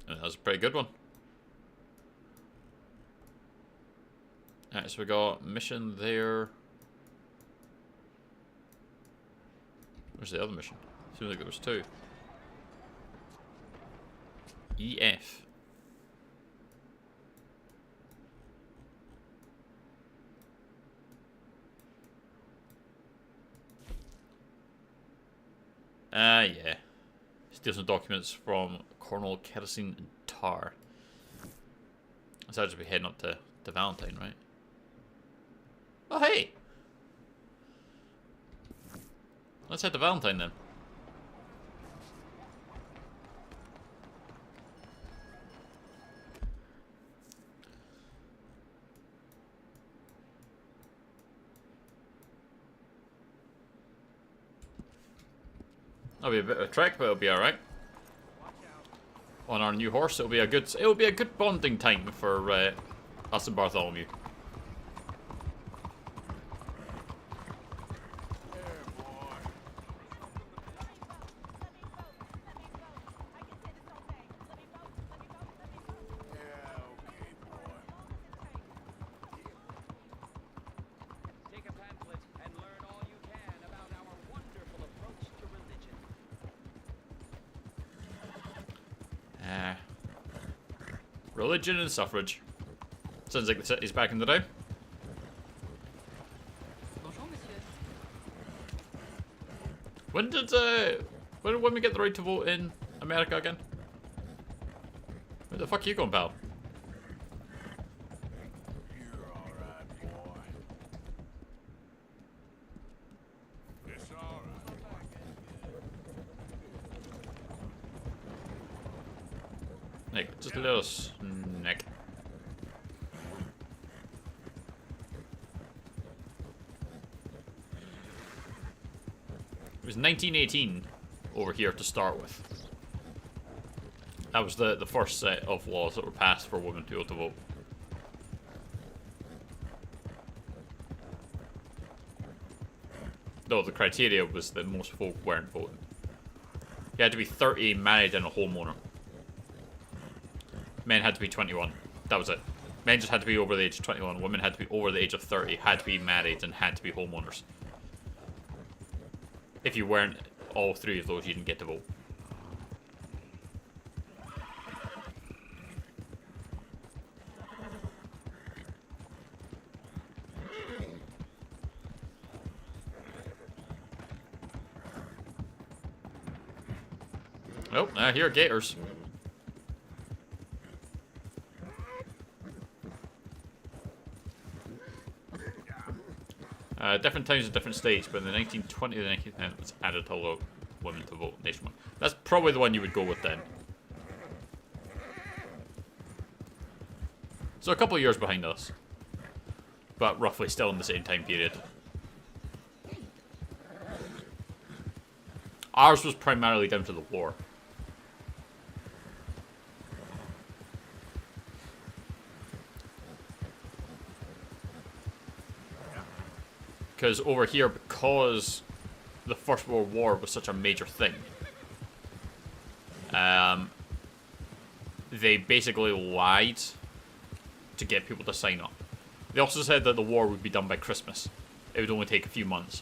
And that was a pretty good one. Alright, so we got mission there. Where's the other mission? Seems like there was two. EF. Yeah. Steal some documents from Colonel Kerosene and Tar. So I'll just be heading up to Valentine, right? Oh, hey! Let's head to Valentine then. That'll be a bit of a trek, but it'll be alright. On our new horse, it'll be a good bonding time for us and Bartholomew. Take a pamphlet and learn all you can about our wonderful approach to religion. Religion and suffrage. Sounds like the city's back in the day. When did when we get the right to vote in America again? Where the fuck are you going, pal? You're alright, boy. It's alright. Nick, just a little snack. was 1918 over here to start with. That was the first set of laws that were passed for women to be able to vote. Though the criteria was that most folk weren't voting. You had to be 30, married, and a homeowner. Men had to be 21. That was it. Men just had to be over the age of 21. Women had to be over the age of 30, had to be married, and had to be homeowners. If you weren't all three of those, you didn't get to vote. Oh, I hear gators. Different times and different states, but in the 1920s and 1910s it was added to allow women to vote nationwide. That's probably the one you would go with then. So a couple of years behind us, but roughly still in the same time period. Ours was primarily down to the war. Because over here, because the First World War was such a major thing, they basically lied to get people to sign up. They also said that the war would be done by Christmas. It would only take a few months.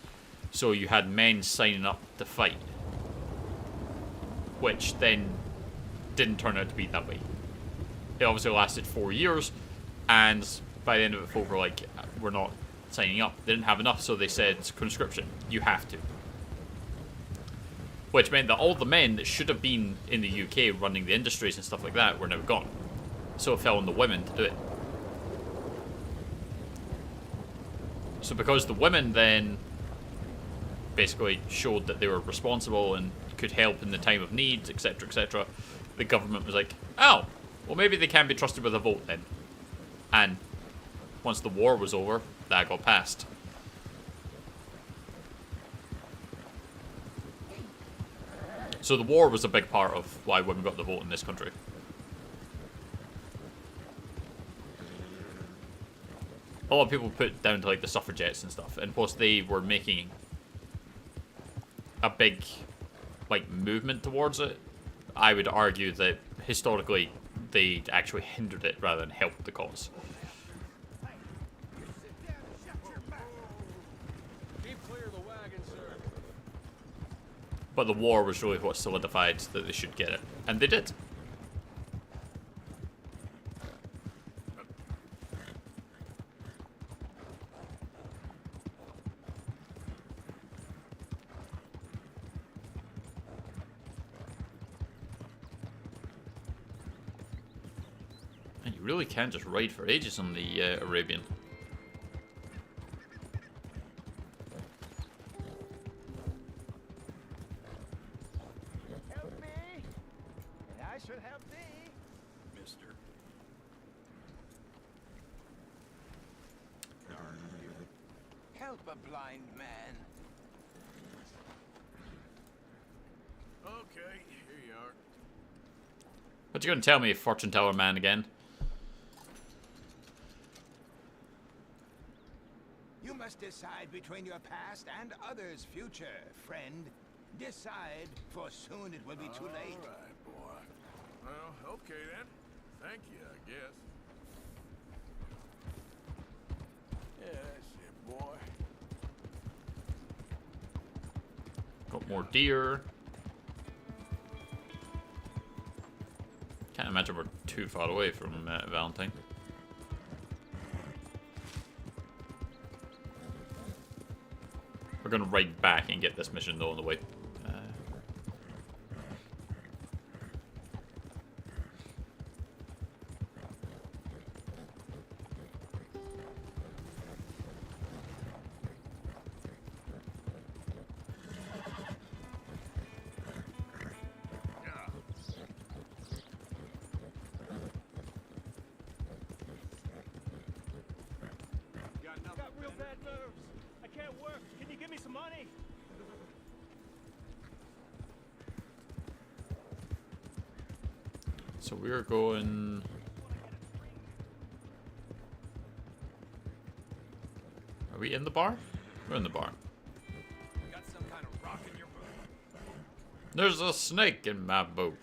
So you had men signing up to fight, which then didn't turn out to be that way. It obviously lasted 4 years, and by the end of it, folk were like, we're not signing up. They didn't have enough, so they said conscription. You have to. Which meant that all the men that should have been in the UK running the industries and stuff like that were now gone. So it fell on the women to do it. So because the women then basically showed that they were responsible and could help in the time of need, etc., etc., the government was like, oh, well maybe they can be trusted with a vote then. And once the war was over, that got passed. So the war was a big part of why women got the vote in this country. A lot of people put it down to like the suffragettes and stuff, and plus they were making a big like movement towards it. I would argue that historically they actually hindered it rather than helped the cause. But the war was really what solidified that they should get it. And they did. And you really can just ride for ages on the Arabian. Help a blind man. Okay, here you are. What you gonna tell me, fortune teller man, again? You must decide between your past and others' future, friend. Decide, for soon it will be too late. All right, boy. Well, okay then. Thank you, I guess. Yeah, that's it, boy. Got more deer. Can't imagine we're too far away from Valentine. We're gonna ride back and get this mission though on the way. Got real bad nerves. I can't work. Can you give me some money? So we're going... Are we in the bar? We're in the bar. Got some kind of rock in your boot? There's a snake in my boot.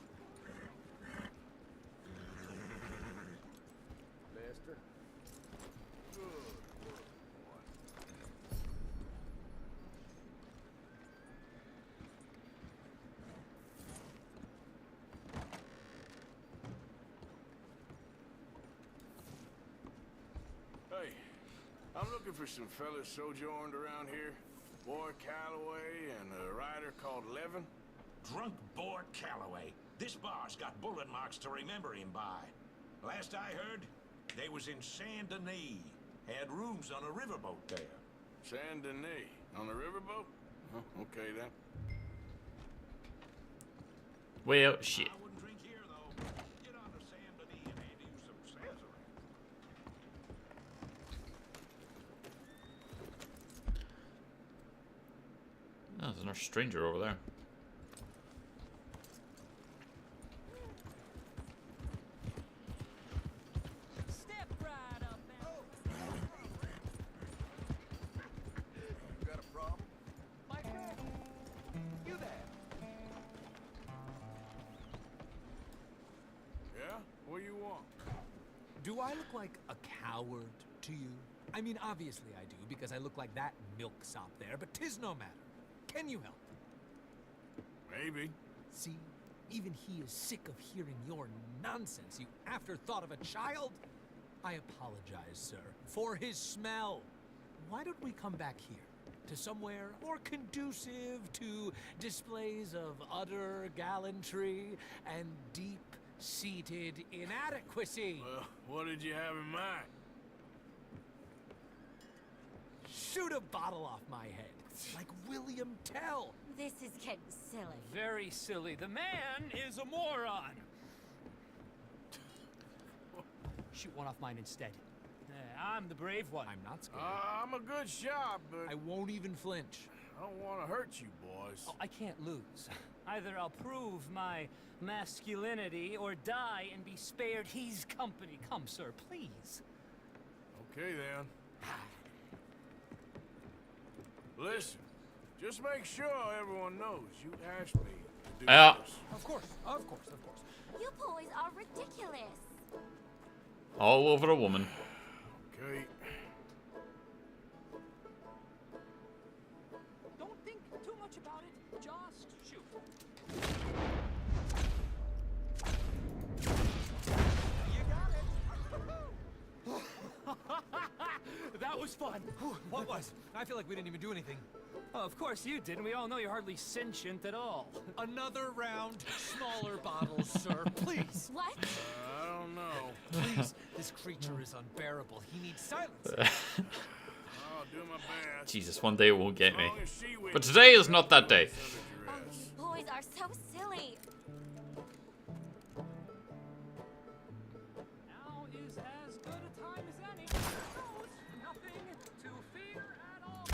Master. Hey, I'm looking for some fellas sojourned around here. Boy Calloway and a rider called Levin. Drunk Boar Calloway. This bar's got bullet marks to remember him by. Last I heard, they was in Saint Denis. Had rooms on a riverboat there. Saint Denis. On the riverboat? Oh, okay then. Well, shit. I wouldn't drink here, though. Get on to Saint Denis and hand you some sazerac. Oh, there's another stranger over there. Step right up You got a problem? my friend. You there? Yeah? What do you want? Do I look like a coward to you? I mean, obviously I do, because I look like that milksop there, but 'tis no matter. Can you help? Maybe. See, even he is sick of hearing your nonsense, you afterthought of a child. I apologize, sir, for his smell. Why don't we come back here, to somewhere more conducive to displays of utter gallantry and deep-seated inadequacy? Well, what did you have in mind? Shoot a bottle off my head, like William Tell. This is getting silly. Very silly. The man is a moron. Shoot one off mine instead. I'm the brave one. I'm not scared. I'm a good shot, but I won't even flinch. I don't want to hurt you, boys. Oh, I can't lose. Either I'll prove my masculinity or die and be spared his company. Come, sir, please. Okay, then. Listen, just make sure everyone knows you asked me to do this. Of course, of course, of course. You boys are ridiculous. All over a woman. Okay. Don't think too much about it. Just shoot. You got it. That was fun. What was? I feel like we didn't even do anything. Oh, of course you didn't. We all know you're hardly sentient at all. Another round, smaller bottles, sir, please. What? I don't know. Please, this creature is unbearable. He needs silence. I'll do my best. Jesus, one day it won't get me. As long as she wins, But today is not that day. Oh, you boys are so silly. Now is as good a time as any. Knows nothing to fear at all.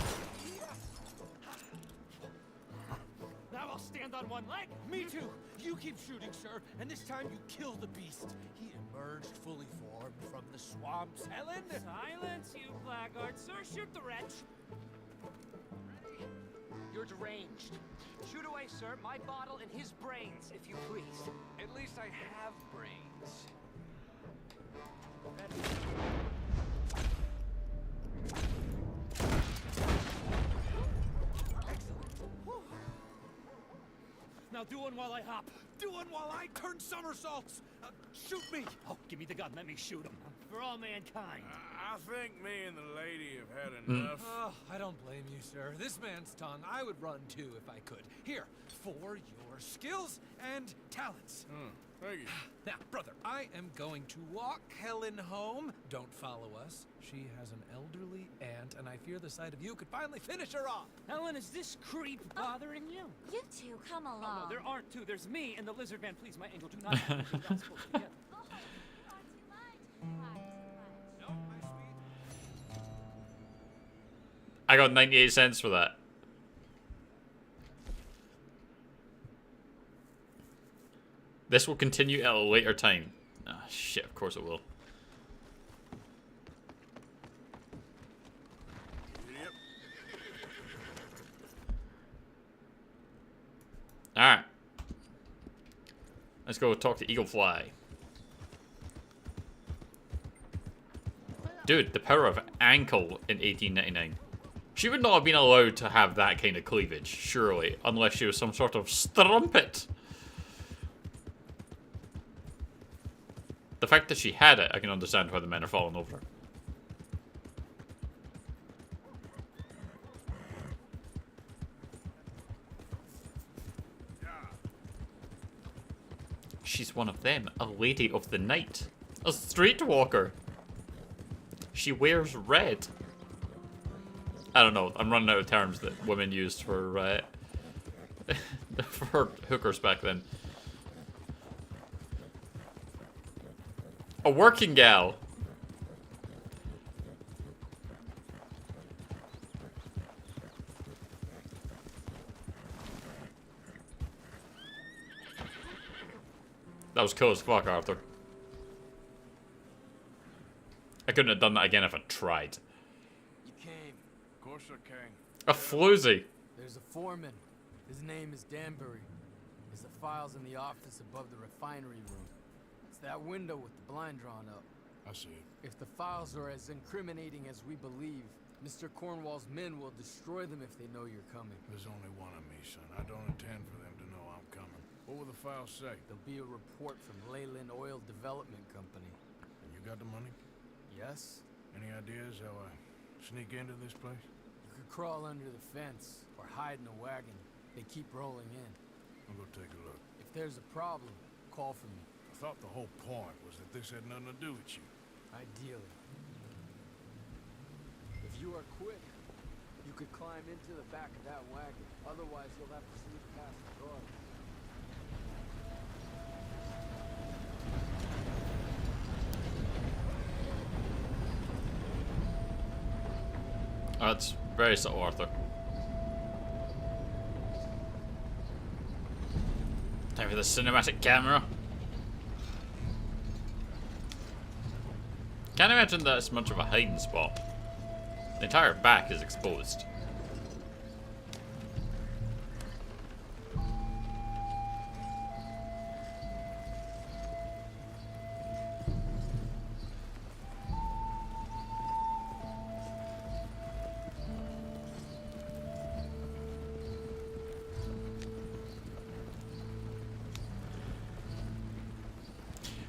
Now I'll stand on one leg. Me too. You keep shooting, sir, and this time you kill the beast. He emerged fully formed from the swamps, Helen. Silence, you blackguard, sir. Shoot the wretch. Ready? You're deranged. Shoot away, sir. My bottle and his brains, if you please. At least I have brains. Now do one while I hop. Do one while I turn somersaults. Shoot me. Oh, give me the gun. Let me shoot him. For all mankind. I think me and the lady have had enough. Oh, I don't blame you, sir. This man's tongue, I would run too if I could. Here, for your skills and talents. Thank you. Now, brother, I am going to walk Helen home. Don't follow us. She has an elderly aunt, and I fear the sight of you could finally finish her off. Helen, is this creep bothering you? You two, come along. Oh, no, there aren't two. There's me and the lizard man. Please, my angel, do not have to do that. Supposed to get. Oh, you are too much. No, my sweet. I got 98 cents for that. This will continue at a later time. Ah, shit, of course it will. Alright. Let's go talk to Eaglefly. Dude, the power of ankle in 1899. She would not have been allowed to have that kind of cleavage, surely, unless she was some sort of strumpet. The fact that she had it, I can understand why the men are falling over her. She's one of them, a lady of the night, a streetwalker. She wears red. I don't know, I'm running out of terms that women used for, for hookers back then. A working gal. That was cool as fuck, Arthur. I couldn't have done that again if I tried. You came. Of course I can. A floozy. There's a foreman. His name is Danbury. There's the files in the office above the refinery room. It's that window with the blind drawn up. I see it. If the files are as incriminating as we believe, Mr. Cornwall's men will destroy them if they know you're coming. There's only one of me, son. I don't intend for them to know I'm coming. What will the files say? There'll be a report from Leyland Oil Development Company. And you got the money? Yes? Any ideas how I sneak into this place? You could crawl under the fence or hide in a wagon. They keep rolling in. I'll go take a look. If there's a problem, call for me. I thought the whole point was that this had nothing to do with you. Ideally. If you are quick, you could climb into the back of that wagon. Otherwise, you'll have to sneak past the guards. Oh, that's very subtle, Arthur. Time for the cinematic camera. Can't imagine that's much of a hiding spot. The entire back is exposed.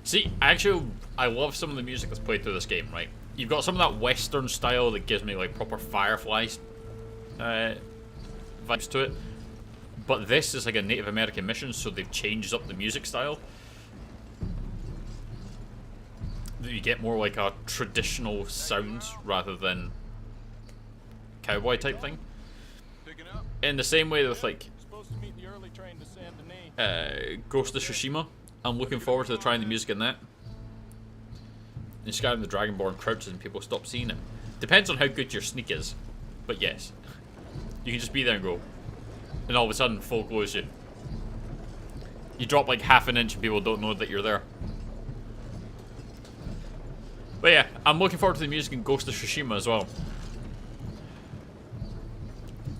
See, actually, I love some of the music that's played through this game, right? You've got some of that Western style that gives me, like, proper Firefly vibes to it. But this is like a Native American mission, so they've changed up the music style. You get more like a traditional sound rather than cowboy type thing. In the same way with, like, Ghost of Tsushima. I'm looking forward to trying the music in that. In Skyrim, the Dragonborn crouches and people stop seeing him. Depends on how good your sneak is. But yes. You can just be there and go. And all of a sudden, folk lose you. You drop like half an inch and people don't know that you're there. But yeah, I'm looking forward to the music in Ghost of Tsushima as well.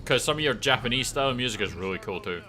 Because some of your Japanese style music is really cool too.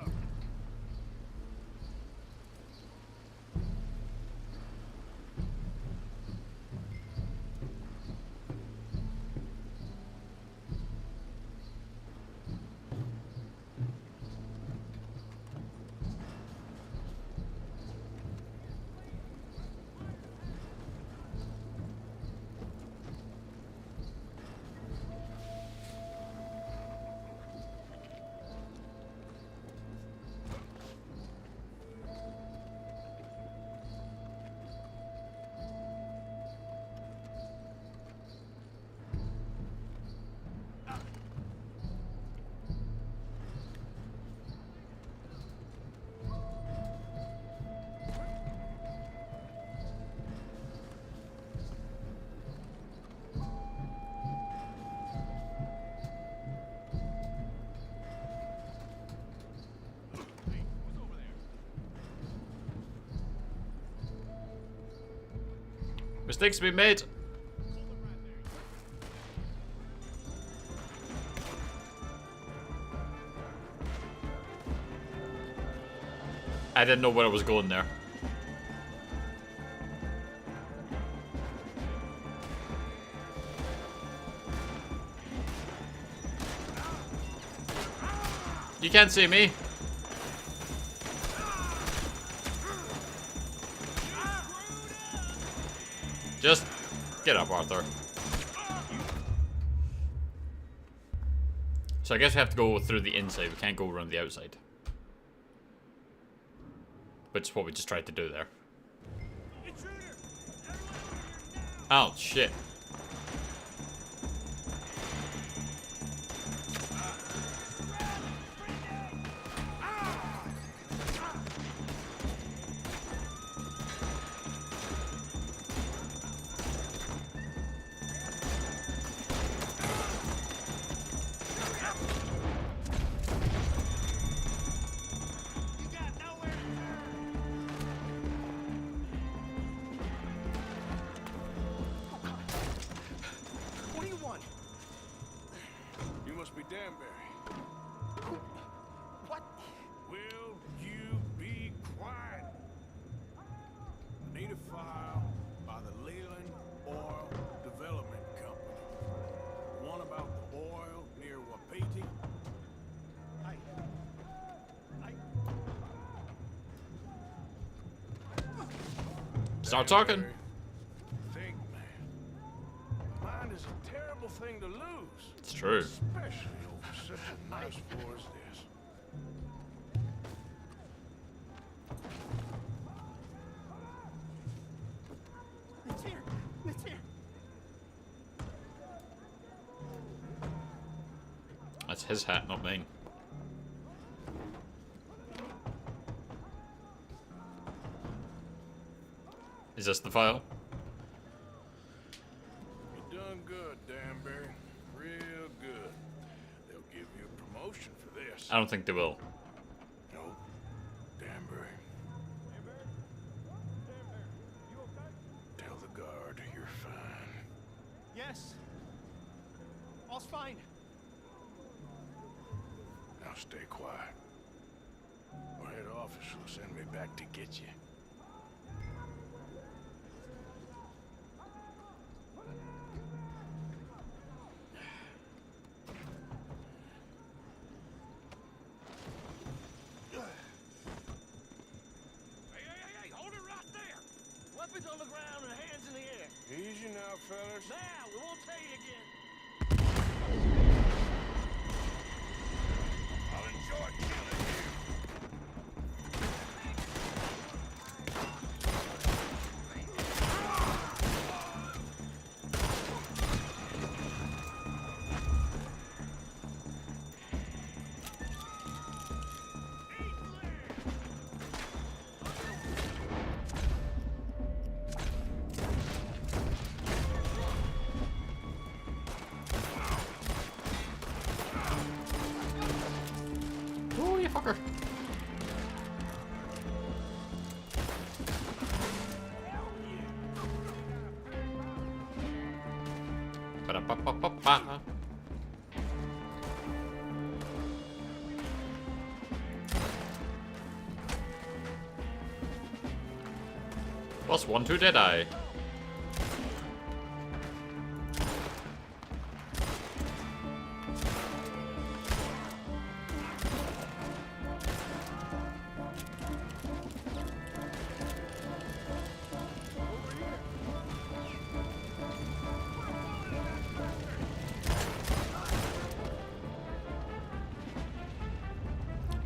Mistakes have been made. I didn't know where I was going there. You can't see me. Just get up, Arthur. So I guess we have to go through the inside. We can't go around the outside. Which is what we just tried to do there. Oh, shit. What do you want? You must be Danbury. What? Will you be quiet? I need a file by the Leland Oil Development Company. The one about the oil near Wapiti. Start talking. Think, man. Mind is a terrible thing to lose. It's true. Especially over such a nice floor as this. It's here. It's here. That's his hat, not mine. Is this the file? You done good, Danbury. Real good. They'll give you a promotion for this. I don't think they will. No, Danbury. Tell the guard you're fine. Yes. All's fine. Now stay quiet. Or head office will send me back to get you. Weapons on the ground and hands in the air. Easy now, fellas. Now, we won't tell you again. I'll enjoy killing you. Oh, you fucker. Ba-da-ba-ba-ba-ba. Plus one to Deadeye.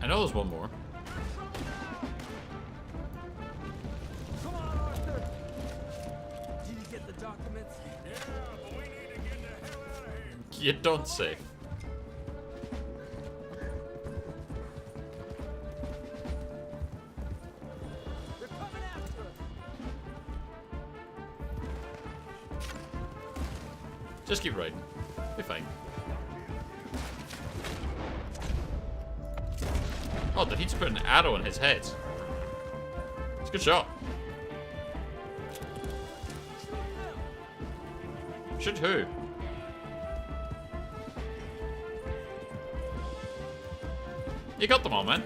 I know there's one more. Come on, Arthur. Did you get the documents? Yeah, but we need to get the hell out of here. You don't say. They're coming after us. Just keep riding. Be fine. Oh, did he just put an arrow in his head? It's a good shot. Should who? You got them all, man.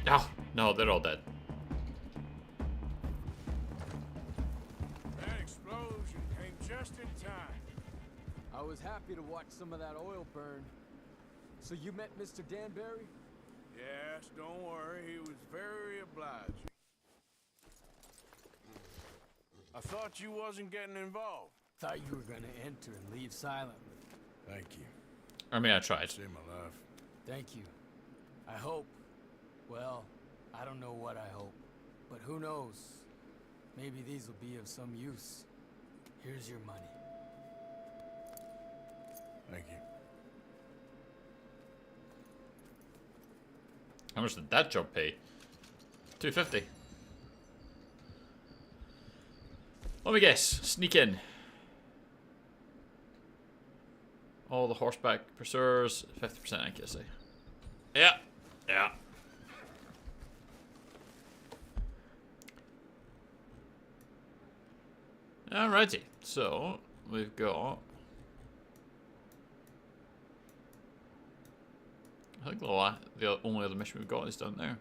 Oh, no, they're all dead. That explosion came just in time. I was happy to watch some of that oil burn. So you met Mr. Danbury? Yes, don't worry, he was very obliging. I thought you wasn't getting involved. Thought you were gonna enter and leave silently. Thank you. I mean, I tried. Saved my life. Thank you. I hope. Well, I don't know what I hope. But who knows? Maybe these will be of some use. Here's your money. Thank you. How much did that job pay? $250. Let me guess. Sneak in. All the horseback pursuers. 50% accuracy. Yeah. Yeah. Alrighty. So, we've got... I think the only other mission we've got is down there.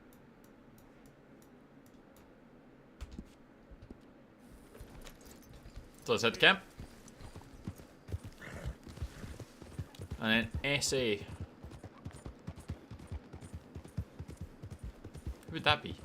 So let's head to camp. And then SA. Who would that be?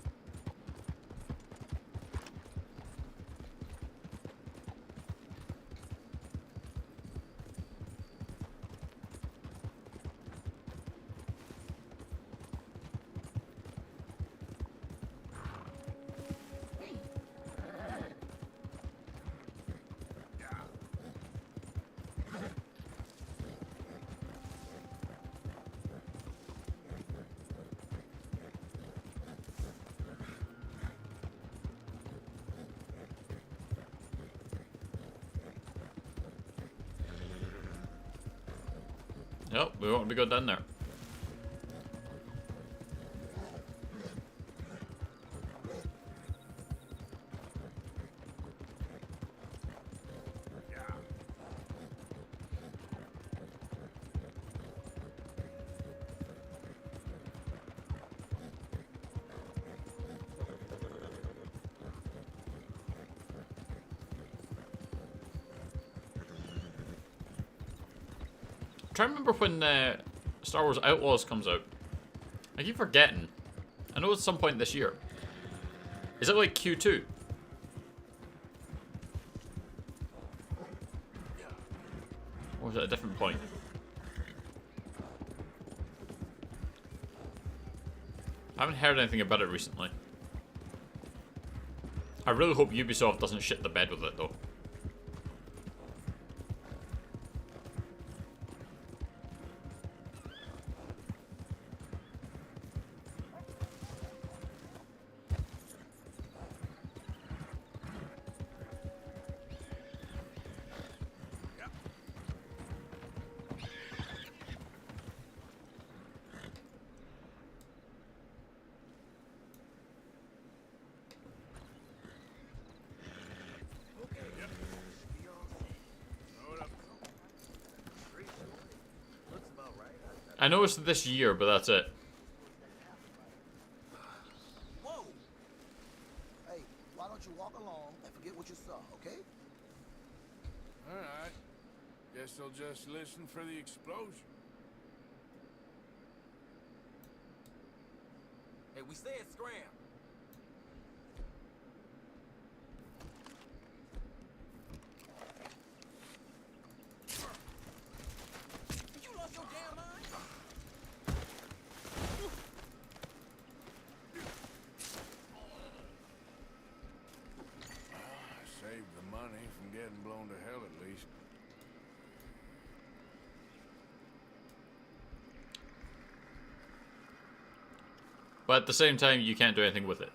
Nope, we won't be good down there. I'm trying to remember when Star Wars Outlaws comes out. I keep forgetting. I know it's some point this year. Is it like Q2? Or is it a different point? I haven't heard anything about it recently. I really hope Ubisoft doesn't shit the bed with it though. I know it's this year, but that's it. Whoa! Hey, why don't you walk along and forget what you saw, okay? Alright. Guess I'll just listen for the explosion. Hey, we said scram. You lost your damn mind? Saved the money from getting blown to hell at least. But at the same time, you can't do anything with it.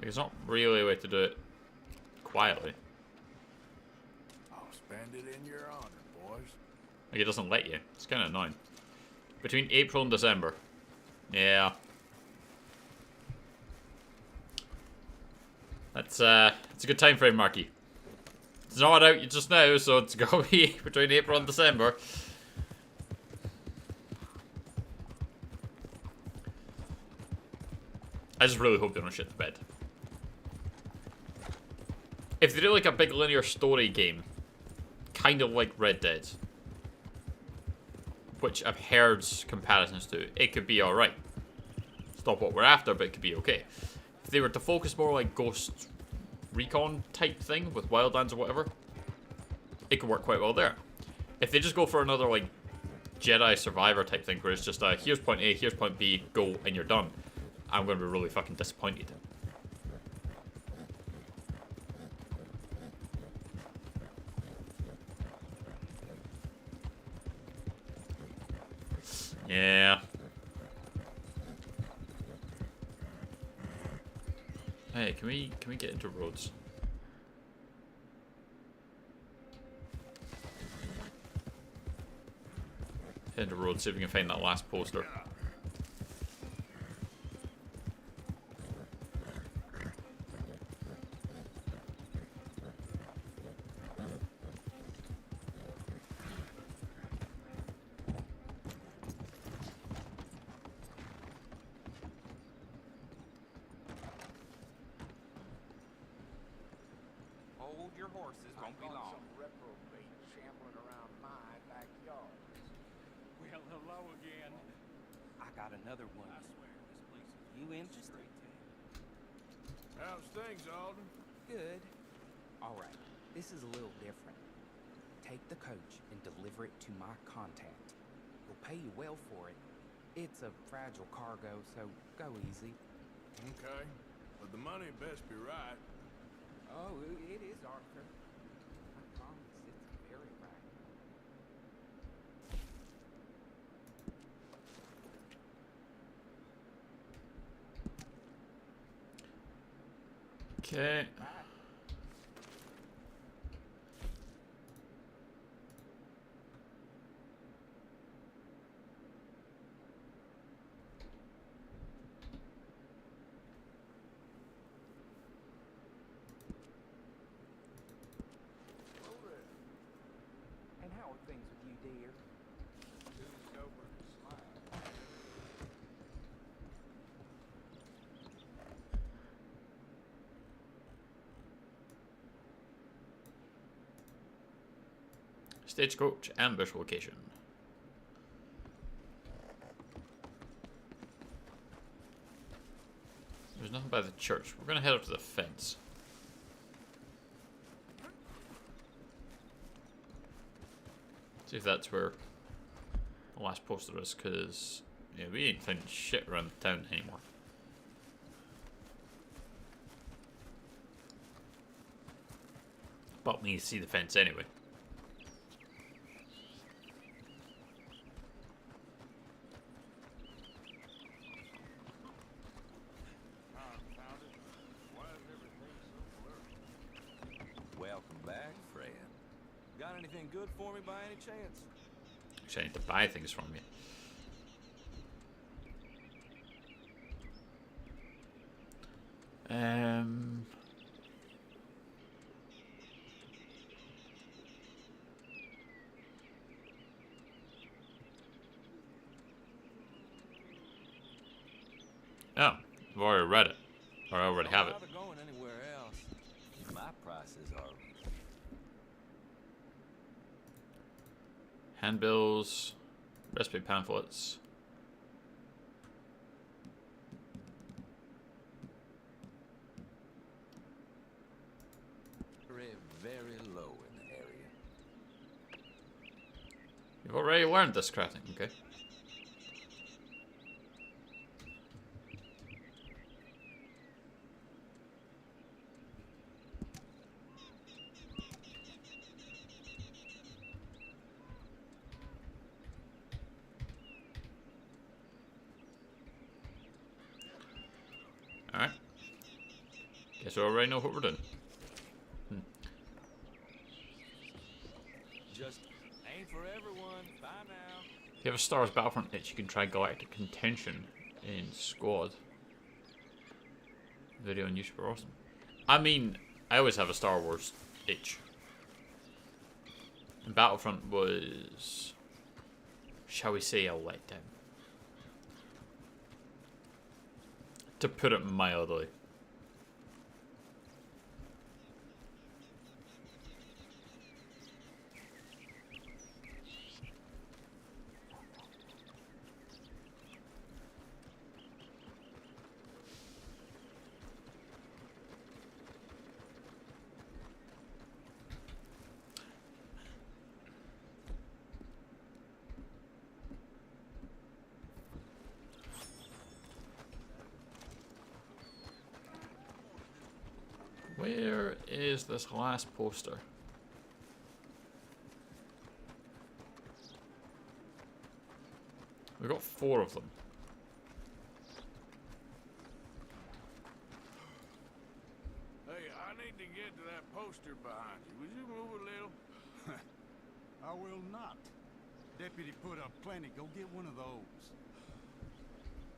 Like, it's not really a way to do it quietly. I'll spend it in your honor, boys. Like, it doesn't let you. It's kind of annoying. Between April and December. Yeah. It's a good time frame, Marky. It's not out just now, so it's gonna be between April and December. I just really hope they don't shit the bed. If they do like a big linear story game, kind of like Red Dead, which I've heard comparisons to, it could be alright. It's not what we're after, but it could be okay. If they were to focus more like Ghost Recon type thing with Wildlands or whatever, it could work quite well there. If they just go for another like Jedi Survivor type thing where it's just here's point A, here's point B, go, and you're done, I'm going to be really fucking disappointed. Yeah. Hey, can we get into roads? Head into roads, see if we can find that last poster. Hold your horses, won't be long. Some reprobate shambling around my backyard. Well, hello again. I got another one. I swear, this place is... You interested? How's things, Alden? Good. All right, this is a little different. Take the coach and deliver it to my contact. He'll pay you well for it. It's a fragile cargo, so go easy. Okay, but the money best be right. Oh, it is, Arthur. I promise, it's very right. Okay. And how are things with you, dear? Stagecoach, ambush location. There's nothing by the church. We're gonna head up to the fence. See if that's where the last poster is, because yeah, we ain't finding shit around the town anymore. But we need to see the fence anyway. Welcome back, friend. Got anything good for me by any chance? Actually, I need to buy things from you. Oh, I've already read it. Or I already have it. Don't bother going anywhere else. My prices are... Handbills, recipe pamphlets. very, very low in the area. You've already learned this crafting, okay? Alright. Guess we already know what we're doing. Just ain't for everyone. Bye now. If you have a Star Wars Battlefront itch, you can try Galactic Contention in Squad. Video and super awesome. I mean, I always have a Star Wars itch. And Battlefront was, shall we say, a letdown. To put it mildly. Where is this last poster? We've got 4 of them. Hey, I need to get to that poster behind you. Would you move a little? I will not. Deputy put up plenty. Go get one of those.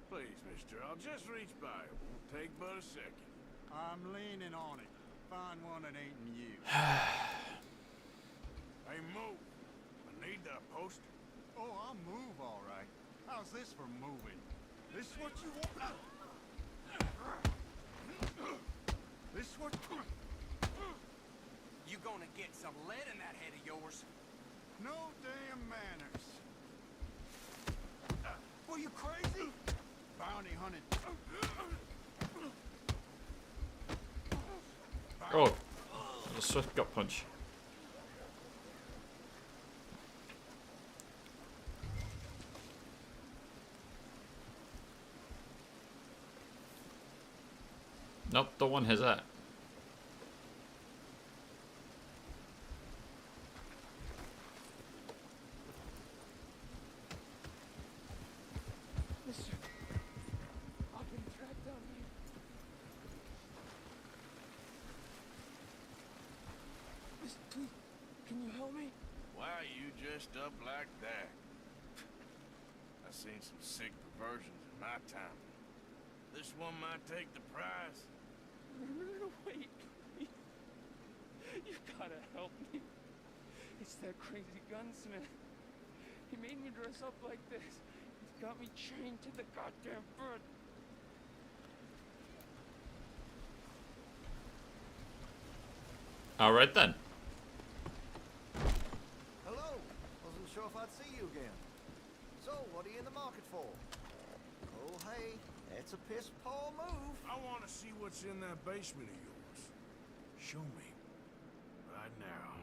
Please, mister, I'll just reach by. It won't take but a second. I'm leaning on it. Find one that ain't in you. Hey, move. I need that poster. Oh, I'll move all right. How's this for moving? This what you want? This what... You gonna get some lead in that head of yours? No damn manners. Were you crazy? Bounty hunted. Oh, a swift gut punch. Nope, the one has that. Mister, I've been trapped down here. Mister, please, can you help me? Why are you dressed up like that? I've seen some sick perversions in my time. This one might take the prize. Wait, please. You gotta help me. It's that crazy gunsmith. He made me dress up like this. He's got me chained to the goddamn bird. Alright then. Hello. Wasn't sure if I'd see you again. So, what are you in the market for? Oh, hey, that's a piss-poor move. I want to see what's in that basement of yours. Show me. Right now.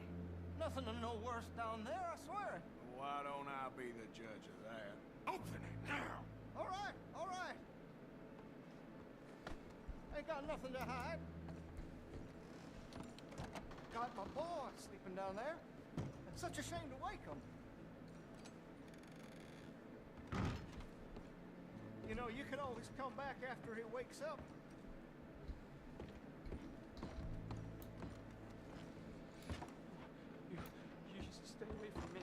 Nothing to know worse down there, I swear. Why don't I be the judge of that? Open it now. All right, all right. Ain't got nothing to hide. Got my boy sleeping down there. It's such a shame to wake him. You know, you can always come back after he wakes up. You just stay away from me.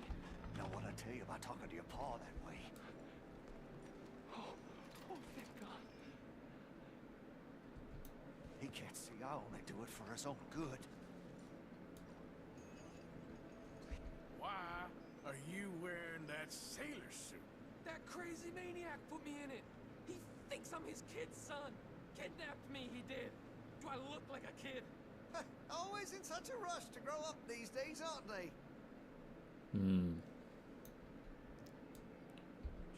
Know what I tell you about talking to your pa that way? Oh, thank God. He can't see I only do it for his own good. Why are you wearing that sailor suit? That crazy maniac put me in it. He thinks I'm his kid's son. Kidnapped me, he did. Do I look like a kid? Always in such a rush to grow up these days, aren't they?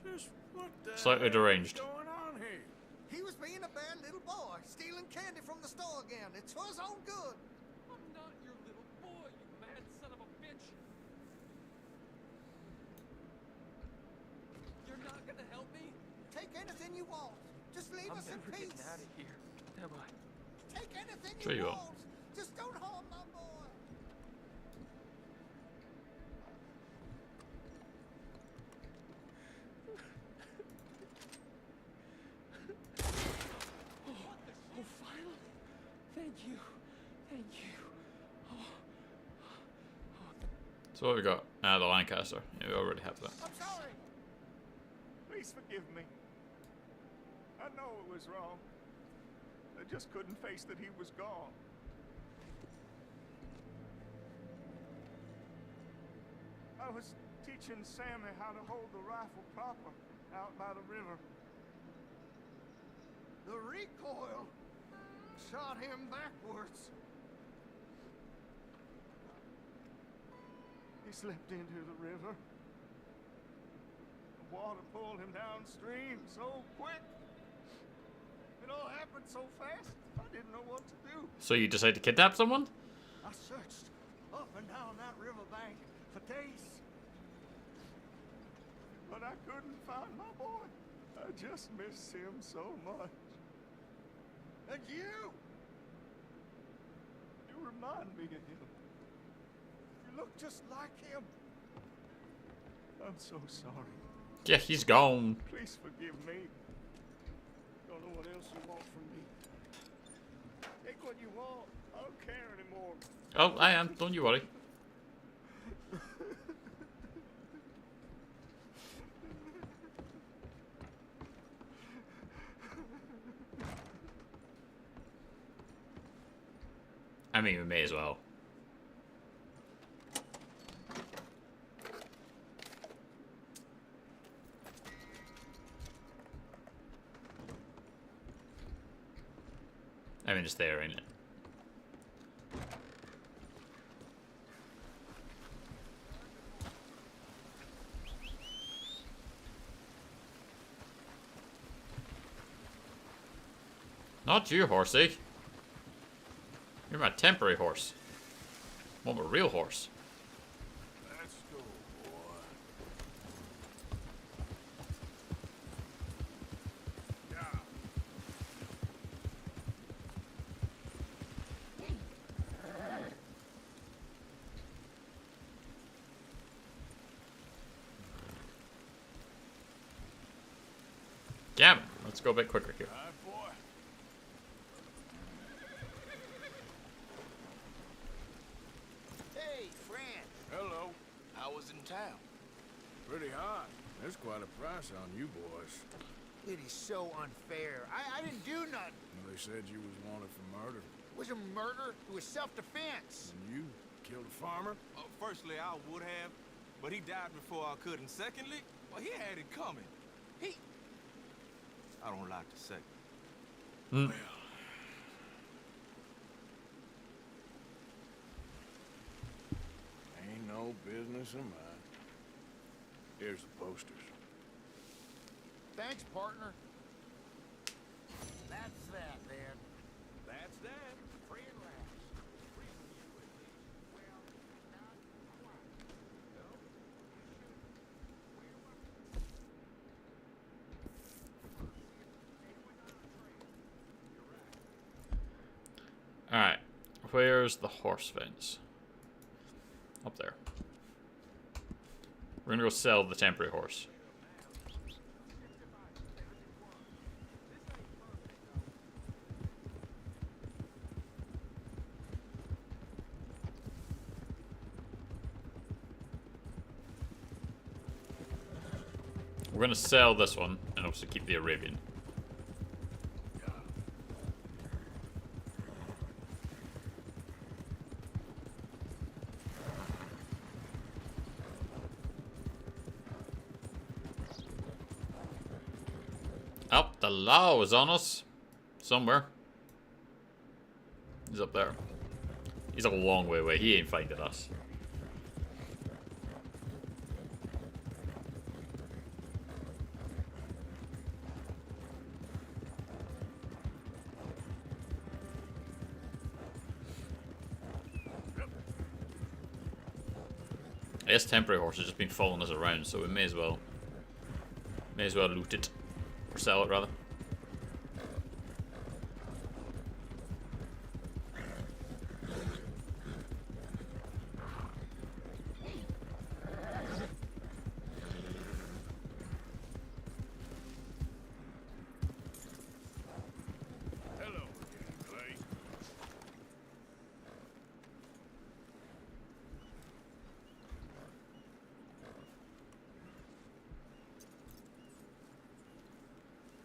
Just what the Slightly hell deranged. is going on here? He was being a bad little boy, stealing candy from the store again. It's for his own good. I'm not your little boy, you mad son of a bitch. You're not gonna help me? Take anything you want. Just leave us in never peace. getting out of here, am I? Take anything Sure you you want. Just don't harm my boy. Oh, finally. Thank you. Thank you. So what have we got? The Lancaster. Yeah, we already have that. I'm sorry. Please forgive me. I know it was wrong. I just couldn't face that he was gone. I was teaching Sammy how to hold the rifle proper out by the river. The recoil shot him backwards. He slipped into the river. The water pulled him downstream so quick. It all happened so fast, I didn't know what to do. So you decided to kidnap someone? I searched up and down that riverbank for days. But I couldn't find my boy. I just miss him so much. And you remind me of him. You look just like him. I'm so sorry. Yeah, he's gone. Please forgive me. Don't know what else you want from me. Take what you want. I don't care anymore. Oh, I am. Don't you worry. I mean, we may as well. I mean, it's there, ain't it? Not you, horsey. You're my temporary horse. I want a real horse. Let's go, boy. Yeah. Damn it. Let's go a bit quicker here. All right, boy. Hey, Fran. Hello. How was in town? Pretty hot. There's quite a price on you boys. It is so unfair. I didn't do nothing. They said you was wanted for murder. It wasn't murder. It was self-defense. And you killed a farmer? Firstly, I would have, but he died before I could. And secondly, well, he had it coming. I don't like to say. Well, ain't no business of mine. Here's the posters. Thanks, partner. That's that, then. That's that. Free at last. Free from you, at least. Well, not quite. No, Alright. Where's the horse fence? Up there. We're gonna go sell the temporary horse. We're gonna sell this one and also keep the Arabian. Oh, the law is on us. Somewhere. He's up there. He's a long way away. He ain't finding us. This temporary horse has just been following us around, so we may as well loot it. Or sell it, rather. Hello again, Clay.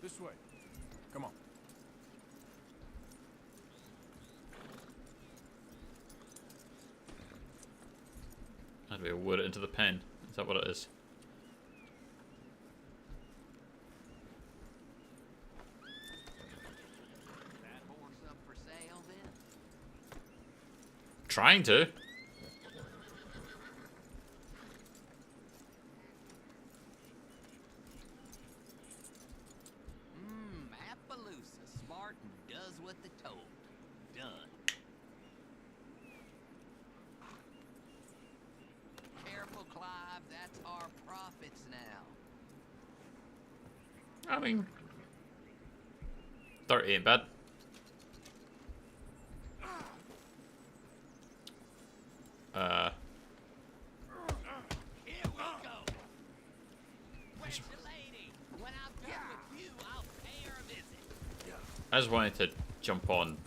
This way. Come on. How do we wood it into the pen? Is that what it is? That horse up for sale then? Trying to. Appaloosa, smart and does what they told. Done. Careful, Clive, that's our profits now. I mean, 30 ain't bad. Here we go. Where's the lady? When I'm done with you, I'll pay her a visit. I just wanted to jump on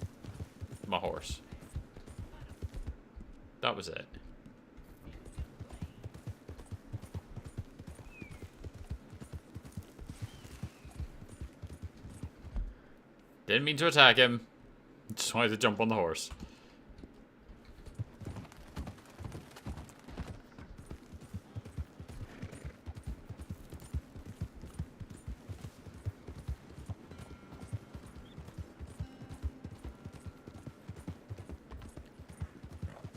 my horse. That was it. Didn't mean to attack him. Just wanted to jump on the horse.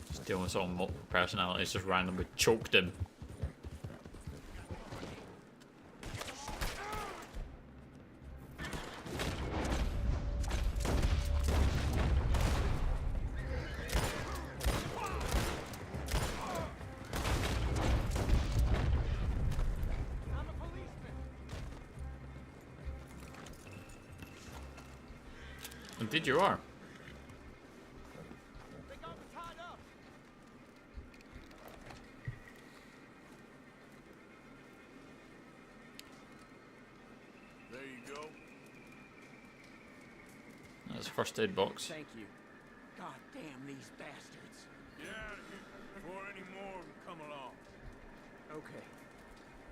Just dealing with some multiple personalities, just randomly choked him. Indeed you are. There you go. That's a first aid box. Thank you. God damn these bastards. Get out of here before any more of them come along. Okay.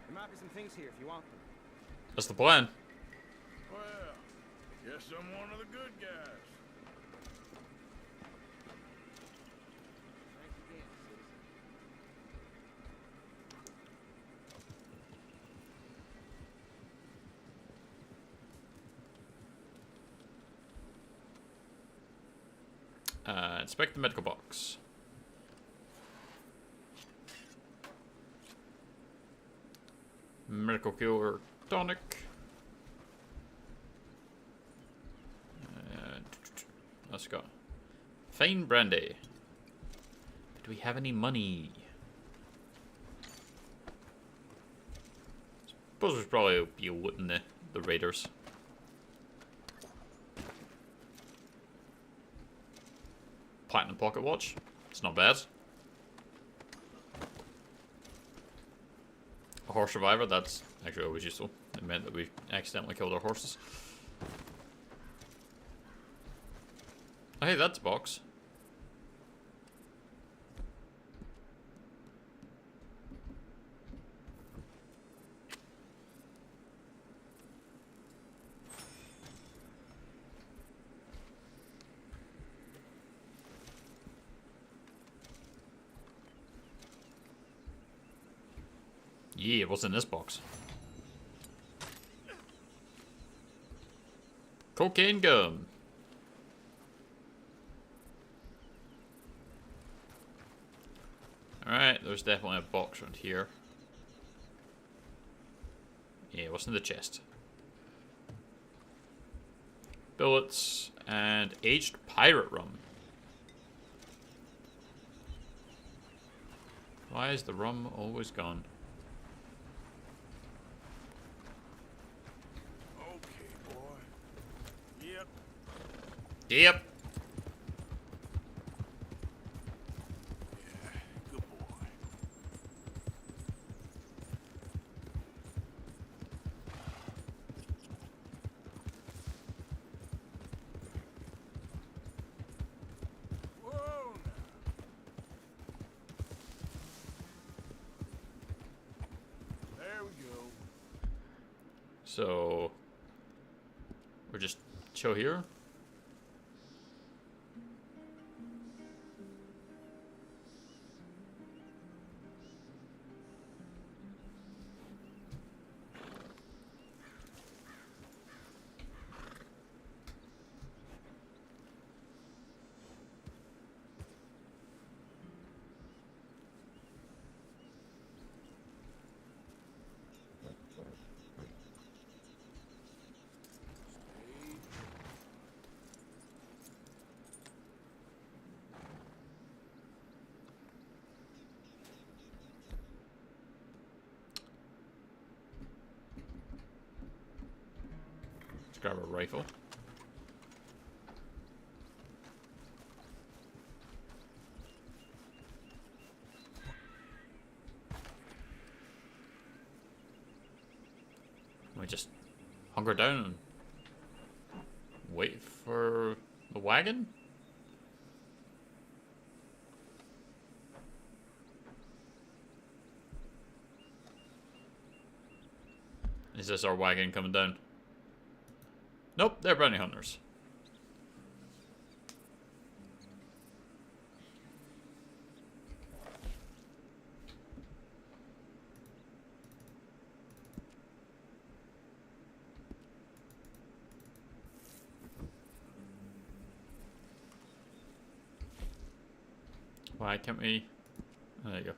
There might be some things here if you want them. That's the plan. Well, guess I'm one of the good guys. Thanks again, citizen. Inspect the medical box. Medical cure tonic. Let's go. Fine brandy. Do we have any money? Suppose we should probably be looting the raiders. Platinum pocket watch. It's not bad. A horse survivor. That's actually always useful. It meant that we accidentally killed our horses. Oh, hey, that's a box. Yeah, what's in this box? Cocaine gum. Alright, there's definitely a box around here. Yeah, what's in the chest? Bullets and aged pirate rum. Why is the rum always gone? Okay, boy. Yep. Yep. Good boy. Whoa, now. There we go. So, Or just chill here? Let's grab a rifle. We just hunker down and wait for the wagon? Is this our wagon coming down? Nope, they're bounty hunters. Why can't we? Oh, there you go.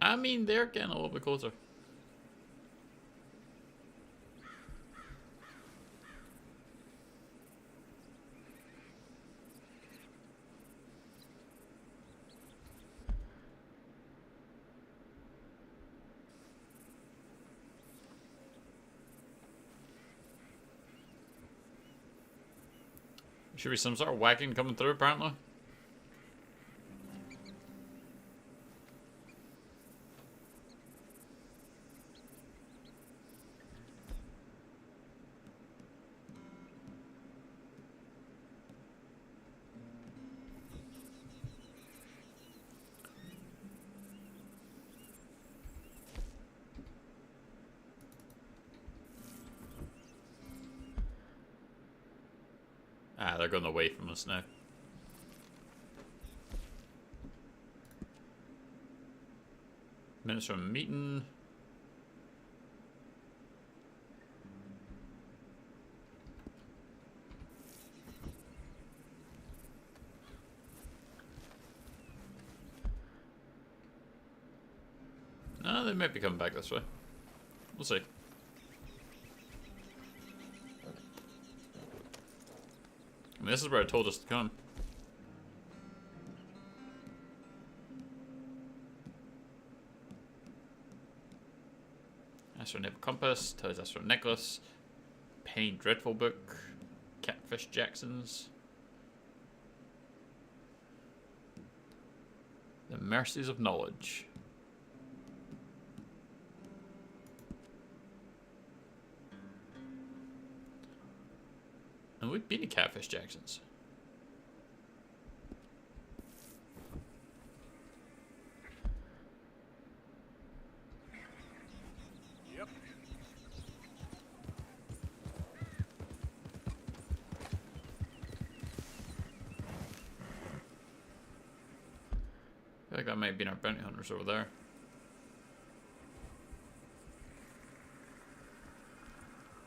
I mean, they're getting a little bit closer. Should be some sort of wagon coming through, apparently. Ah, they're going away from us now. Minutes from a meeting. No, they might be coming back this way. We'll see. I mean, this is where it told us to come. Astro Nib Compass, tells Astro Necklace, Penny Dreadful Book, Catfish Jacksons, The Mercies of Knowledge. And we've been to Catfish Jacksons. Yep. I feel like that might have been our bounty hunters over there.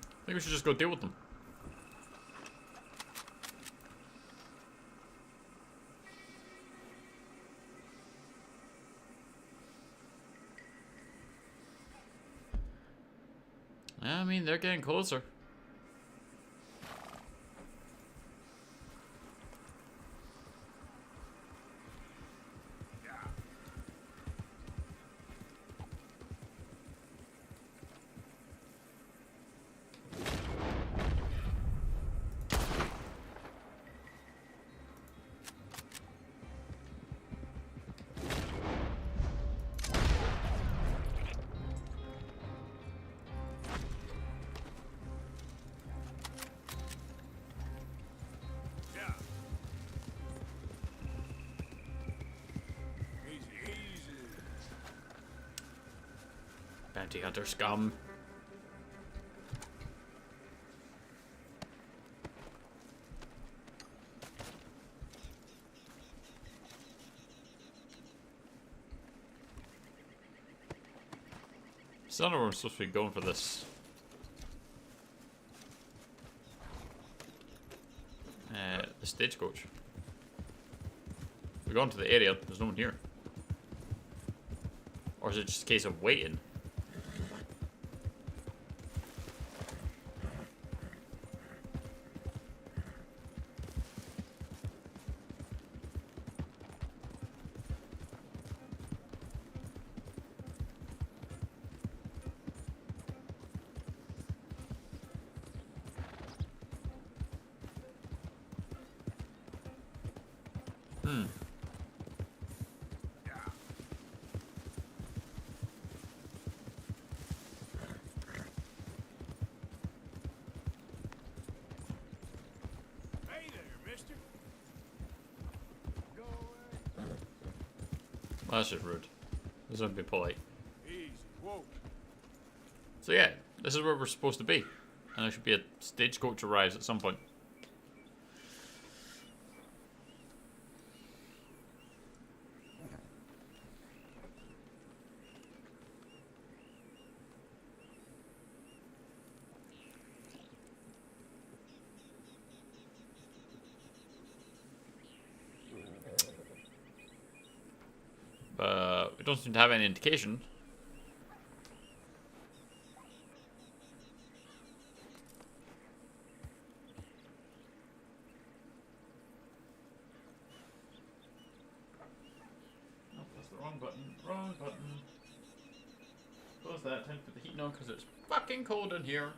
I think we should just go deal with them. I mean, they're getting closer. Bounty hunter scum. Still don't know where we're supposed to be going for this. The stagecoach. We're going to the area, there's no one here. Or is it just a case of waiting? Hey there, mister. Go away. Well, that's just rude. This won't be polite. Easy. Whoa. So yeah, this is where we're supposed to be. And there should be a stagecoach arrives at some point. But we don't seem to have any indication. Oh, that's the wrong button. Wrong button. Close that. Time to put the heat on because it's fucking cold in here.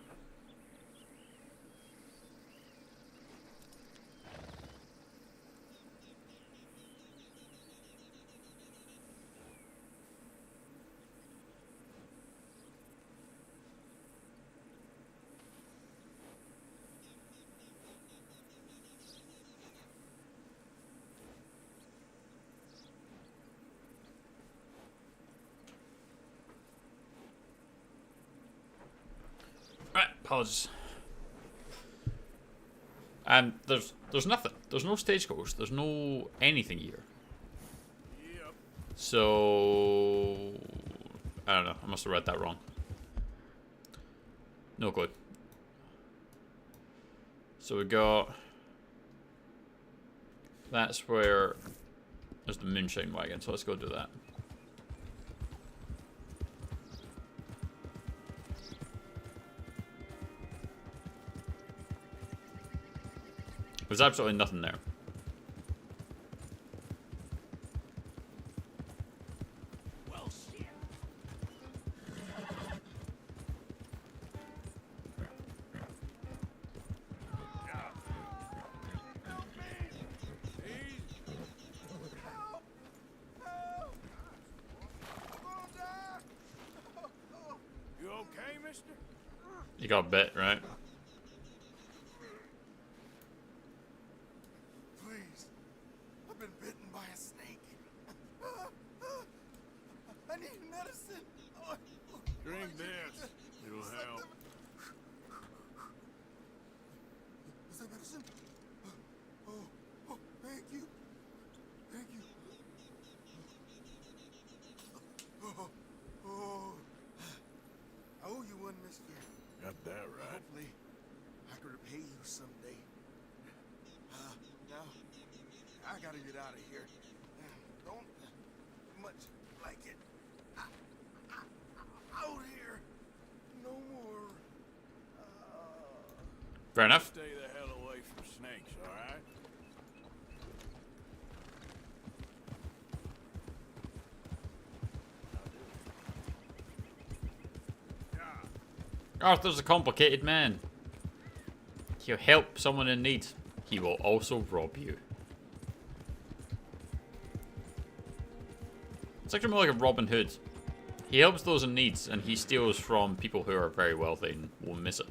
Right, apologies. And there's nothing. There's no stagecoach. There's no anything here. Yep. So I don't know. I must have read that wrong. No clue. So we got. That's where there's the moonshine wagon. So let's go do that. There's absolutely nothing there. Well, shit. You okay, mister? You got bit, right? Please. I've been bitten by a snake. I need medicine. Drink this. It'll help. Is that medicine? Oh, thank you. Thank you. Oh. I owe you one, mister. Got that right. Hopefully, I can repay you someday. Now, I gotta get out of here. Don't much like it. Out here. No more. Fair enough. Stay the hell away from snakes, alright? Arthur's a complicated man. He'll help someone in need. He will also rob you. It's actually more like a Robin Hood. He helps those in need, and he steals from people who are very wealthy and won't miss it.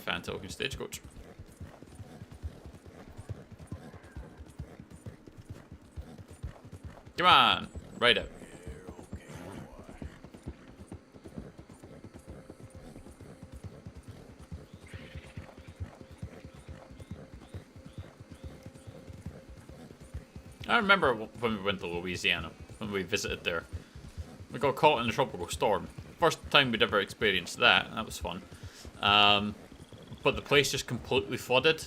fan-talking stagecoach. Come on, right out. I remember when we went to Louisiana, when we visited there. We got caught in a tropical storm. First time we'd ever experienced that. That was fun. But the place just completely flooded.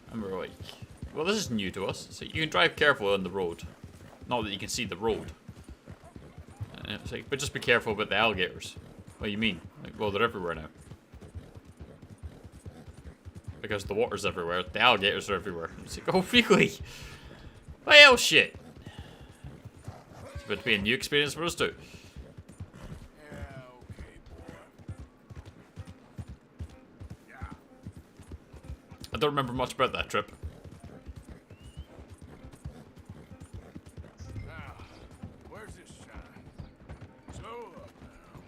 And we were like, well, this is new to us. So you can drive carefully on the road. Not that you can see the road. And it's like, but just be careful about the alligators. What do you mean? Like, well, they're everywhere now. Because the water's everywhere. The alligators are everywhere. It's like, oh, really? Well, shit. It's about to be a new experience for us, too. I don't remember much about that trip. Now, where's this shine? Slow up now.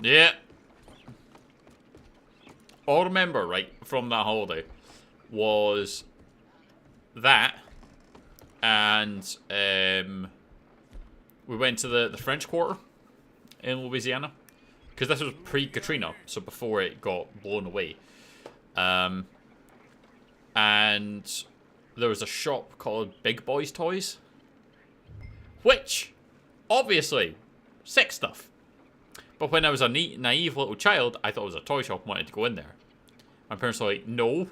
Yeah. All I remember, right, from that holiday was that, and we went to the French Quarter in Louisiana, because this was pre-Katrina, so before it got blown away. And there was a shop called Big Boys Toys, which, obviously, sex stuff. But when I was a naive little child, I thought it was a toy shop and wanted to go in there. My parents were like, no,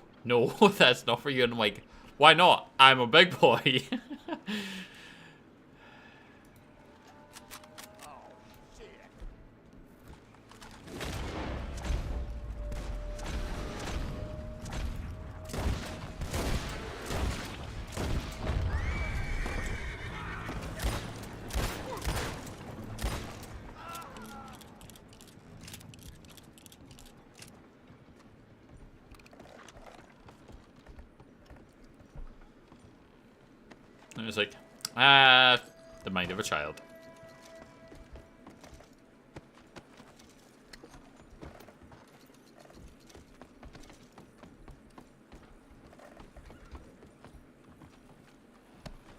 that's not for you. And I'm like, why not? I'm a big boy. And it was like, the mind of a child.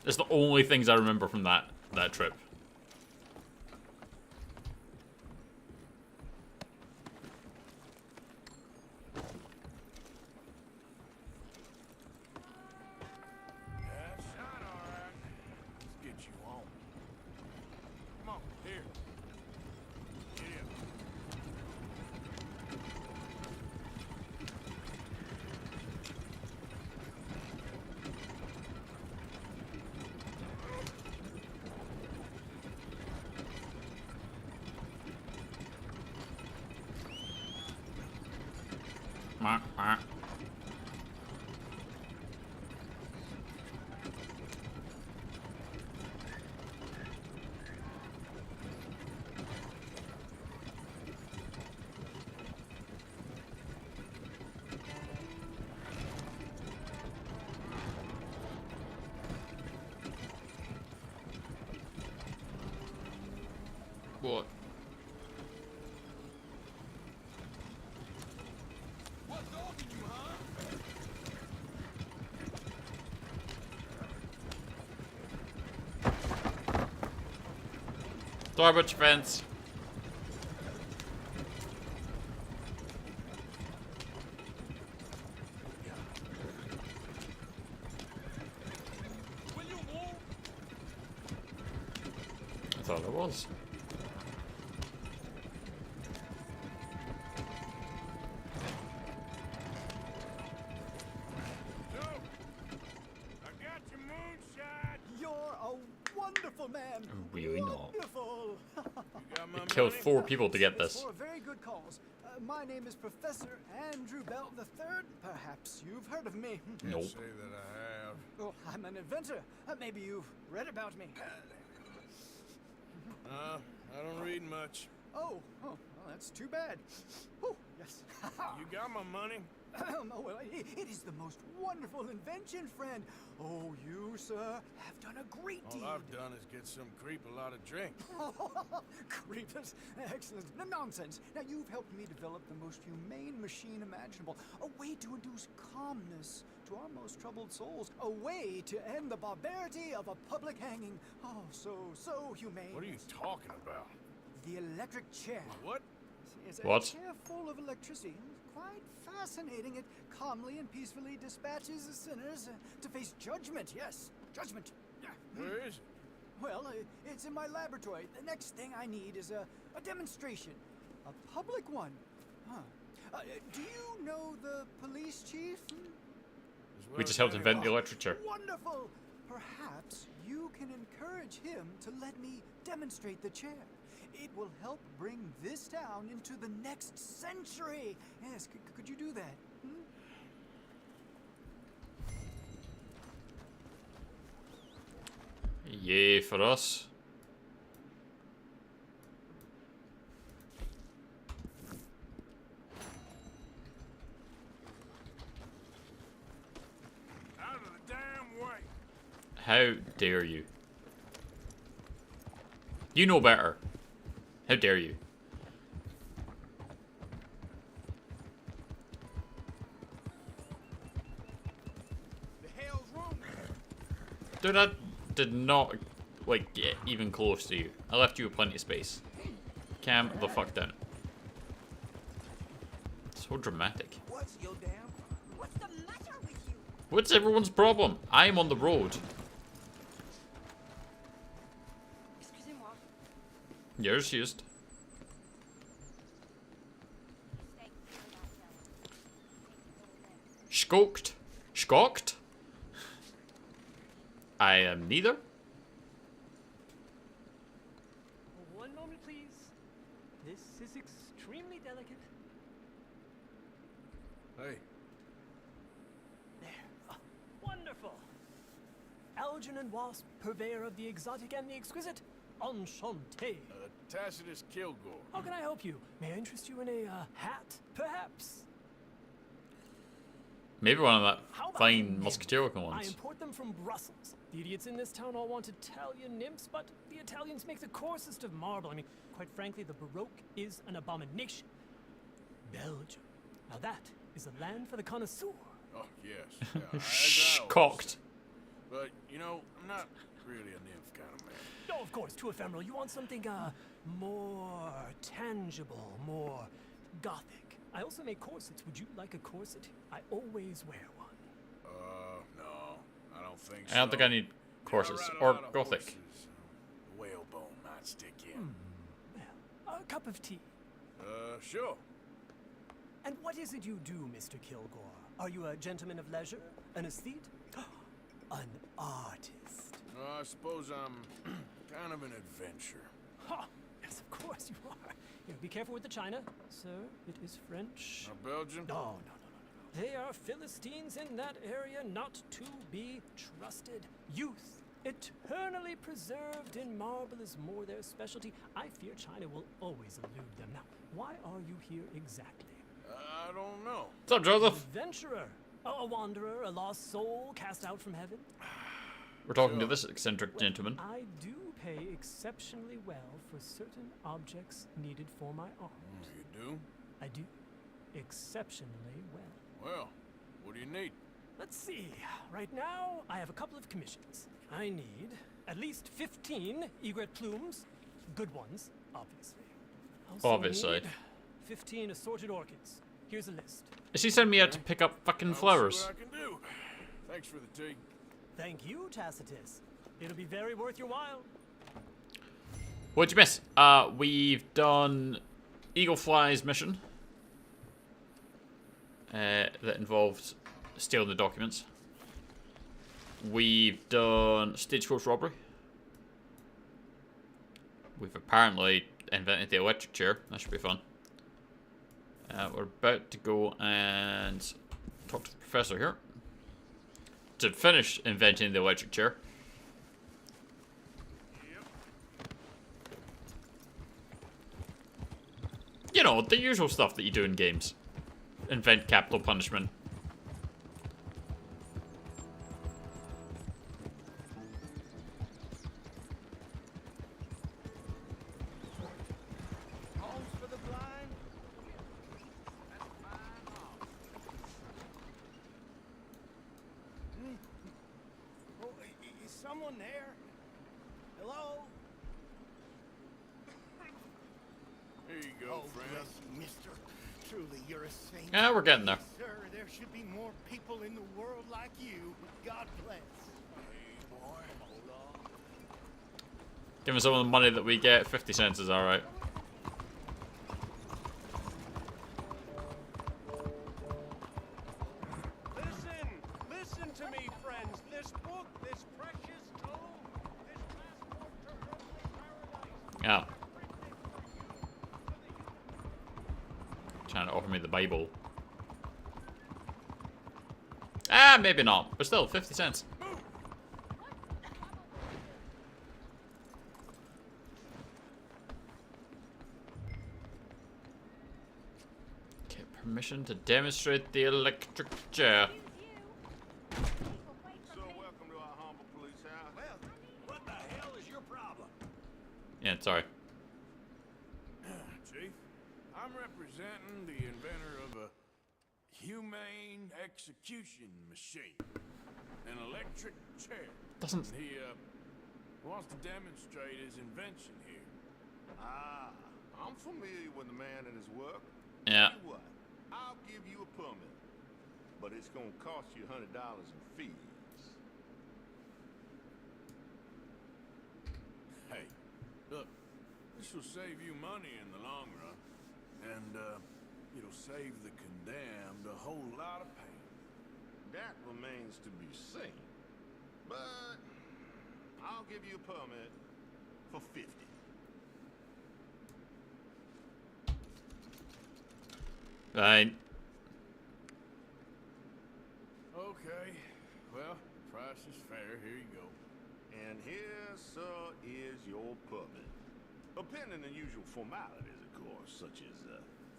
It's the only things I remember from that trip. What? Sorry about your fence. I thought it was. Man. Really not. Wonderful. It killed 4 people to get this. For a very good cause. My name is Professor Andrew Bell III. Perhaps you've heard of me. Nope. Say that I have. Oh, I'm an inventor. Maybe you've read about me. I don't read much. Oh, well, that's too bad. Oh, yes. You got my money? Oh, well, it is the most wonderful invention, friend. Oh, you, sir, have done a great deed. All I've done is get some creep a lot of drink. Creepers. Excellent. No nonsense. Now, you've helped me develop the most humane machine imaginable. A way to induce calmness to our most troubled souls. A way to end the barbarity of a public hanging. Oh, so humane. What are you talking about? The electric chair. What? It's a What? chair full of electricity. Quite fascinating. It calmly and peacefully dispatches the sinners to face judgment. Yes, judgment. Where is it? Well, it's in my laboratory. The next thing I need is a demonstration. A public one. Huh. Do you know the police chief? We just helped invent the electric chair. Wonderful. Perhaps you can encourage him to let me demonstrate the chair. It will help bring this town into the next century. Yes, could you do that? Yay for us. Out of the damn way. How dare you? You know better. How dare you? The hell's wrong? Dude, I did not, like, get even close to you. I left you with plenty of space. Calm the fuck down. So dramatic. What's your damn? What's the matter with you? What's everyone's problem? I'm on the road. Excusez-moi. Yours used. Skoked. Skoked? I am neither. One moment, please. This is extremely delicate. Hey. There. Ah, wonderful. Algernon Wasp, purveyor of the exotic and the exquisite. Enchanté. Tacitus Kilgore. How can I help you? May I interest you in a hat, perhaps? Maybe one of that How about fine nymphs? musketeer looking I ones. import them from Brussels. The idiots in this town all want Italian nymphs, but the Italians make the coarsest of marble. I mean, quite frankly, the Baroque is an abomination. Belgium. Now that is a land for the connoisseur. Oh, yes. Yeah, as I always Cocked. say. But, you know, I'm not really a nymph kind of man. No, of course, too ephemeral. You want something, more tangible, more gothic. I also make corsets. Would you like a corset? I always wear one. No. I don't think so. I don't think I need corsets I ride a or lot of gothic. horses. Whalebone might stick in. Well, a cup of tea. Sure. And what is it you do, Mr. Kilgore? Are you a gentleman of leisure? An aesthete? An artist? I suppose I'm kind of an adventurer. Ha! Yes, of course you are. You know, be careful with the china, sir. It is French. Belgian? No. They are Philistines in that area, not to be trusted. Youth, eternally preserved in marble, is more their specialty. I fear China will always elude them. Now, why are you here exactly? I don't know. What's up, Joseph? Adventurer, a wanderer, a lost soul cast out from heaven. We're talking to this eccentric gentleman. I do pay exceptionally well for certain objects needed for my art. You do? I do. Exceptionally well. Well, what do you need? Let's see. Right now, I have a couple of commissions. I need at least 15 egret plumes. Good ones, obviously. I also Obviously. need 15 assorted orchids. Here's a list. Is he sending me out to pick up fucking flowers? What I can do. Thanks for the tea. Thank you, Tacitus. It'll be very worth your while. What'd you miss? We've done Eagle Fly's mission. That involved stealing the documents. We've done stagecoach robbery. We've apparently invented the electric chair. That should be fun. We're about to go and talk to the professor here to finish inventing the electric chair. You know, the usual stuff that you do in games. invent capital punishment. Homes for the blind? Oh, is someone there? Hello? Here you go, friend. Bless you, mister. Truly, you're a saint. Yeah, we're getting there. Sir, there should be more people in the world like you. God bless. Hey, boy. Given some of the money that we get, 50 cents is alright. Listen to me, friends. This book, this precious tome, this passport to earthly paradise. Yeah. Trying to offer me the Bible. Ah, maybe not. But still, 50 cents. Okay, permission to demonstrate the electric chair. So welcome to our humble police house. Well, what the hell is your problem? Yeah, sorry. Chief, I'm representing the inventor of a humane execution machine. An electric chair. Doesn't... He, wants to demonstrate his invention here. Ah, I'm familiar with the man and his work. Yeah. Tell you what, I'll give you a permit, but it's gonna cost you $100 in fees. Hey, look, this will save you money in the long run. And, it'll save the condemned a whole lot of pain. That remains to be seen. But I'll give you a permit for 50. Fine. Okay, well, price is fair. Here you go. And here, sir, is your permit. Pending the usual formalities, of course, such as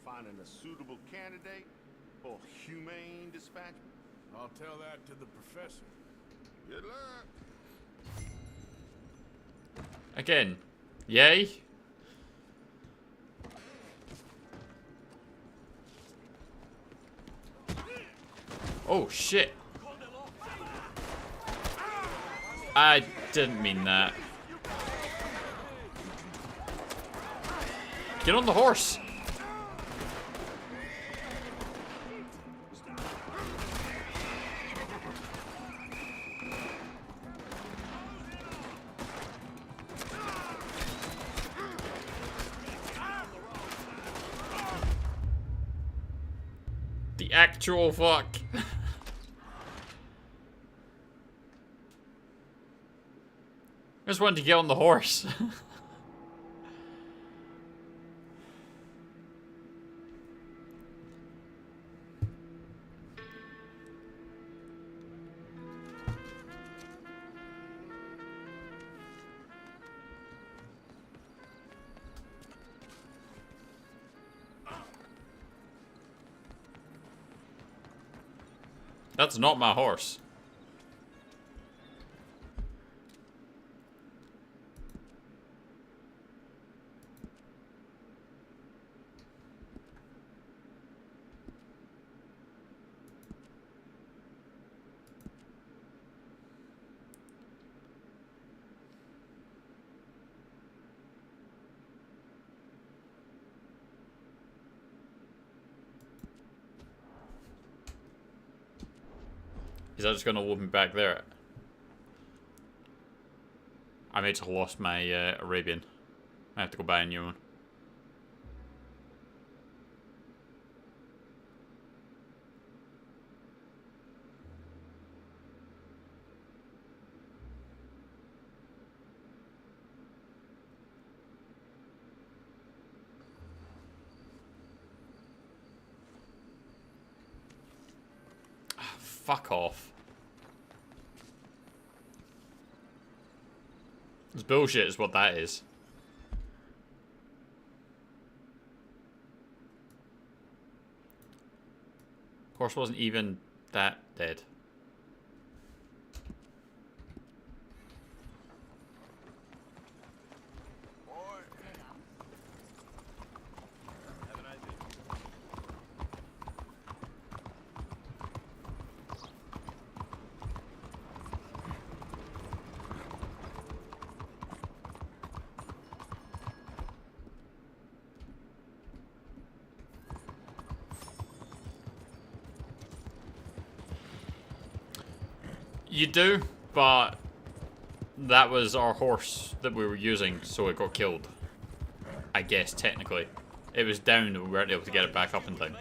finding a suitable candidate for humane dispatchment. I'll tell that to the professor. Good luck. Again. Yay. Oh, shit. I didn't mean that. Get on the horse. The actual fuck. I just wanted to get on the horse. That's not my horse. Is that just gonna whoop me back there? I may have lost my Arabian. I have to go buy a new one. Fuck off. It's bullshit is what that is. Horse wasn't even that dead. You do, but that was our horse that we were using, so it got killed. I guess, technically. It was down, we weren't able to get it back up in time.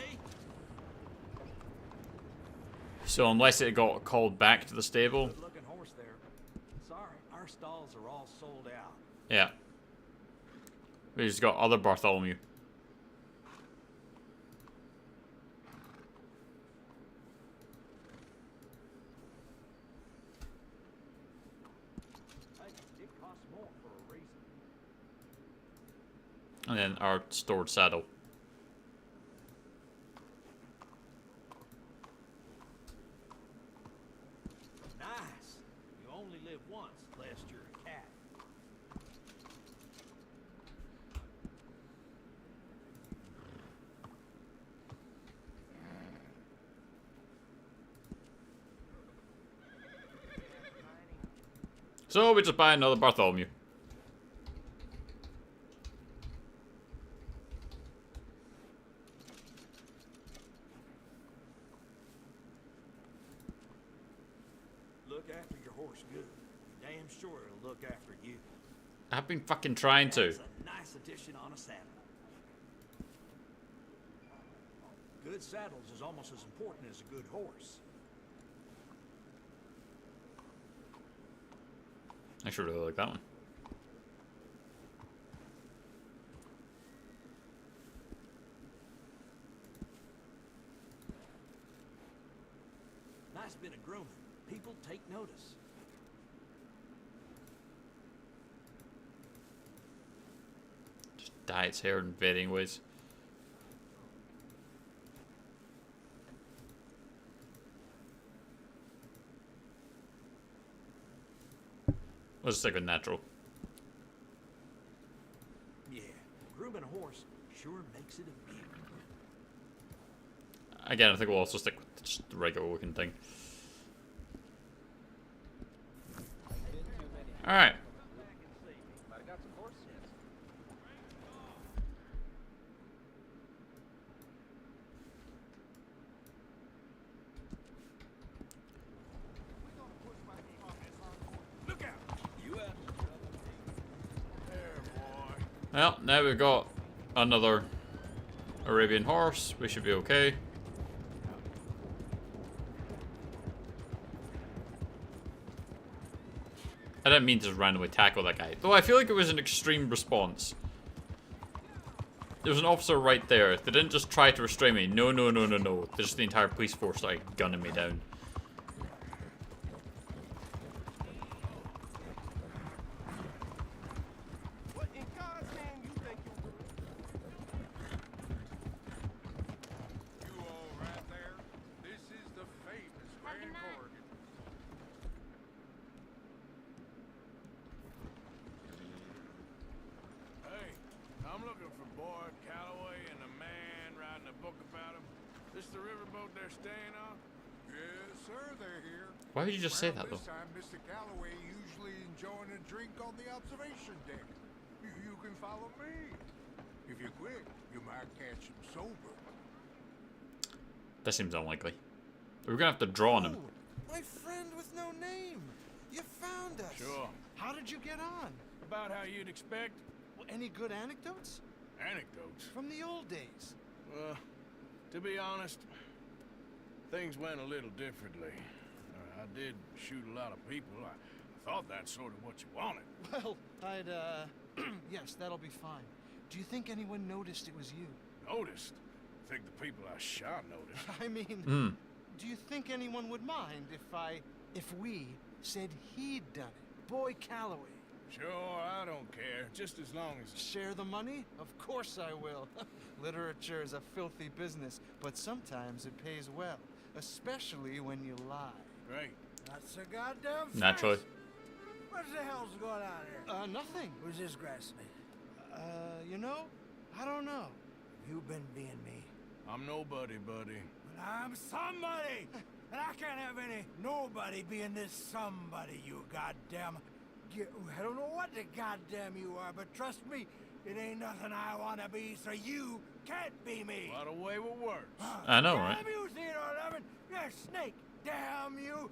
So unless it got called back to the stable... Good-looking horse there. Sorry, our stalls are all sold out. Yeah. We just got other Bartholomew. And then our stored saddle. Nice. You only live once, lest you're a cat. So we just buy another Bartholomew. Look after your horse good. Damn sure it'll look after you. I've been fucking trying to. That's a nice addition on a saddle. Good saddles is almost as important as a good horse. I sure really like that one. Nice bit of grooming. People take notice. Just dye its hair in varying ways. Let's stick with natural. Yeah, grooming a horse sure makes it a beauty. Again, I think we'll also stick with just the regular looking thing. Alright. Look out! You out? There, boy. Well, now we've got another Arabian horse. We should be okay. I didn't mean to just randomly tackle that guy. Though I feel like it was an extreme response. There was an officer right there. They didn't just try to restrain me. No, no, no, no, no. Just the entire police force started gunning me down. What in God's name you think you're doing? You all right there? This is the famous Grand Corrigan. Hey, I'm looking for Boyd Calloway and the man writing a book about him. This the riverboat they're staying on? Yes, sir, they're here. Why would you just say that, This though? time, Mr. Calloway usually enjoying a drink on the observation deck. You can follow me. If you're quick, you might catch him sober. That seems unlikely. We're gonna have to draw on him. My friend with no name. You found us. Sure. How did you get on? About how you'd expect. Well, any good anecdotes? Anecdotes? From the old days. Well, to be honest, things went a little differently. I did shoot a lot of people. I thought that's sort of what you wanted. Well, I'd, yes, that'll be fine. Do you think anyone noticed it was you? Noticed? I think the people I shot noticed. I mean, do you think anyone would mind if we said he'd done it? Boy Calloway. Sure, I don't care. Just as long as... Share the money? Of course I will. Literature is a filthy business, but sometimes it pays well. Especially when you lie. Great. That's a goddamn fact. Naturally. What the hell's going on here? Nothing. Who's this grass snake? You know? I don't know. You've been being me. I'm nobody, buddy. But I'm somebody! And I can't have any nobody being this somebody, you goddamn... I don't know what the goddamn you are, but trust me, it ain't nothing I want to be, so you can't be me! What a way with words. I know, right? Damn you, Theodore Levin! You're a snake! Damn you!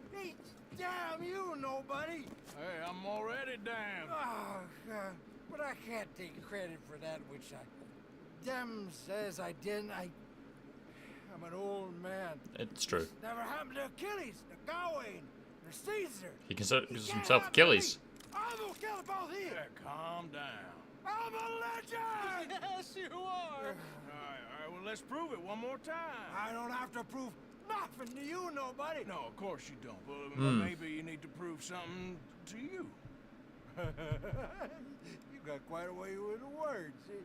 Damn you, nobody! Hey, I'm already damned. Oh, God. But I can't take credit for that which I... Dem says I didn't. I'm an old man. It's true. This never happened to Achilles, to Gawain, or Caesar. He considers himself Achilles. I'm gonna kill both of you. Yeah, calm down. I'm a legend! Yes, you are! All right, well, let's prove it one more time. I don't have to prove nothing to you, nobody. No, of course you don't. Well, maybe you need to prove something to you. You got quite a way with the words. See?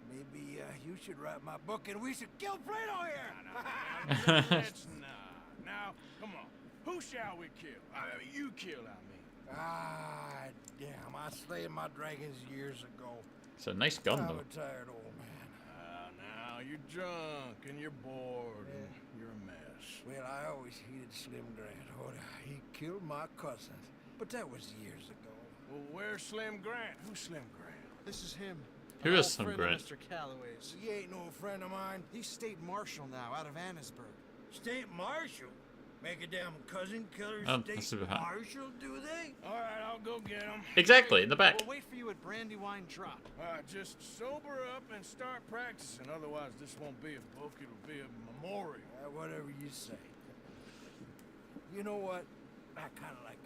Maybe you should write my book and we should kill Plato here. Let's not. Now, come on. Who shall we kill? You kill, I mean. Ah, damn. I slayed my dragons years ago. It's a nice gun, I'm though. a tired old man. Now you're drunk and you're bored and you're a mess. Well, I always hated Slim Grant. Oh, he killed my cousins. But that was years ago. Well, where's Slim Grant? Who's Slim Grant? This is him. Who is Slim Friend of Grant? Mr. Calloway's. He ain't no friend of mine. He's state marshal now, out of Annisburg. State marshal? Make a damn cousin killer that's state a bit hot. marshal, do they? All right, I'll go get him. Exactly, in the back. We'll wait for you at Brandywine Drop. Just sober up and start practicing. Otherwise, this won't be a book. It'll be a memorial. Whatever you say. You know what? I kind of like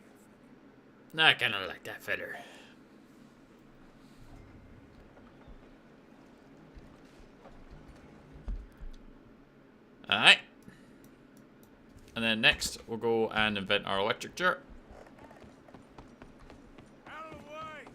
that. I kind of like that feather. Alright. And then next, we'll go and invent our electric chair. Out of the way!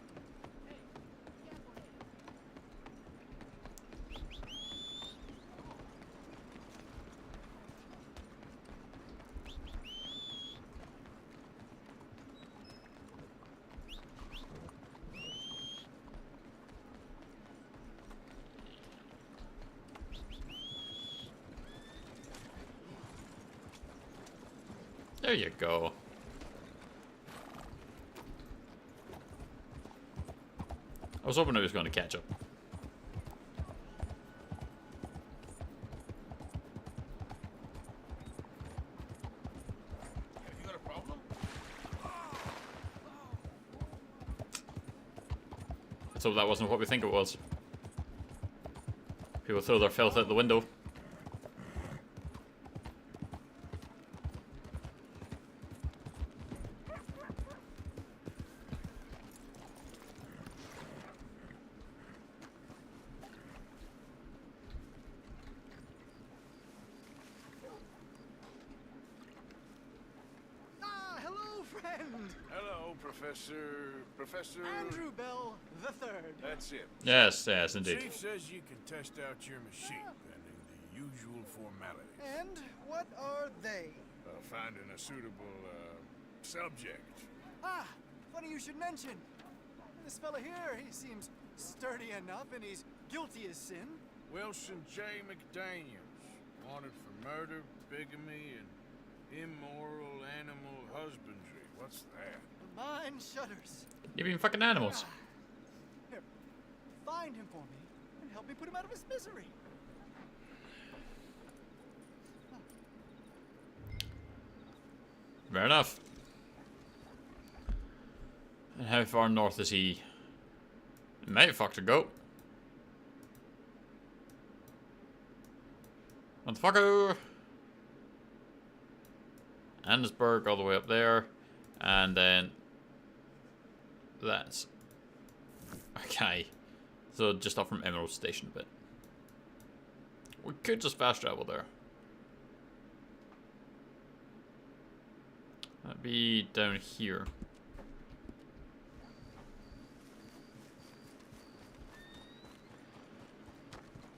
There you go. I was hoping it was going to catch up. You got a problem? Let's hope that wasn't what we think it was. People throw their filth out the window. Hello, Professor... Andrew Bell the Third. That's it. Yes, yes, indeed. Chief says you can test out your machine, pending the usual formalities. And what are they? Finding a suitable, subject. Ah, funny you should mention. This fella here, he seems sturdy enough and he's guilty as sin. Wilson J. McDaniels, wanted for murder, bigamy, and immoral animal husbandry. What's that? The mind shudders. You mean fucking animals? Here, find him for me and help me put him out of his misery. Fair enough. And how far north is he? He might fuck to go. Motherfucker! Annisburg all the way up there. And then that's okay. So just off from Emerald Station a bit. We could just fast travel there. That'd be down here.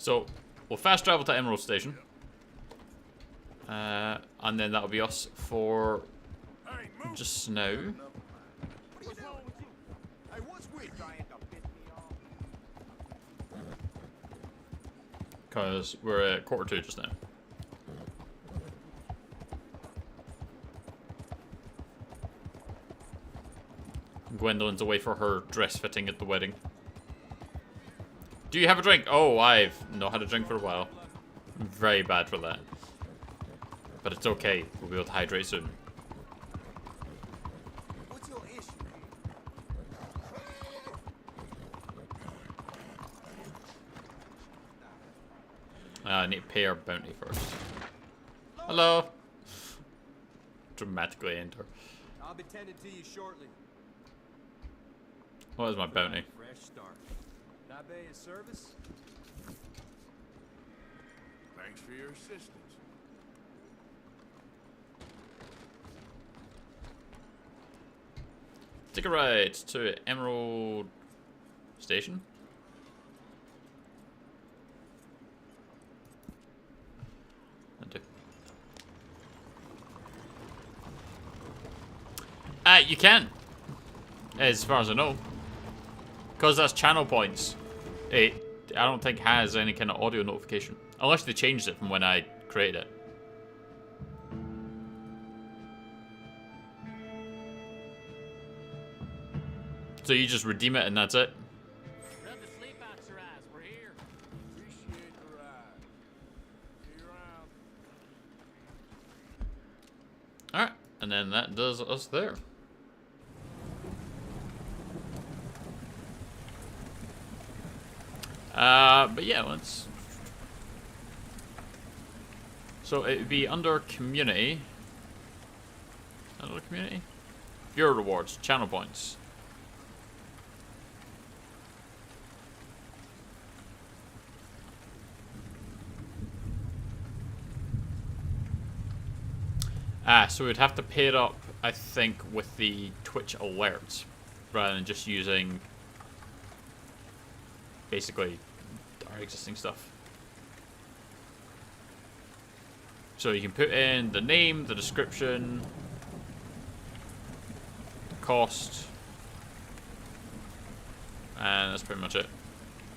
So, we'll fast travel to Emerald Station. And then that'll be us for just now. Because we're at 1:45 just now. Gwendolyn's away for her dress fitting at the wedding. Do you have a drink? Oh, I've not had a drink for a while. I'm very bad for that. But it's okay. We'll be able to hydrate soon. What's your issue? I need to pay our bounty first. Hello. Dramatically enter. I'll be tending to you shortly. What is my bounty? Fresh start. Can I be of service? Thanks for your assistance. Take a ride to Emerald Station. You can, as far as I know, because that's channel points. I don't think has any kind of audio notification, unless they changed it from when I created it. So you just redeem it and that's it. Rub the sleep out your eyes. We're here. Appreciate the ride. See you around. Alright, and then that does us there. But yeah, let's... So it would be under community. Under community? Viewer rewards, channel points. So we'd have to pair it up, I think, with the Twitch alerts, rather than just using basically our existing stuff. So you can put in the name, the description, the cost, and that's pretty much it.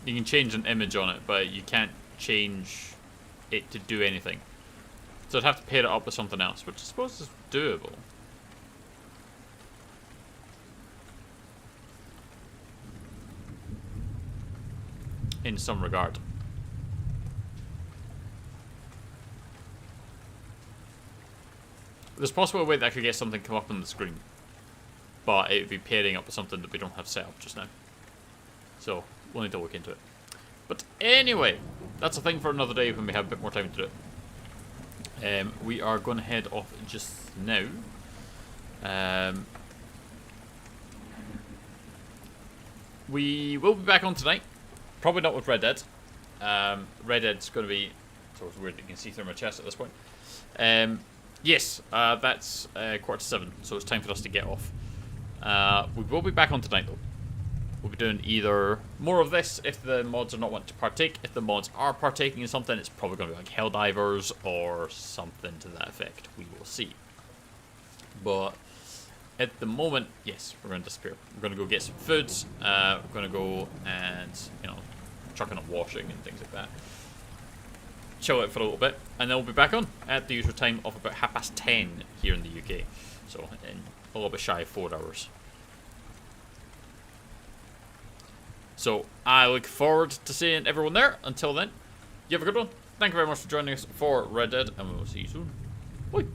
You can change an image on it, but you can't change it to do anything. So I'd have to pair it up with something else, which I suppose is doable. In some regard. There's possibly a way that I could get something come up on the screen. But it would be pairing up with something that we don't have set up just now. So, we'll need to look into it. But anyway, that's a thing for another day when we have a bit more time to do it. We are going to head off just now. We will be back on tonight. Probably not with Red Dead. Red Dead's going to be... So it's weird that you can see through my chest at this point. Yes, that's 6:45, so it's time for us to get off. We will be back on tonight though. We'll be doing either more of this if the mods are not wanting to partake. If the mods are partaking in something, it's probably going to be like Helldivers or something to that effect. We will see. But at the moment, yes, we're going to disappear. We're going to go get some food. We're going to go and, you know, chucking up washing and things like that. Chill out for a little bit, and then we'll be back on at the usual time of about 10:30 here in the UK. So, in a little bit shy of 4 hours. So, I look forward to seeing everyone there. Until then, you have a good one. Thank you very much for joining us for Red Dead, and we will see you soon. Bye.